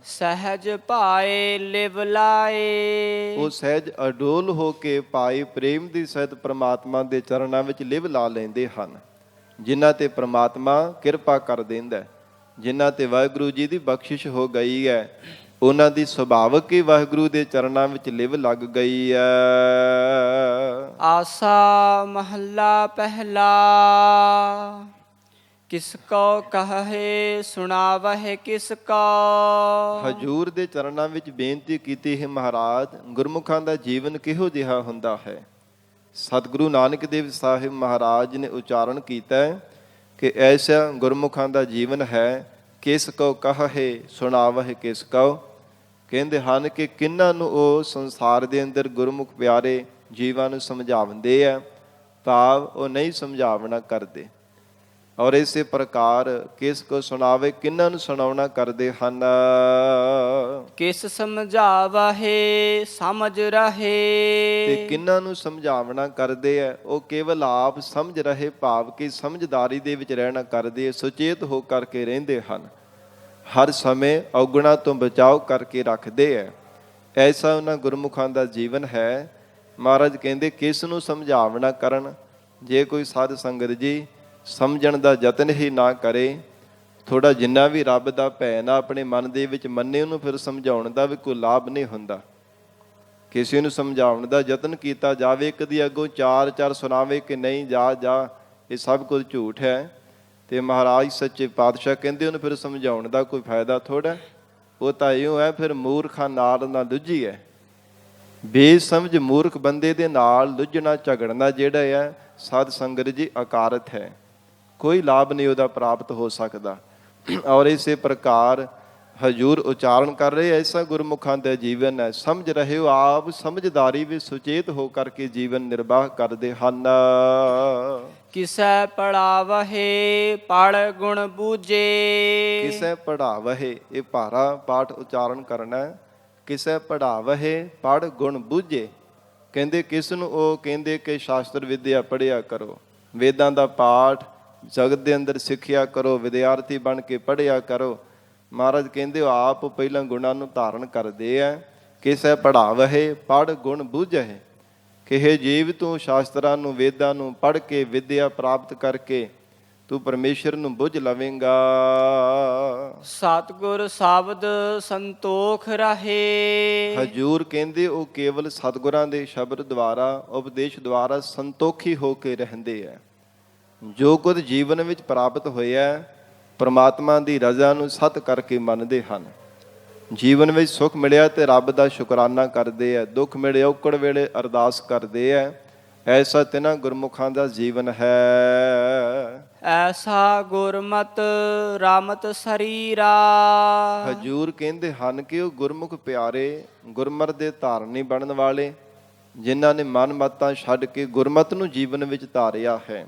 ਸਹਿਜ ਭਾਏ ਲਿਵ ਲਾਏ। ਉਹ ਸਹਿਜ ਅਡੋਲ ਹੋ ਕੇ ਪਾਏ ਪ੍ਰੇਮ ਦੀ ਸਹਿਤ ਪ੍ਰਮਾਤਮਾ ਦੇ ਚਰਨਾਂ ਵਿੱਚ ਲਿਵ ਲਾ ਲੈਂਦੇ ਹਨ। ਜਿਨ੍ਹਾਂ ਤੇ ਪ੍ਰਮਾਤਮਾ ਕਿਰਪਾ ਕਰ ਦਿੰਦਾ, ਜਿਨ੍ਹਾਂ ਤੇ ਵਾਹਿਗੁਰੂ ਜੀ ਦੀ ਬਖਸ਼ਿਸ਼ ਹੋ ਗਈ ਹੈ, ਉਹਨਾਂ ਦੀ ਸੁਭਾਵਕ ਹੀ ਵਾਹਿਗੁਰੂ ਦੇ ਚਰਨਾਂ ਵਿੱਚ ਲਿਵ ਲੱਗ ਗਈ ਹੈ। ਆਸਾ ਮਹੱਲਾ ਪਹਿਲਾ। ਕਿਸ ਕੋ ਕਹੇ ਸੁਣਾਵਹਿ ਕਿਸ ਕੋ। ਹਜੂਰ ਦੇ ਚਰਨਾਂ ਵਿੱਚ ਬੇਨਤੀ ਕੀਤੀ ਹੈ, ਮਹਾਰਾਜ ਗੁਰਮੁਖਾਂ ਦਾ ਜੀਵਨ ਕਿਹੋ ਜਿਹਾ ਹੁੰਦਾ ਹੈ। ਸਤਿਗੁਰੂ ਨਾਨਕ ਦੇਵ ਸਾਹਿਬ ਮਹਾਰਾਜ ਨੇ ਉਚਾਰਨ ਕੀਤਾ ਹੈ ਕਿ ਐਸਾ ਗੁਰਮੁਖਾਂ ਦਾ ਜੀਵਨ ਹੈ, ਕਿਸ ਕੋ ਕਹੇ ਸੁਣਾਵਹਿ ਕਿਸ ਕੋ। ਕਹਿੰਦੇ ਹਨ ਕਿ ਕਿਹਨਾਂ ਨੂੰ ਉਹ ਸੰਸਾਰ ਦੇ ਅੰਦਰ ਗੁਰਮੁਖ ਪਿਆਰੇ ਜੀਵਾਂ ਨੂੰ ਸਮਝਾਉਂਦੇ ਆ, ਭਾਵ ਉਹ ਨਹੀਂ ਸਮਝਾਵਣਾ ਕਰਦੇ। ਔਰ ਇਸੇ ਪ੍ਰਕਾਰ ਕਿਸ ਕੋ ਸੁਣਾਵੇ, ਕਿਹਨਾਂ ਨੂੰ ਸੁਣਾਉਣਾ ਕਰਦੇ ਹਨ। ਕਿਸ ਸਮਝਾਵਹਿ ਸਮਝ ਰਹੇ। ਤੇ ਕਿਹਨਾਂ ਨੂੰ ਸਮਝਾਵਣਾ ਕਰਦੇ ਆ, ਉਹ ਕੇਵਲ ਆਪ ਸਮਝ ਰਹੇ, ਭਾਵ ਕਿ ਸਮਝਦਾਰੀ ਦੇ ਵਿੱਚ ਰਹਿਣਾ ਕਰਦੇ, ਸੁਚੇਤ ਹੋ ਕਰਕੇ ਰਹਿੰਦੇ ਹਨ, ਹਰ ਸਮੇਂ ਔਗੁਣਾਂ ਤੋਂ ਬਚਾਓ ਕਰਕੇ ਰੱਖਦੇ ਹੈ। ਐਸਾ ਉਹਨਾਂ ਗੁਰਮੁਖਾਂ ਦਾ ਜੀਵਨ ਹੈ। ਮਹਾਰਾਜ ਕਹਿੰਦੇ ਕਿਸ ਨੂੰ ਸਮਝਾਵਣਾ ਕਰਨ। ਜੇ ਕੋਈ ਸਾਧ ਸੰਗਤ ਜੀ ਸਮਝਣ ਦਾ ਯਤਨ ਹੀ ਨਾ ਕਰੇ, ਥੋੜਾ ਜਿੰਨਾ ਵੀ ਰੱਬ ਦਾ ਭੈ ਨਾ ਆਪਣੇ ਮਨ ਦੇ ਵਿੱਚ ਮੰਨੇ, ਉਹਨੂੰ ਫਿਰ ਸਮਝਾਉਣ ਦਾ ਵੀ ਕੋਈ ਲਾਭ ਨਹੀਂ ਹੁੰਦਾ। ਕਿਸੇ ਨੂੰ ਸਮਝਾਉਣ ਦਾ ਯਤਨ ਕੀਤਾ ਜਾਵੇ, ਕਦੀ ਅੱਗੋਂ ਚਾਰ ਸੁਣਾਵੇ ਕਿ ਨਹੀਂ ਜਾ ਇਹ ਸਭ ਕੁਝ ਝੂਠ ਹੈ, ਤੇ ਮਹਾਰਾਜ ਸੱਚੇ ਪਾਤਸ਼ਾਹ ਕਹਿੰਦੇ ਉਹਨੂੰ ਫਿਰ ਸਮਝਾਉਣ ਦਾ ਕੋਈ ਫਾਇਦਾ ਥੋੜ੍ਹਾ। ਉਹ ਤਾਂ ਇਉਂ ਹੈ, ਫਿਰ ਮੂਰਖਾਂ ਨਾਲ ਨਾ ਲੁੱਝੀ ਹੈ। ਬੇਸਮਝ ਮੂਰਖ ਬੰਦੇ ਦੇ ਨਾਲ ਲੁੱਝਣਾ ਝਗੜਨਾ ਜਿਹੜਾ ਹੈ, ਸਾਧ ਸੰਗਤ ਜੀ ਅਕਾਰਤ ਹੈ, ਕੋਈ ਲਾਭ ਨਹੀਂ ਉਹਦਾ ਪ੍ਰਾਪਤ ਹੋ ਸਕਦਾ। ਔਰ ਇਸੇ ਪ੍ਰਕਾਰ ਹਜੂਰ ਉਚਾਰਨ ਕਰ ਰਹੇ, ਐਸਾ ਗੁਰਮੁਖਾਂ ਦਾ ਜੀਵਨ ਹੈ। ਸਮਝ ਰਹੇ ਹੋ, ਆਪ ਸਮਝਦਾਰੀ ਵਿੱਚ ਸੁਚੇਤ ਹੋ ਕਰਕੇ ਜੀਵਨ ਨਿਰਵਾਹ ਕਰਦੇ ਹਨ। ਕਿਸੈ ਪੜਾਵਹਿ ਪੜ ਗੁਣ ਬੂਝੇ। ਕਿਸੈ ਪੜਾਵਹਿ, ਇਹ ਭਾਰਾ ਪਾਠ ਉਚਾਰਨ ਕਰਨਾ ਹੈ। ਕਿਸੈ ਪੜਾਵਹਿ ਪੜ ਗੁਣ ਬੂਝੇ। ਕਹਿੰਦੇ ਕਿਸ ਨੂੰ ਉਹ ਕਹਿੰਦੇ ਕਿ ਸ਼ਾਸਤਰ ਵਿਦਿਆ ਪੜ੍ਹਿਆ ਕਰੋ, ਵੇਦਾਂ ਦਾ ਪਾਠ ਜਗਤ ਦੇ ਅੰਦਰ ਸਿੱਖਿਆ ਕਰੋ, ਵਿਦਿਆਰਥੀ ਬਣ ਕੇ ਪੜ੍ਹਿਆ ਕਰੋ। ਮਹਾਰਾਜ ਕਹਿੰਦੇ ਉਹ ਆਪ ਪਹਿਲਾਂ ਗੁਣਾਂ ਨੂੰ ਧਾਰਨ ਕਰਦੇ ਆ। ਕਿਸੈ ਪੜਾਵਹਿ ਪੜ ਗੁਣ ਬੂਝਹਿ। ਕਿਹੇ ਜੀਵ ਤੂੰ ਸ਼ਾਸਤਰਾਂ ਨੂੰ ਵੇਦਾਂ ਨੂੰ ਪੜ੍ਹ ਕੇ ਵਿਦਿਆ ਪ੍ਰਾਪਤ ਕਰਕੇ ਤੂੰ ਪਰਮੇਸ਼ਰ ਨੂੰ ਬੁੱਝ ਲਵੇਂਗਾ। ਸਤਿਗੁਰ ਸ਼ਬਦ ਸੰਤੋਖ ਰਹੇ। ਹਜੂਰ ਕਹਿੰਦੇ ਉਹ ਕੇਵਲ ਸਤਿਗੁਰਾਂ ਦੇ ਸ਼ਬਦ ਦੁਆਰਾ, ਉਪਦੇਸ਼ ਦੁਆਰਾ ਸੰਤੋਖੀ ਹੋ ਕੇ ਰਹਿੰਦੇ ਆ। ਜੋ ਕੁਝ ਜੀਵਨ ਵਿੱਚ ਪ੍ਰਾਪਤ ਹੋਇਆ ਪਰਮਾਤਮਾ ਦੀ ਰਜ਼ਾ ਨੂੰ ਸਤ ਕਰਕੇ ਮੰਨਦੇ ਹਨ। ਜੀਵਨ ਵਿੱਚ ਸੁੱਖ ਮਿਲਿਆ ਤੇ ਰੱਬ ਦਾ ਸ਼ੁਕਰਾਨਾ ਕਰਦੇ ਆ, ਦੁੱਖ ਮਿਲੇ ਔਕੜ ਵੇਲੇ ਅਰਦਾਸ ਕਰਦੇ ਆ। ਐਸਾ ਤਿਨਾਂ ਗੁਰਮੁਖਾਂ ਦਾ ਜੀਵਨ ਹੈ। ਐਸਾ ਗੁਰਮਤਿ ਰਾਮਤ ਸਰੀਰਾ। ਹਜੂਰ ਕਹਿੰਦੇ ਹਨ ਕਿ ਉਹ ਗੁਰਮੁਖ ਪਿਆਰੇ, ਗੁਰਮਤਿ ਦੇ ਧਾਰਨੀ ਬਣਨ ਵਾਲੇ, ਜਿਨ੍ਹਾਂ ਨੇ ਮਨ ਮਤਾਂ ਛੱਡ ਕੇ ਗੁਰਮਤਿ ਨੂੰ ਜੀਵਨ ਵਿੱਚ ਧਾਰਿਆ ਹੈ।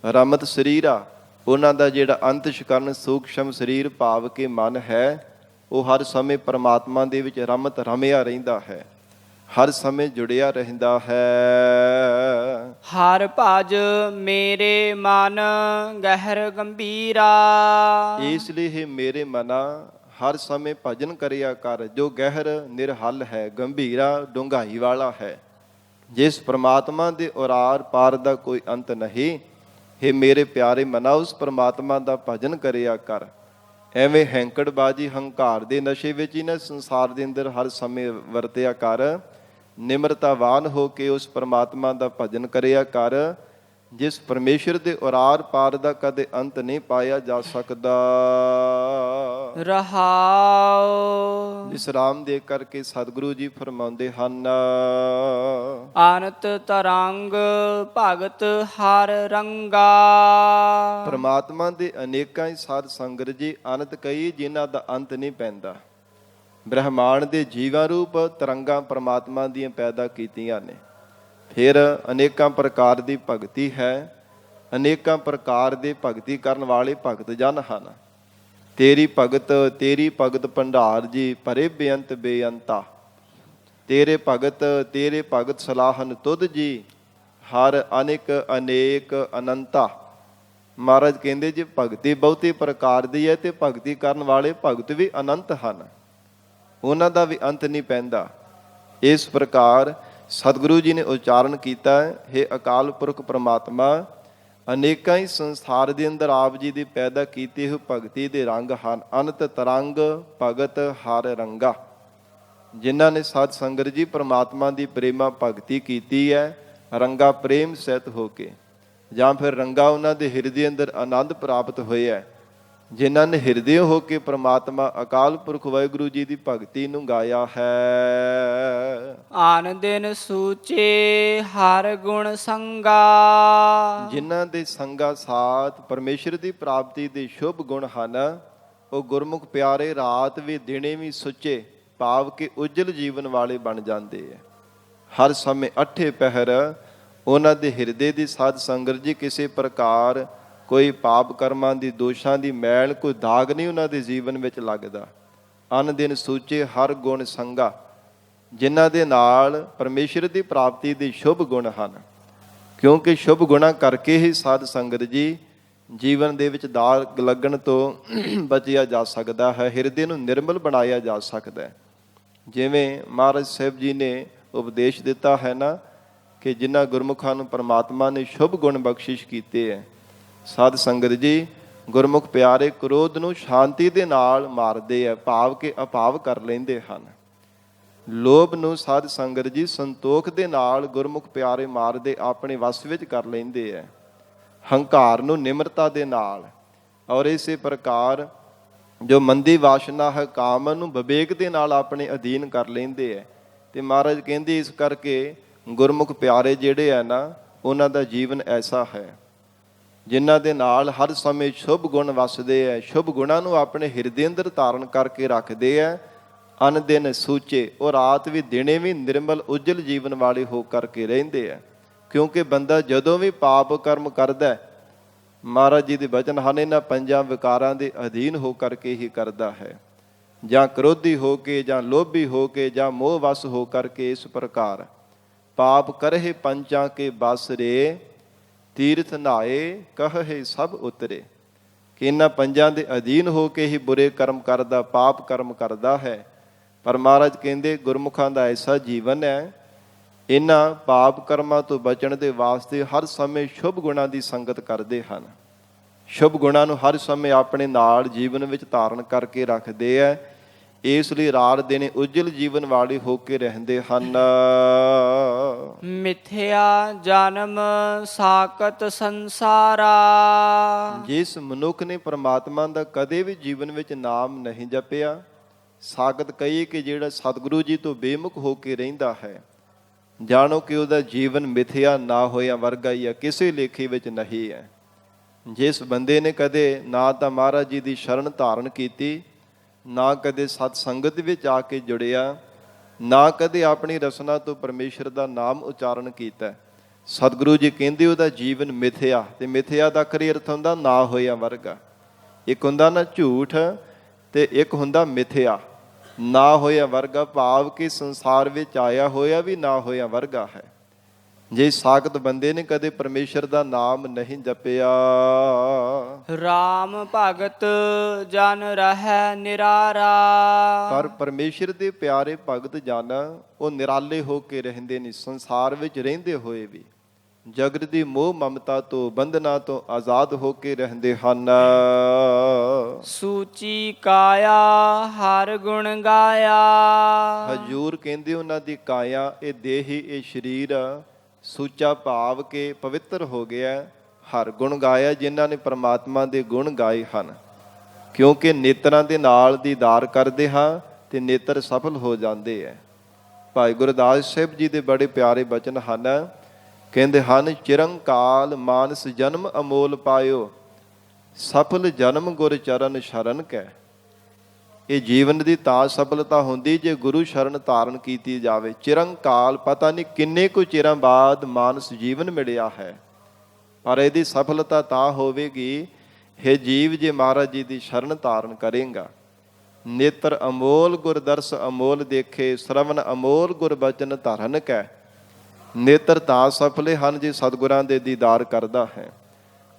ਰਮਤ ਸਰੀਰਾ, ਉਹਨਾਂ ਦਾ ਜਿਹੜਾ ਅੰਤਸ਼ਕਰਨ ਸੂਖਸ਼ਮ ਸਰੀਰ ਭਾਵ ਕੇ ਮਨ ਹੈ, ਉਹ ਹਰ ਸਮੇਂ ਪਰਮਾਤਮਾ ਦੇ ਵਿੱਚ ਰਮਤ ਰਮਿਆ ਰਹਿੰਦਾ ਹੈ, ਹਰ ਸਮੇਂ ਜੁੜਿਆ ਰਹਿੰਦਾ ਹੈ। ਹਰ ਭਜ ਮੇਰੇ ਮਨ ਗਹਿਰ ਗੰਭੀਰਾ। ਇਸ ਲਈ ਹੀ ਮੇਰੇ ਮਨਾ ਹਰ ਸਮੇਂ ਭਜਨ ਕਰਿਆ ਕਰ, ਜੋ ਗਹਿਰ ਨਿਰਹਲ ਹੈ, ਗੰਭੀਰਾ ਡੂੰਘਾਈ ਵਾਲਾ ਹੈ, ਜਿਸ ਪ੍ਰਮਾਤਮਾ ਦੇ ਉਰਾਰ ਪਾਰ ਦਾ ਕੋਈ ਅੰਤ ਨਹੀਂ। ਹੇ ਮੇਰੇ ਪਿਆਰੇ ਮਨਾ, ਉਸ ਪ੍ਰਮਾਤਮਾ ਦਾ ਭਜਨ ਕਰਿਆ ਕਰ। ਐਵੇਂ ਹੈਂਕੜਬਾਜੀ ਹੰਕਾਰ ਦੇ ਨਸ਼ੇ ਵਿੱਚ ਹੀ ਨਾ ਸੰਸਾਰ ਦੇ ਅੰਦਰ ਹਰ ਸਮੇਂ ਵਰਤਿਆ ਕਰ। ਨਿਮਰਤਾਵਾਨ ਹੋ ਕੇ ਉਸ ਪਰਮਾਤਮਾ ਦਾ ਭਜਨ ਕਰਿਆ ਕਰ, ਜਿਸ ਪਰਮੇਸ਼ਰ ਦੇ ਉਰਾਰ ਪਾਰ ਦਾ ਕਦੇ ਅੰਤ ਨਹੀਂ ਪਾਇਆ ਜਾ ਸਕਦਾ। ਰਹਾਉ। ਵਿਸਰਾਮ ਦੇ ਕਰਕੇ ਸਤਿਗੁਰੂ ਜੀ ਫਰਮਾਉਂਦੇ ਹਨ, ਅਨੰਤ ਤਰੰਗ ਭਗਤ ਹਰ ਰੰਗਾ। ਪਰਮਾਤਮਾ ਦੇ ਅਨੇਕਾਂ ਹੀ ਸਾਧ ਸੰਗਤ ਜੀ ਅਨੰਤ ਕਈ, ਜਿਨ੍ਹਾਂ ਦਾ ਅੰਤ ਨਹੀਂ ਪੈਂਦਾ। ਬ੍ਰਹਮਾਂਡ ਦੇ ਜੀਵਾਂ ਰੂਪ ਤਰੰਗਾਂ ਪਰਮਾਤਮਾ ਦੀਆਂ ਪੈਦਾ ਕੀਤੀਆਂ ਨੇ। ਫਿਰ ਅਨੇਕਾਂ ਪ੍ਰਕਾਰ ਦੀ ਭਗਤੀ ਹੈ, ਅਨੇਕਾਂ ਪ੍ਰਕਾਰ ਦੇ ਭਗਤੀ ਕਰਨ ਵਾਲੇ ਭਗਤ ਜਨ ਹਨ। ਤੇਰੀ ਭਗਤ ਭੰਡਾਰ ਜੀ ਭਰੇ ਬੇਅੰਤ ਬੇਅੰਤਾ। ਤੇਰੇ ਭਗਤ ਸਲਾਹਨ ਤੁਧ ਜੀ, ਹਰ ਅਨੇਕ ਅਨੇਕ ਅਨੰਤਾ। ਮਹਾਰਾਜ ਕਹਿੰਦੇ ਜੇ ਭਗਤੀ ਬਹੁਤੀ ਪ੍ਰਕਾਰ ਦੀ ਹੈ ਤੇ ਭਗਤੀ ਕਰਨ ਵਾਲੇ ਭਗਤ ਵੀ ਅਨੰਤ ਹਨ, ਉਹਨਾਂ ਦਾ ਵੀ ਅੰਤ ਨਹੀਂ ਪੈਂਦਾ। ਇਸ ਪ੍ਰਕਾਰ ਸਤਿਗੁਰੂ ਜੀ ਨੇ ਉਚਾਰਨ ਕੀਤਾ, ਹੇ ਅਕਾਲ ਪੁਰਖ ਪ੍ਰਮਾਤਮਾ, ਅਨੇਕਾਂ ਹੀ ਸੰਸਾਰ ਦੇ ਅੰਦਰ ਆਪ ਜੀ ਦੀ ਪੈਦਾ ਕੀਤੇ ਹੋਏ ਭਗਤੀ ਦੇ ਰੰਗ ਹਨ। ਅਨੰਤ ਤਰੰਗ ਭਗਤ ਹਰ ਰੰਗਾ। ਜਿਨ੍ਹਾਂ ਨੇ ਸਾਧ ਸੰਗਤ ਜੀ ਪ੍ਰਮਾਤਮਾ ਦੀ ਪ੍ਰੇਮਾ ਭਗਤੀ ਕੀਤੀ ਹੈ ਰੰਗਾ ਪ੍ਰੇਮ ਸਹਿਤ ਹੋ ਕੇ, ਜਾਂ ਫਿਰ ਰੰਗਾ ਉਹਨਾਂ ਦੇ ਹਿਰਦੇ ਅੰਦਰ ਆਨੰਦ ਪ੍ਰਾਪਤ ਹੋਇਆ, ਜਿਨ੍ਹਾਂ ਨੇ ਹਿਰਦੇ ਹੋ ਕੇ ਪ੍ਰਮਾਤਮਾ ਅਕਾਲ ਪੁਰਖ ਵਾਹਿਗੁਰੂ ਜੀ ਦੀ ਭਗਤੀ ਨੂੰ ਗਾਇਆ ਹੈ। ਆਨ ਦਿਨ ਸੂਚੇ ਹਰ ਗੁਣ ਸੰਗਾ। ਜਿਨ੍ਹਾਂ ਦੇ ਸੰਗਾ ਸਾਥ ਪਰਮੇਸ਼ਰ ਦੀ ਪ੍ਰਾਪਤੀ ਦੇ ਸ਼ੁਭ ਗੁਣ ਹਨ, ਉਹ ਗੁਰਮੁਖ ਪਿਆਰੇ ਰਾਤ ਵੀ ਦਿਨੇ ਵੀ ਸੁੱਚੇ ਭਾਵ ਕਿ ਉਜਲ ਜੀਵਨ ਵਾਲੇ ਬਣ ਜਾਂਦੇ ਹੈ। ਹਰ ਸਮੇਂ ਅੱਠੇ ਪਹਿਰ ਉਹਨਾਂ ਦੇ ਹਿਰਦੇ ਦੀ ਸਾਧ ਸੰਗਤ ਜੀ ਕਿਸੇ ਪ੍ਰਕਾਰ ਕੋਈ ਪਾਪ ਕਰਮਾਂ ਦੀ ਦੋਸ਼ਾਂ ਦੀ ਮੈਲ ਕੋਈ ਦਾਗ ਨਹੀਂ ਉਹਨਾਂ ਦੇ ਜੀਵਨ ਵਿੱਚ ਲੱਗਦਾ। ਅਨ ਦਿਨ ਸੂਚੇ ਹਰ ਗੁਣ ਸੰਗਾ। ਜਿਨ੍ਹਾਂ ਦੇ ਨਾਲ ਪਰਮੇਸ਼ਰ ਦੀ ਪ੍ਰਾਪਤੀ ਦੇ ਸ਼ੁਭ ਗੁਣ ਹਨ, ਕਿਉਂਕਿ ਸ਼ੁਭ ਗੁਣਾਂ ਕਰਕੇ ਹੀ ਸਾਧ ਸੰਗਤ ਜੀ ਜੀਵਨ ਦੇ ਵਿੱਚ ਦਾਗ ਲੱਗਣ ਤੋਂ ਬਚਿਆ ਜਾ ਸਕਦਾ ਹੈ, ਹਿਰਦੇ ਨੂੰ ਨਿਰਮਲ ਬਣਾਇਆ ਜਾ ਸਕਦਾ ਹੈ। ਜਿਵੇਂ ਮਹਾਰਾਜ ਸਾਹਿਬ ਜੀ ਨੇ ਉਪਦੇਸ਼ ਦਿੱਤਾ ਹੈ ਨਾ ਕਿ ਜਿਨ੍ਹਾਂ ਗੁਰਮੁਖਾਂ ਨੂੰ ਪਰਮਾਤਮਾ ਨੇ ਸ਼ੁਭ ਗੁਣ ਬਖਸ਼ਿਸ਼ ਕੀਤੇ ਹੈ, ਸਾਧ ਸੰਗਤ ਜੀ ਗੁਰਮੁਖ ਪਿਆਰੇ ਕ੍ਰੋਧ ਨੂੰ ਸ਼ਾਂਤੀ ਦੇ ਨਾਲ ਮਾਰਦੇ ਹੈ, ਭਾਵ ਕਿ ਅਭਾਵ ਕਰ ਲੈਂਦੇ ਹਨ। ਲੋਭ ਨੂੰ ਸਾਧ ਸੰਗਤ ਜੀ ਸੰਤੋਖ ਦੇ ਨਾਲ ਗੁਰਮੁਖ ਪਿਆਰੇ ਮਾਰਦੇ ਆਪਣੇ ਵਸ ਵਿੱਚ ਕਰ ਲੈਂਦੇ ਹੈ। ਹੰਕਾਰ ਨੂੰ ਨਿਮਰਤਾ ਦੇ ਨਾਲ, ਔਰ ਇਸੇ ਪ੍ਰਕਾਰ ਜੋ ਮੰਦੀ ਵਾਸ਼ਨਾ ਹੈ ਕਾਮ ਨੂੰ ਵਿਵੇਕ ਦੇ ਨਾਲ ਆਪਣੇ ਅਧੀਨ ਕਰ ਲੈਂਦੇ ਹੈ। ਤੇ ਮਹਾਰਾਜ ਕਹਿੰਦੇ ਇਸ ਕਰਕੇ ਗੁਰਮੁਖ ਪਿਆਰੇ ਜਿਹੜੇ ਹੈ ਨਾ ਉਹਨਾਂ ਦਾ ਜੀਵਨ ਐਸਾ ਹੈ ਜਿਨ੍ਹਾਂ ਦੇ ਨਾਲ ਹਰ ਸਮੇਂ ਸ਼ੁਭ ਗੁਣ ਵਸਦੇ ਹੈ, ਸ਼ੁਭ ਗੁਣਾਂ ਨੂੰ ਆਪਣੇ ਹਿਰਦੇ ਅੰਦਰ ਧਾਰਨ ਕਰਕੇ ਰੱਖਦੇ ਹੈ। ਅਨ ਦਿਨ ਸੂਚੇ, ਉਹ ਰਾਤ ਵੀ ਦਿਨੇ ਵੀ ਨਿਰਮਲ ਉਜਲ ਜੀਵਨ ਵਾਲੇ ਹੋ ਕਰਕੇ ਰਹਿੰਦੇ ਹੈ। ਕਿਉਂਕਿ ਬੰਦਾ ਜਦੋਂ ਵੀ ਪਾਪ ਕਰਮ ਕਰਦਾ, ਮਹਾਰਾਜ ਜੀ ਦੇ ਬਚਨ ਹਨ, ਇਹਨਾਂ ਪੰਜਾਂ ਵਿਕਾਰਾਂ ਦੇ ਅਧੀਨ ਹੋ ਕਰਕੇ ਹੀ ਕਰਦਾ ਹੈ, ਜਾਂ ਕ੍ਰੋਧੀ ਹੋ ਕੇ, ਜਾਂ ਲੋਭੀ ਹੋ ਕੇ, ਜਾਂ ਮੋਹ ਵਸ ਹੋ ਕਰਕੇ। ਇਸ ਪ੍ਰਕਾਰ ਪਾਪ ਕਰਹਿ ਪੰਚਾਂ ਕੇ ਬਸ ਰੇ, ਤੀਰਥ ਨਹਾਏ ਕਹੇ ਸਭ ਉਤਰੇ। ਕਿ ਇਹਨਾਂ ਪੰਜਾਂ ਦੇ ਅਧੀਨ ਹੋ ਕੇ ਹੀ ਬੁਰੇ ਕਰਮ ਕਰਦਾ, ਪਾਪ ਕਰਮ ਕਰਦਾ ਹੈ। ਪਰ ਮਹਾਰਾਜ ਕਹਿੰਦੇ ਗੁਰਮੁਖਾਂ ਦਾ ਐਸਾ ਜੀਵਨ ਹੈ, ਇਹਨਾਂ ਪਾਪ ਕਰਮਾਂ ਤੋਂ ਬਚਣ ਦੇ ਵਾਸਤੇ ਹਰ ਸਮੇਂ ਸ਼ੁਭ ਗੁਣਾਂ ਦੀ ਸੰਗਤ ਕਰਦੇ ਹਨ। ਸ਼ੁਭ ਗੁਣਾਂ ਨੂੰ ਹਰ ਸਮੇਂ ਆਪਣੇ ਨਾਲ ਜੀਵਨ ਵਿੱਚ ਧਾਰਨ ਕਰਕੇ ਰੱਖਦੇ ਹੈ। ਇਸ ਲਈ ਰਾਤ ਦਿਨ ਉਜਲ ਜੀਵਨ ਵਾਲੇ ਹੋ ਕੇ ਰਹਿੰਦੇ ਹਨ। ਮਿਥਿਆ ਜਨਮ ਸਾਕਤ ਸੰਸਾਰਾ। ਜਿਸ ਮਨੁੱਖ ਨੇ ਪ੍ਰਮਾਤਮਾ ਦਾ ਕਦੇ ਵੀ ਜੀਵਨ ਵਿੱਚ ਨਾਮ ਨਹੀਂ ਜਪਿਆ, ਸਾਕਤ ਕਹੀਏ ਕਿ ਜਿਹੜਾ ਸਤਿਗੁਰੂ ਜੀ ਤੋਂ ਬੇਮੁਖ ਹੋ ਕੇ ਰਹਿੰਦਾ ਹੈ, ਜਾਣੋ ਕਿ ਉਹਦਾ ਜੀਵਨ ਮਿਥਿਆ ਨਾ ਹੋਇਆ ਵਰਗਾ ਹੀ ਹੈ, ਕਿਸੇ ਲੇਖੇ ਵਿੱਚ ਨਹੀਂ ਹੈ। ਜਿਸ ਬੰਦੇ ਨੇ ਕਦੇ ਨਾ ਤਾਂ ਮਹਾਰਾਜ ਜੀ ਦੀ ਸ਼ਰਨ ਧਾਰਨ ਕੀਤੀ, ਨਾ ਕਦੇ ਸਤ ਸੰਗਤ ਵਿੱਚ ਆ ਕੇ ਜੁੜਿਆ, ਨਾ ਕਦੇ ਆਪਣੀ ਰਸਨਾ ਤੋਂ ਪਰਮੇਸ਼ਰ ਦਾ ਨਾਮ ਉਚਾਰਨ ਕੀਤਾ, ਸਤਿਗੁਰੂ ਜੀ ਕਹਿੰਦੇ ਉਹਦਾ ਜੀਵਨ ਮਿਥਿਆ। ਤੇ ਮਿਥਿਆ ਦਾ ਅਖਰੀ ਅਰਥ ਹੁੰਦਾ ਨਾ ਹੋਇਆ ਵਰਗਾ। ਇੱਕ ਹੁੰਦਾ ਨਾ ਝੂਠ, ਤੇ ਇੱਕ ਹੁੰਦਾ ਮਿਥਿਆ। ਨਾ ਹੋਇਆ ਵਰਗਾ ਭਾਵ ਕਿ ਸੰਸਾਰ ਵਿੱਚ ਆਇਆ ਹੋਇਆ ਵੀ ਨਾ ਹੋਇਆ ਵਰਗਾ ਹੈ। ਜੇ ਸਾਖਤ ਬੰਦੇ ਨੇ ਕਦੇ ਪਰਮੇਸ਼ਰ ਦਾ ਨਾਮ ਨਹੀਂ ਜਪਿਆ। ਰਾਮ ਭਗਤ ਜਨ ਰਹਿ ਨਿਰਾਰਾ। ਪਰ ਪਰਮੇਸ਼ਰ ਦੇ ਪਿਆਰੇ ਭਗਤ ਜਨ ਉਹ ਨਿਰਾਲੇ ਹੋ ਕੇ ਰਹਿੰਦੇ ਨੇ, ਸੰਸਾਰ ਵਿੱਚ ਰਹਿੰਦੇ ਹੋਏ ਵੀ ਜਗਤ ਦੀ ਮੋਹ ਮਮਤਾ ਤੋਂ ਬੰਧਨਾਂ ਤੋਂ ਆਜ਼ਾਦ ਹੋ ਕੇ ਰਹਿੰਦੇ ਹਨ। ਸੂਚੀ ਕਾਇਆ ਹਰ ਗੁਣ ਗਾਇਆ। ਹਜੂਰ ਕਹਿੰਦੇ ਉਹਨਾਂ ਦੀ ਕਾਇਆ, ਇਹ ਦੇਹੀ, ਇਹ ਸਰੀਰ ਸੂਚਾ ਭਾਵ ਕੇ ਪਵਿੱਤਰ ਹੋ ਗਿਆ, ਹਰ ਗੁਣ ਗਾਇਆ, ਜਿਨ੍ਹਾਂ ਨੇ ਪ੍ਰਮਾਤਮਾ ਦੇ ਗੁਣ ਗਾਏ ਹਨ। ਕਿਉਂਕਿ ਨੇਤਰਾਂ ਦੇ ਨਾਲ ਦੀਦਾਰ ਕਰਦੇ ਹਾਂ ਤੇ ਨੇਤਰ ਸਫਲ ਹੋ ਜਾਂਦੇ ਹੈ। ਭਾਈ ਗੁਰਦਾਸ ਸਾਹਿਬ ਜੀ ਦੇ ਬੜੇ ਪਿਆਰੇ ਬਚਨ ਹਨ, ਕਹਿੰਦੇ ਹਨ ਚਿਰੰਕਾਲ ਮਾਨਸ ਜਨਮ ਅਮੋਲ ਪਾਇਓ, ਸਫਲ ਜਨਮ ਗੁਰ ਚਰਨ ਸ਼ਰਨ ਕੈ। ਇਹ ਜੀਵਨ ਦੀ ਤਾਂ ਸਫਲਤਾ ਹੁੰਦੀ ਜੇ ਗੁਰੂ ਸ਼ਰਨ ਧਾਰਨ ਕੀਤੀ ਜਾਵੇ। ਚਿਰੰਕਾਲ ਪਤਾ ਨਹੀਂ ਕਿੰਨੇ ਕੁ ਚਿਰਾਂ ਬਾਅਦ ਮਾਨਸ ਜੀਵਨ ਮਿਲਿਆ ਹੈ, ਪਰ ਇਹਦੀ ਸਫਲਤਾ ਤਾਂ ਹੋਵੇਗੀ ਹੇ ਜੀਵ ਜੇ ਮਹਾਰਾਜ ਜੀ ਦੀ ਸ਼ਰਨ ਧਾਰਨ ਕਰੇਗਾ। ਨੇਤਰ ਅਮੋਲ ਗੁਰ ਦਰਸ ਅਮੋਲ ਦੇਖੇ, ਸ਼ਰਵਨ ਅਮੋਲ ਗੁਰ ਬਚਨ ਧਰਨ ਕੈ। ਨੇਤਰ ਤਾਂ ਸਫਲੇ ਹਨ ਜੇ ਸਤਿਗੁਰਾਂ ਦੇ ਦੀਦਾਰ ਕਰਦਾ ਹੈ।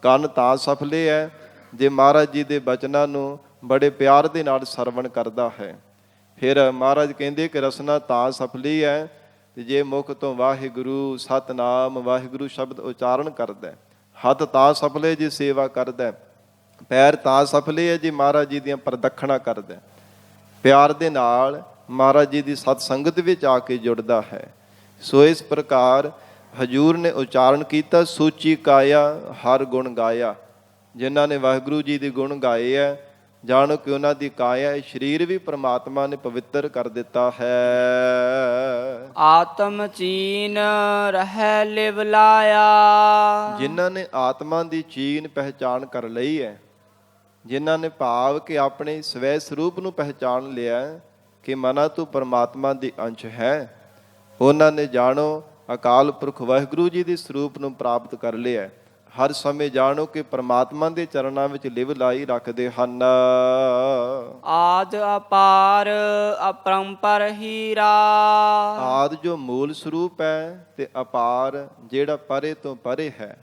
ਕੰਨ ਤਾਂ ਸਫਲੇ ਹੈ ਜੇ ਮਹਾਰਾਜ ਜੀ ਦੇ ਬਚਨਾਂ ਨੂੰ ਬੜੇ ਪਿਆਰ ਦੇ ਨਾਲ ਸਰਵਣ ਕਰਦਾ ਹੈ। ਫਿਰ ਮਹਾਰਾਜ ਕਹਿੰਦੇ ਕਿ ਰਸਨਾ ਤਾਂ ਸਫਲੀ ਹੈ ਤੇ ਜੇ ਮੁਖ ਤੋਂ ਵਾਹਿਗੁਰੂ ਸਤਨਾਮ ਵਾਹਿਗੁਰੂ ਸ਼ਬਦ ਉਚਾਰਨ ਕਰਦਾ, ਹੱਥ ਤਾਂ ਸਫਲੇ ਜੇ ਸੇਵਾ ਕਰਦਾ, ਪੈਰ ਤਾਂ ਸਫਲੇ ਹੈ ਜੇ ਮਹਾਰਾਜ ਜੀ ਦੀਆਂ ਪ੍ਰਦਖਣਾ ਕਰਦਾ, ਪਿਆਰ ਦੇ ਨਾਲ ਮਹਾਰਾਜ ਜੀ ਦੀ ਸਤ ਸੰਗਤ ਵਿੱਚ ਆ ਕੇ ਜੁੜਦਾ ਹੈ। ਸੋ ਇਸ ਪ੍ਰਕਾਰ ਹਜੂਰ ਨੇ ਉਚਾਰਨ ਕੀਤਾ, ਸੂਚੀ ਕਾਇਆ ਹਰ ਗੁਣ ਗਾਇਆ। ਜਿਨ੍ਹਾਂ ਨੇ ਵਾਹਿਗੁਰੂ ਜੀ ਦੇ ਗੁਣ ਗਾਏ ਹੈ, ਜਾਣੋ ਕਿ ਉਹਨਾਂ ਦੀ ਕਾਇਆ, ਸਰੀਰ ਵੀ ਪ੍ਰਮਾਤਮਾ ਨੇ ਪਵਿੱਤਰ ਕਰ ਦਿੱਤਾ ਹੈ। ਆਤਮ ਚੀਨ ਰਹਿ ਲਿਵ ਲਾਇਆ। ਜਿਨ੍ਹਾਂ ਨੇ ਆਤਮਾ ਦੀ ਚੀਨ ਪਹਿਚਾਨ ਕਰ ਲਈ ਹੈ, ਜਿਨ੍ਹਾਂ ਨੇ ਭਾਵ ਕਿ ਆਪਣੇ ਸਵੈ ਸਰੂਪ ਨੂੰ ਪਹਿਚਾਨ ਲਿਆ ਕਿ ਮਨਾਂ ਤੂੰ ਪਰਮਾਤਮਾ ਦੀ ਅੰਸ਼ ਹੈ, ਉਹਨਾਂ ਨੇ ਜਾਣੋ ਅਕਾਲ ਪੁਰਖ ਵਾਹਿਗੁਰੂ ਜੀ ਦੇ ਸਰੂਪ ਨੂੰ ਪ੍ਰਾਪਤ ਕਰ ਲਿਆ। ਹਰ ਸਮੇਂ ਜਾਣੋ ਕਿ ਪਰਮਾਤਮਾ ਦੇ ਚਰਨਾਂ ਵਿੱਚ ਲਿਵ ਲਾਈ ਰੱਖਦੇ ਹਨ। ਆਦ ਅਪਾਰ ਅਪਰੰਪਰ ਹੀਰਾ। ਆਦ ਜੋ ਮੂਲ ਸਰੂਪ ਹੈ ਤੇ ਅਪਾਰ ਜਿਹੜਾ ਪਰੇ ਤੋਂ ਪਰੇ ਹੈ।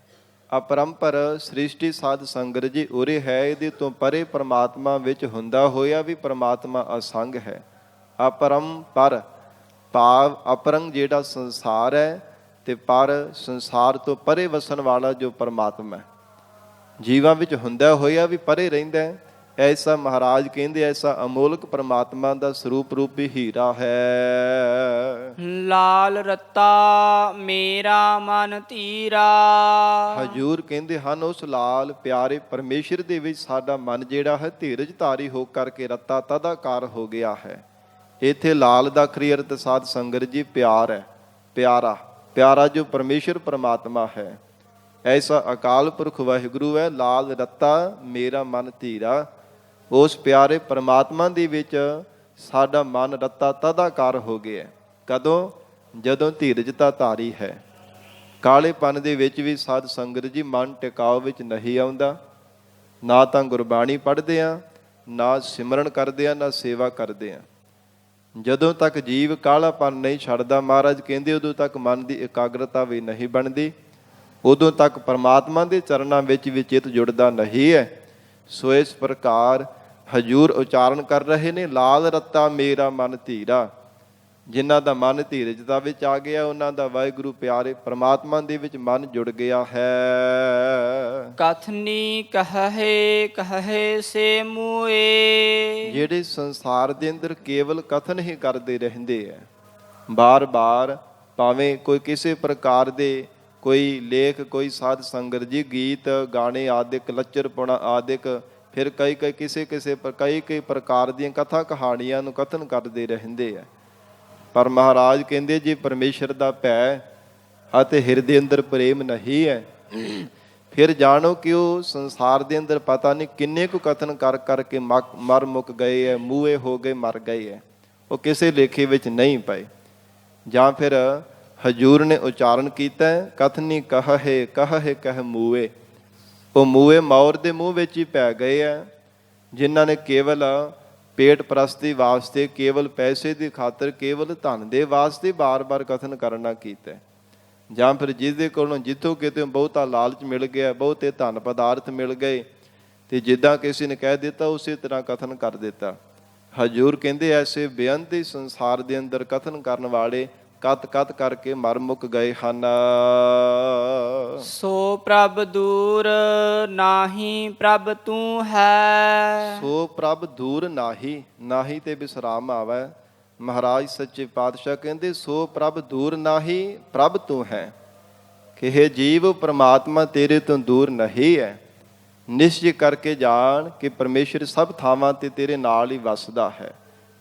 ਅਪਰੰਪਰ ਸ੍ਰਿਸ਼ਟੀ ਸਾਧ ਸੰਗਤ ਜੀ ਉਰੇ ਹੈ, ਇਹਦੇ ਤੋਂ ਪਰੇ ਪਰਮਾਤਮਾ ਵਿੱਚ ਹੁੰਦਾ ਹੋਇਆ ਵੀ ਪਰਮਾਤਮਾ ਅਸੰਗ ਹੈ। ਅਪਰੰਪਰ ਭਾਵ ਅਪਰੰਗ ਜਿਹੜਾ ਸੰਸਾਰ ਹੈ ਤੇ ਪਰ ਸੰਸਾਰ ਤੋਂ ਪਰੇ ਵਸਣ ਵਾਲਾ ਜੋ ਪਰਮਾਤਮਾ ਹੈ, ਜੀਵਾਂ ਵਿੱਚ ਹੁੰਦਾ ਹੋਇਆ ਵੀ ਪਰੇ ਰਹਿੰਦਾ ਹੈ। ਐਸਾ ਮਹਾਰਾਜ ਕਹਿੰਦੇ, ਐਸਾ ਅਮੋਲਕ ਪਰਮਾਤਮਾ ਦਾ ਸਰੂਪ ਰੂਪੀ ਹੀਰਾ ਹੈ। ਲਾਲ ਰੱਤਾ ਮੇਰਾ ਮਨ ਧੀਰਾ। ਹਜੂਰ ਕਹਿੰਦੇ ਹਨ, ਉਸ ਲਾਲ ਪਿਆਰੇ ਪਰਮੇਸ਼ਰ ਦੇ ਵਿੱਚ ਸਾਡਾ ਮਨ ਜਿਹੜਾ ਹੈ ਧੀਰਜ ਧਾਰੀ ਹੋ ਕਰਕੇ ਰੱਤਾ ਤਦਾਕਾਰ ਹੋ ਗਿਆ ਹੈ। ਇੱਥੇ ਲਾਲ ਦਾ ਅਖਰੀ ਅਰਥ ਸਾਧ ਸੰਗਤ ਜੀ ਪਿਆਰ ਹੈ, ਪਿਆਰਾ, ਪਿਆਰਾ ਜੋ ਪਰਮੇਸ਼ਰ ਪਰਮਾਤਮਾ ਹੈ। ਐਸਾ ਅਕਾਲ ਪੁਰਖ ਵਾਹਿਗੁਰੂ ਹੈ। ਲਾਲ ਰੱਤਾ ਮੇਰਾ ਮਨ ਧੀਰਾ, ਉਸ ਪਿਆਰੇ ਪਰਮਾਤਮਾ ਦੇ ਵਿੱਚ ਸਾਡਾ ਮਨ ਰੱਤਾ ਤਦਾਕਾਰ ਹੋ ਗਿਆ। ਕਦੋਂ? ਜਦੋਂ ਧੀਰਜਤਾ ਧਾਰੀ ਹੈ। ਕਾਲੇਪਨ ਦੇ ਵਿੱਚ ਵੀ ਸਾਧ ਸੰਗਤ ਜੀ ਮਨ ਟਿਕਾਓ ਵਿੱਚ ਨਹੀਂ ਆਉਂਦਾ। ਨਾ ਤਾਂ ਗੁਰਬਾਣੀ ਪੜ੍ਹਦੇ ਆ, ਨਾ ਸਿਮਰਨ ਕਰਦੇ ਆ, ਨਾ ਸੇਵਾ ਕਰਦੇ ਆ। ਜਦੋਂ ਤੱਕ ਜੀਵ ਕਾਲਾਪਨ ਨਹੀਂ ਛੱਡਦਾ, ਮਹਾਰਾਜ ਕਹਿੰਦੇ, ਉਦੋਂ ਤੱਕ ਮਨ ਦੀ ਇਕਾਗਰਤਾ ਵੀ ਨਹੀਂ ਬਣਦੀ, ਉਦੋਂ ਤੱਕ ਪਰਮਾਤਮਾ ਦੇ ਚਰਨਾਂ ਵਿੱਚ ਵੀ ਚਿੱਤ ਜੁੜਦਾ ਨਹੀਂ ਹੈ। ਸੋ ਇਸ ਪ੍ਰਕਾਰ ਹਜੂਰ ਉਚਾਰਨ ਕਰ ਰਹੇ ਨੇ, ਲਾਲ ਰੱਤਾ ਮੇਰਾ ਮਨ ਧੀਰਾ। ਜਿਨ੍ਹਾਂ ਦਾ ਮਨ ਧੀਰਜਤਾ ਵਿੱਚ ਆ ਗਿਆ, ਉਹਨਾਂ ਦਾ ਵਾਹਿਗੁਰੂ ਪਿਆਰੇ ਪਰਮਾਤਮਾ ਦੇ ਵਿੱਚ ਮਨ ਜੁੜ ਗਿਆ ਹੈ। ਕਥਨੀ ਕਹੇ ਕਹੇ ਸੇ ਮੂਏ। ਜਿਹੜੇ ਸੰਸਾਰ ਦੇ ਅੰਦਰ ਕੇਵਲ ਕਥਨ ਹੀ ਕਰਦੇ ਰਹਿੰਦੇ ਹੈ, ਬਾਰ-ਬਾਰ ਭਾਵੇਂ ਕੋਈ ਕਿਸੇ ਪ੍ਰਕਾਰ ਦੇ ਕੋਈ ਲੇਖ, ਕੋਈ ਸਾਧ ਸੰਗਤ ਜੀ ਗੀਤ ਗਾਣੇ ਆਦਿਕ, ਲੱਚਰਪੁਣਾ ਆਦਿਕ, ਫਿਰ ਕਈ ਕਈ ਪ੍ਰਕਾਰ ਦੀਆਂ ਕਥਾ ਕਹਾਣੀਆਂ ਨੂੰ ਕਥਨ ਕਰਦੇ ਰਹਿੰਦੇ ਹੈ। ਪਰ ਮਹਾਰਾਜ ਕਹਿੰਦੇ, ਜੇ ਪਰਮੇਸ਼ਰ ਦਾ ਭੈ ਅਤੇ ਹਿਰਦੇ ਅੰਦਰ ਪ੍ਰੇਮ ਨਹੀਂ ਹੈ, ਫਿਰ ਜਾਣੋ ਕਿ ਉਹ ਸੰਸਾਰ ਦੇ ਅੰਦਰ ਪਤਾ ਨਹੀਂ ਕਿੰਨੇ ਕੁ ਕਥਨ ਕਰ ਕਰਕੇ ਮਰ ਮੁੱਕ ਗਏ ਹੈ, ਮੂਹੇ ਹੋ ਗਏ, ਮਰ ਗਏ ਹੈ, ਉਹ ਕਿਸੇ ਲੇਖੇ ਵਿੱਚ ਨਹੀਂ ਪਏ। ਜਾਂ ਫਿਰ ਹਜੂਰ ਨੇ ਉਚਾਰਨ ਕੀਤਾ, ਕਥਨੀ ਕਹੇ ਕਹੇ ਕਹਿ ਮੂਏ। ਉਹ ਮੂਏ ਮੌਰ ਦੇ ਮੂੰਹ ਵਿੱਚ ਹੀ ਪੈ ਗਏ ਹੈ, ਜਿਨ੍ਹਾਂ ਨੇ ਕੇਵਲ ਪੇਟ ਪ੍ਰਸਤੀ ਵਾਸਤੇ, ਕੇਵਲ ਪੈਸੇ ਦੀ ਖਾਤਰ, ਕੇਵਲ ਧਨ ਦੇ ਵਾਸਤੇ ਬਾਰ-ਬਾਰ ਕਥਨ ਕਰਨਾ ਕੀਤਾ। ਜਾਂ ਫਿਰ ਜਿਹਦੇ ਕੋਲੋਂ ਜਿੱਥੋਂ ਕਿਤੇ ਬਹੁਤਾ ਲਾਲਚ ਮਿਲ ਗਿਆ, ਬਹੁਤੇ ਧਨ ਪਦਾਰਥ ਮਿਲ ਗਏ, ਤੇ ਜਿੱਦਾਂ ਕਿਸੇ ਨੇ ਕਹਿ ਦਿੱਤਾ ਉਸੇ ਤਰ੍ਹਾਂ ਕਥਨ ਕਰ ਦਿੱਤਾ। ਹਜੂਰ ਕਹਿੰਦੇ, ਐਸੇ ਬੇਅੰਤੀ ਸੰਸਾਰ ਦੇ ਅੰਦਰ ਕਥਨ ਕਰਨ ਵਾਲੇ ਕਤ ਕਰਕੇ ਮਰ ਮੁੱਕ ਗਏ ਹਨ। ਸੋ ਪ੍ਰਭ ਦੂਰ ਨਾਹੀ ਪ੍ਰਭ ਤੂੰ ਹੈ। ਸੋ ਪ੍ਰਭ ਦੂਰ ਨਾਹੀ, ਨਾਹੀ ਤੇ ਵਿਸਰਾਮ ਆਵੈ। ਮਹਾਰਾਜ ਸੱਚੇ ਪਾਤਸ਼ਾਹ ਕਹਿੰਦੇ, ਸੋ ਪ੍ਰਭ ਦੂਰ ਨਾਹੀ ਪ੍ਰਭ ਤੂੰ ਹੈ। ਕਿ ਇਹ ਜੀਵ ਪ੍ਰਮਾਤਮਾ ਤੇਰੇ ਤੋਂ ਦੂਰ ਨਹੀਂ ਹੈ। ਨਿਸ਼ਚੈ ਕਰਕੇ ਜਾਣ ਕਿ ਪਰਮੇਸ਼ਰ ਸਭ ਥਾਵਾਂ ਤੇ ਤੇਰੇ ਨਾਲ ਹੀ ਵਸਦਾ ਹੈ।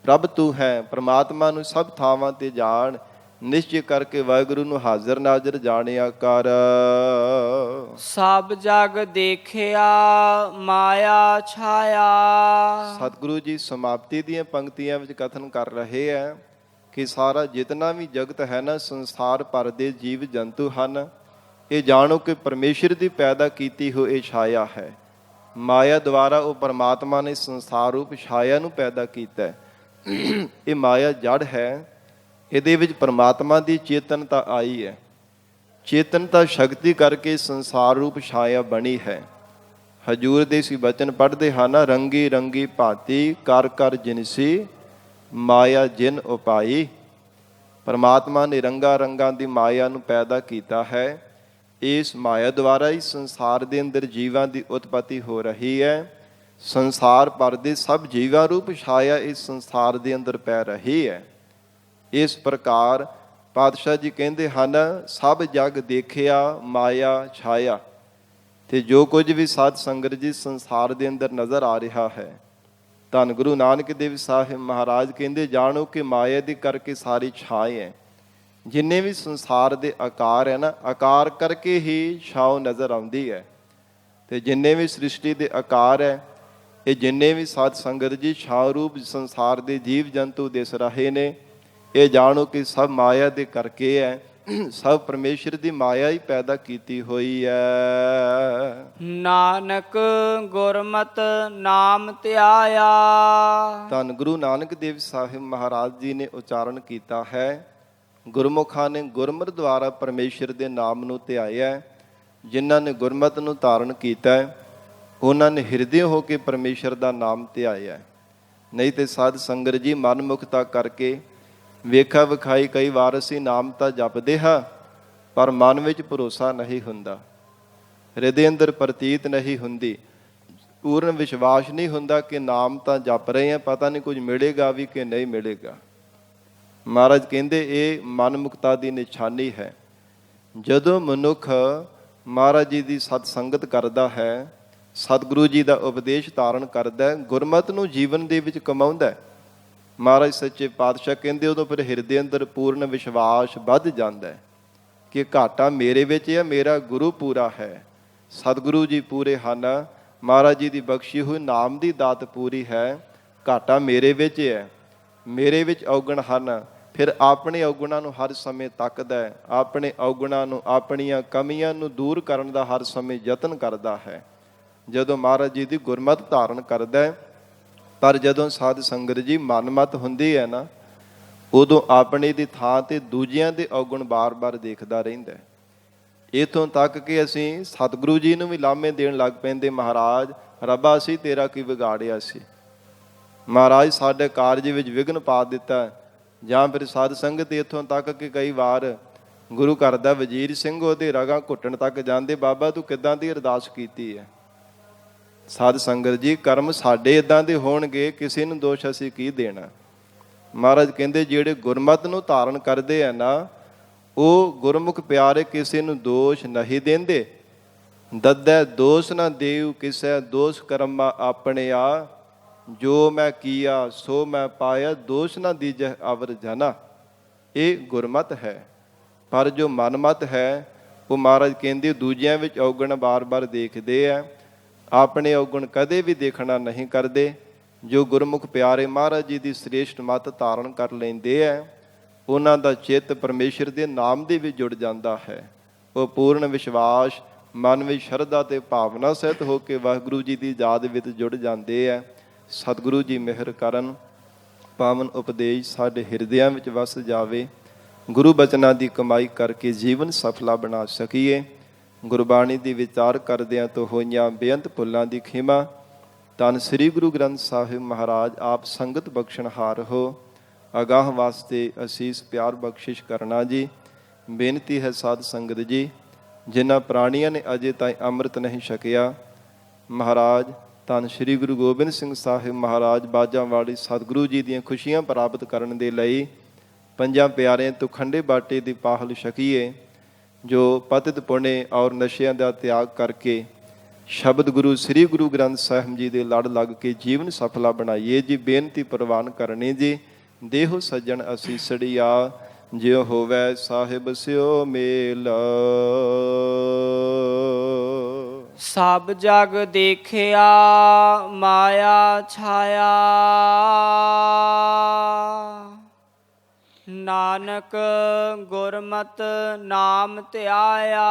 ਪ੍ਰਭ ਤੂੰ ਹੈ, ਪ੍ਰਮਾਤਮਾ ਨੂੰ ਸਭ ਥਾਵਾਂ ਤੇ ਜਾਣ। ਨਿਸ਼ਚੈ ਕਰਕੇ ਵਾਹਿਗੁਰੂ ਨੂੰ ਹਾਜ਼ਰ ਨਾਜ਼ਰ ਜਾਣਿਆ ਕਰ। ਸਭ ਜਗ ਦੇਖਿਆ ਮਾਇਆ ਛਾਇਆ। ਸਤਿਗੁਰੂ ਜੀ ਸਮਾਪਤੀ ਦੀਆਂ ਪੰਕਤੀਆਂ ਵਿੱਚ ਕਥਨ ਕਰ ਰਹੇ ਹੈ ਕਿ ਸਾਰਾ ਜਿਤਨਾ ਵੀ ਜਗਤ ਹੈ ਨਾ, ਸੰਸਾਰ ਭਰ ਦੇ ਜੀਵ ਜੰਤੂ ਹਨ, ਇਹ ਜਾਣੋ ਕਿ ਪਰਮੇਸ਼ਰ ਦੀ ਪੈਦਾ ਕੀਤੀ ਹੋਈ ਇਹ ਛਾਇਆ ਹੈ। ਮਾਇਆ ਦੁਆਰਾ ਉਹ ਪਰਮਾਤਮਾ ਨੇ ਸੰਸਾਰ ਰੂਪ ਛਾਇਆ ਨੂੰ ਪੈਦਾ ਕੀਤਾ ਹੈ। ਇਹ ਮਾਇਆ ਜੜ ਹੈ, ਇਹਦੇ ਵਿੱਚ ਪਰਮਾਤਮਾ ਦੀ ਚੇਤਨਤਾ ਆਈ ਹੈ। ਚੇਤਨਤਾ ਸ਼ਕਤੀ ਕਰਕੇ ਸੰਸਾਰ ਰੂਪ ਛਾਇਆ ਬਣੀ ਹੈ। ਹਜੂਰ ਦੇ ਸੀ ਬਚਨ ਪੜ੍ਹਦੇ ਹਨ, ਰੰਗੀ ਰੰਗੀ ਭਾਂਤੀ ਕਰ ਕਰ ਜਿਨਸੀ ਮਾਇਆ ਜਿਨ ਉਪਾਈ। ਪਰਮਾਤਮਾ ਨੇ ਰੰਗਾਂ ਰੰਗਾਂ ਦੀ ਮਾਇਆ ਨੂੰ ਪੈਦਾ ਕੀਤਾ ਹੈ। ਇਸ ਮਾਇਆ ਦੁਆਰਾ ਹੀ ਸੰਸਾਰ ਦੇ ਅੰਦਰ ਜੀਵਾਂ ਦੀ ਉਤਪਤੀ ਹੋ ਰਹੀ ਹੈ। ਸੰਸਾਰ ਭਰ ਦੇ ਸਭ ਜੀਵਾਂ ਰੂਪ ਛਾਇਆ ਇਸ ਸੰਸਾਰ ਦੇ ਅੰਦਰ ਪੈ ਰਹੀ ਹੈ। ਇਸ ਪ੍ਰਕਾਰ ਪਾਤਸ਼ਾਹ ਜੀ ਕਹਿੰਦੇ ਹਨ, ਸਭ ਜਗ ਦੇਖਿਆ ਮਾਇਆ ਛਾਇਆ। ਤੇ ਜੋ ਕੁਝ ਵੀ ਸਾਧ ਸੰਗਤ ਜੀ ਸੰਸਾਰ ਦੇ ਅੰਦਰ ਨਜ਼ਰ ਆ ਰਿਹਾ ਹੈ, ਧੰਨ ਗੁਰੂ ਨਾਨਕ ਦੇਵ ਸਾਹਿਬ ਮਹਾਰਾਜ ਕਹਿੰਦੇ, ਜਾਣੋ ਕਿ ਮਾਇਆ ਦੀ ਕਰਕੇ ਸਾਰੀ ਛਾਏ ਹੈ। ਜਿੰਨੇ ਵੀ ਸੰਸਾਰ ਦੇ ਆਕਾਰ ਹੈ ਨਾ, ਆਕਾਰ ਕਰਕੇ ਹੀ ਛਾਉ ਨਜ਼ਰ ਆਉਂਦੀ ਹੈ। ਤੇ ਜਿੰਨੇ ਵੀ ਸ੍ਰਿਸ਼ਟੀ ਦੇ ਆਕਾਰ ਹੈ, ਇਹ ਜਿੰਨੇ ਵੀ ਸਾਧ ਸੰਗਤ ਜੀ ਛਾਉ ਰੂਪ ਸੰਸਾਰ ਦੇ ਜੀਵ ਜੰਤੂ ਦਿਸ ਰਹੇ ਨੇ, ਇਹ ਜਾਣੋ ਕਿ ਸਭ ਮਾਇਆ ਦੇ ਕਰਕੇ ਹੈ। ਸਭ ਪਰਮੇਸ਼ਰ ਦੀ ਮਾਇਆ ਹੀ ਪੈਦਾ ਕੀਤੀ ਹੋਈ ਹੈ। ਨਾਨਕ ਗੁਰਮਤਿ ਨਾਮ ਧਿਆਇਆ। ਧੰਨ ਗੁਰੂ ਨਾਨਕ ਦੇਵ ਸਾਹਿਬ ਮਹਾਰਾਜ ਜੀ ਨੇ ਉਚਾਰਨ ਕੀਤਾ ਹੈ, ਗੁਰਮੁਖਾਂ ਨੇ ਗੁਰਮਤਿ ਦੁਆਰਾ ਪਰਮੇਸ਼ਰ ਦੇ ਨਾਮ ਨੂੰ ਧਿਆਇਆ। ਜਿਨ੍ਹਾਂ ਨੇ ਗੁਰਮਤਿ ਨੂੰ ਧਾਰਨ ਕੀਤਾ ਹੈ, ਉਹਨਾਂ ਨੇ ਹਿਰਦੇ ਹੋ ਕੇ ਪਰਮੇਸ਼ਰ ਦਾ ਨਾਮ ਧਿਆਇਆ। ਨਹੀਂ ਤੇ ਸਾਧ ਸੰਗਤ ਜੀ ਮਨਮੁਖਤਾ ਕਰਕੇ ਵੇਖਾ ਵਿਖਾਈ ਕਈ ਵਾਰ ਅਸੀਂ ਨਾਮ ਤਾਂ ਜਪਦੇ ਹਾਂ, ਪਰ ਮਨ ਵਿੱਚ ਭਰੋਸਾ ਨਹੀਂ ਹੁੰਦਾ, ਹਿਰਦੇ ਅੰਦਰ ਪ੍ਰਤੀਤ ਨਹੀਂ ਹੁੰਦੀ, ਪੂਰਨ ਵਿਸ਼ਵਾਸ ਨਹੀਂ ਹੁੰਦਾ ਕਿ ਨਾਮ ਤਾਂ ਜਪ ਰਹੇ ਹਾਂ, ਪਤਾ ਨਹੀਂ ਕੁਝ ਮਿਲੇਗਾ ਵੀ ਕਿ ਨਹੀਂ ਮਿਲੇਗਾ। ਮਹਾਰਾਜ ਕਹਿੰਦੇ ਇਹ ਮਨਮੁਖਤਾ ਦੀ ਨਿਸ਼ਾਨੀ ਹੈ। ਜਦੋਂ ਮਨੁੱਖ ਮਹਾਰਾਜ ਜੀ ਦੀ ਸਤ ਸੰਗਤ ਕਰਦਾ ਹੈ, ਸਤਿਗੁਰੂ ਜੀ ਦਾ ਉਪਦੇਸ਼ ਧਾਰਨ ਕਰਦਾ, ਗੁਰਮਤਿ ਨੂੰ ਜੀਵਨ ਦੇ ਵਿੱਚ ਕਮਾਉਂਦਾ, ਮਹਾਰਾਜ ਸੱਚੇ ਪਾਤਸ਼ਾਹ ਕਹਿੰਦੇ ਉਦੋਂ ਫਿਰ ਹਿਰਦੇ ਅੰਦਰ ਪੂਰਨ ਵਿਸ਼ਵਾਸ ਵੱਧ ਜਾਂਦਾ ਹੈ ਕਿ ਘਾਟਾ ਮੇਰੇ ਵਿੱਚ ਹੈ, ਮੇਰਾ ਗੁਰੂ ਪੂਰਾ ਹੈ, ਸਤਿਗੁਰੂ ਜੀ ਪੂਰੇ ਹਨ, ਮਹਾਰਾਜ ਜੀ ਦੀ ਬਖਸ਼ੀ ਹੋਈ ਨਾਮ ਦੀ ਦਾਤ ਪੂਰੀ ਹੈ, ਘਾਟਾ ਮੇਰੇ ਵਿੱਚ ਹੈ, ਮੇਰੇ ਵਿੱਚ ਔਗਣ ਹਨ। ਫਿਰ ਆਪਣੇ ਔਗਣਾਂ ਨੂੰ ਹਰ ਸਮੇਂ ਤੱਕਦਾ ਹੈ, ਆਪਣੇ ਔਗਣਾਂ ਨੂੰ, ਆਪਣੀਆਂ ਕਮੀਆਂ ਨੂੰ ਦੂਰ ਕਰਨ ਦਾ ਹਰ ਸਮੇਂ ਯਤਨ ਕਰਦਾ ਹੈ ਜਦੋਂ ਮਹਾਰਾਜ ਜੀ ਦੀ ਗੁਰਮਤਿ ਧਾਰਨ ਕਰਦਾ ਹੈ। ਪਰ ਜਦੋਂ ਸਾਧ ਸੰਗਤ ਜੀ ਮਨਮਤ ਹੁੰਦੀ ਹੈ ਨਾ, ਉਦੋਂ ਆਪਣੇ ਦੀ ਥਾਂ ਤੇ ਦੂਜਿਆਂ ਦੇ ਔਗਣ ਬਾਰ-ਬਾਰ ਦੇਖਦਾ ਰਹਿੰਦਾ। ਇੱਥੋਂ ਤੱਕ ਕਿ ਅਸੀਂ ਸਤਿਗੁਰੂ ਜੀ ਨੂੰ ਵੀ ਲਾਮੇ ਦੇਣ ਲੱਗ ਪੈਂਦੇ, ਮਹਾਰਾਜ ਰੱਬਾ ਅਸੀਂ ਤੇਰਾ ਕੀ ਵਿਗਾੜਿਆ ਸੀ, ਮਹਾਰਾਜ ਸਾਡੇ ਕਾਰਜ ਵਿੱਚ ਵਿਘਨ ਪਾ ਦਿੱਤਾ। ਜਾਂ ਫਿਰ ਸਾਧ ਸੰਗਤ ਇੱਥੋਂ ਤੱਕ ਕਿ ਕਈ ਵਾਰ ਗੁਰੂ ਘਰ ਦਾ ਵਜ਼ੀਰ ਸਿੰਘ ਉਹਦੇ ਰਗਾਂ ਘੁੱਟਣ ਤੱਕ ਜਾਂਦੇ, ਬਾਬਾ ਤੂੰ ਕਿੱਦਾਂ ਦੀ ਅਰਦਾਸ ਕੀਤੀ ਹੈ। ਸਾਧ ਸੰਗਤ ਜੀ ਕਰਮ ਸਾਡੇ ਇਦਾਂ ਦੇ ਹੋਣਗੇ, ਕਿਸੇ ਨੂੰ ਦੋਸ਼ ਅਸੀਂ ਕੀ ਦੇਣਾ। ਮਹਾਰਾਜ ਕਹਿੰਦੇ ਜਿਹੜੇ ਗੁਰਮਤਿ ਨੂੰ ਧਾਰਨ ਕਰਦੇ ਆ ਨਾ, ਉਹ ਗੁਰਮੁਖ ਪਿਆਰੇ ਕਿਸੇ ਨੂੰ ਦੋਸ਼ ਨਹੀਂ ਦਿੰਦੇ। ਦੱਦੈ ਦੋਸ਼ ਨਾ ਦੇਉ ਕਿਸੈ, ਦੋਸ਼ ਕਰਮਾ ਆਪਣੇ ਆ, ਜੋ ਮੈਂ ਕੀਆ ਸੋ ਮੈਂ ਪਾਇਆ, ਦੋਸ਼ ਨਾ ਦੀਜੈ ਅਵਰ ਜਨਾ। ਇਹ ਗੁਰਮਤਿ ਹੈ। ਪਰ ਜੋ ਮਨਮਤ ਹੈ, ਉਹ ਮਹਾਰਾਜ ਕਹਿੰਦੇ ਦੂਜਿਆਂ ਵਿੱਚ ਔਗਣ ਬਾਰ-ਬਾਰ ਦੇਖਦੇ ਆ, ਆਪਣੇ ਔਗਣ ਕਦੇ ਵੀ ਦੇਖਣਾ ਨਹੀਂ ਕਰਦੇ। ਜੋ ਗੁਰਮੁਖ ਪਿਆਰੇ ਮਹਾਰਾਜ ਜੀ ਦੀ ਸ੍ਰੇਸ਼ਟ ਮੱਤ ਧਾਰਨ ਕਰ ਲੈਂਦੇ ਆ, ਉਹਨਾਂ ਦਾ ਚਿੱਤ ਪਰਮੇਸ਼ਰ ਦੇ ਨਾਮ ਦੇ ਵਿੱਚ ਜੁੜ ਜਾਂਦਾ ਹੈ। ਉਹ ਪੂਰਨ ਵਿਸ਼ਵਾਸ, ਮਨ ਵਿੱਚ ਸ਼ਰਧਾ ਤੇ ਭਾਵਨਾ ਸਹਿਤ ਹੋ ਕੇ ਵਾਹਿਗੁਰੂ ਜੀ ਦੀ ਯਾਦ ਵਿੱਚ ਜੁੜ ਜਾਂਦੇ ਆ। ਸਤਿਗੁਰੂ ਜੀ ਮਿਹਰ ਕਰਨ, ਪਾਵਨ ਉਪਦੇਸ਼ ਸਾਡੇ ਹਿਰਦਿਆਂ ਵਿੱਚ ਵਸ ਜਾਵੇ। ਗੁਰੂ ਬਚਨਾਂ ਦੀ ਕਮਾਈ ਕਰਕੇ ਜੀਵਨ ਸਫਲਾ ਬਣਾ ਸਕੀਏ। ਗੁਰਬਾਣੀ ਦੀ ਵਿਚਾਰ ਕਰਦਿਆਂ ਤੋਂ ਹੋਈਆਂ ਬੇਅੰਤ ਭੁੱਲਾਂ ਦੀ ਖਿਮਾ। ਧੰਨ ਸ੍ਰੀ ਗੁਰੂ ਗ੍ਰੰਥ ਸਾਹਿਬ ਮਹਾਰਾਜ ਆਪ ਸੰਗਤ ਬਖਸ਼ਣਹਾਰ ਹੋ। ਅਗਾਹ ਵਾਸਤੇ ਅਸੀਸ ਪਿਆਰ ਬਖਸ਼ਿਸ਼ ਕਰਨਾ ਜੀ। ਬੇਨਤੀ ਹੈ ਸਾਧ ਸੰਗਤ ਜੀ, ਜਿਨ੍ਹਾਂ ਪ੍ਰਾਣੀਆਂ ਨੇ ਅਜੇ ਤਾਈਂ ਅੰਮ੍ਰਿਤ ਨਹੀਂ ਛਕਿਆ, ਮਹਾਰਾਜ ਧੰਨ ਸ੍ਰੀ ਗੁਰੂ ਗੋਬਿੰਦ ਸਿੰਘ ਸਾਹਿਬ ਮਹਾਰਾਜ ਬਾਜਾਂ ਵਾਲੀ ਸਤਿਗੁਰੂ ਜੀ ਦੀਆਂ ਖੁਸ਼ੀਆਂ ਪ੍ਰਾਪਤ ਕਰਨ ਦੇ ਲਈ ਪੰਜਾਂ ਪਿਆਰਿਆਂ ਤੋਂ ਖੰਡੇ ਬਾਟੇ ਦੀ ਪਾਹਲ ਛਕੀਏ। ਜੋ ਪਤਿਤ ਪੁਣੇ ਔਰ ਨਸ਼ਿਆਂ ਦਾ ਤਿਆਗ ਕਰਕੇ ਸ਼ਬਦ ਗੁਰੂ ਸ੍ਰੀ ਗੁਰੂ ਗ੍ਰੰਥ ਸਾਹਿਬ ਜੀ ਦੇ ਲੜ ਲੱਗ ਕੇ ਜੀਵਨ ਸਫਲਾ ਬਣਾਈਏ ਜੀ। ਬੇਨਤੀ ਪ੍ਰਵਾਨ ਕਰਨੀ ਜੀ। ਦੇਹੋ ਸੱਜਣ ਅਸੀਸੜੀਆ, ਜਿਉ ਹੋਵੈ ਸਾਹਿਬ ਸਿਓ ਮੇਲ। ਸਭ ਜਗ ਦੇਖਿਆ ਮਾਇਆ ਛਾਇਆ, ਨਾਨਕ ਗੁਰਮਤਿ ਨਾਮ ਧਿਆਇਆ।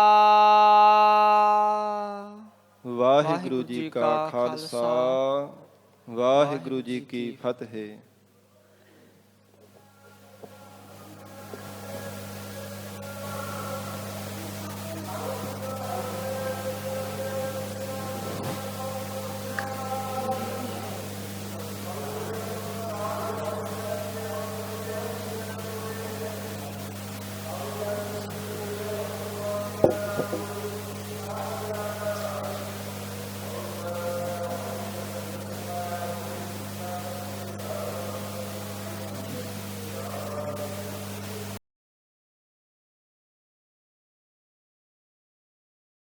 ਵਾਹਿਗੁਰੂ ਜੀ ਕਾ ਖਾਲਸਾ, ਵਾਹਿਗੁਰੂ ਜੀ ਕੀ ਫਤਿਹ।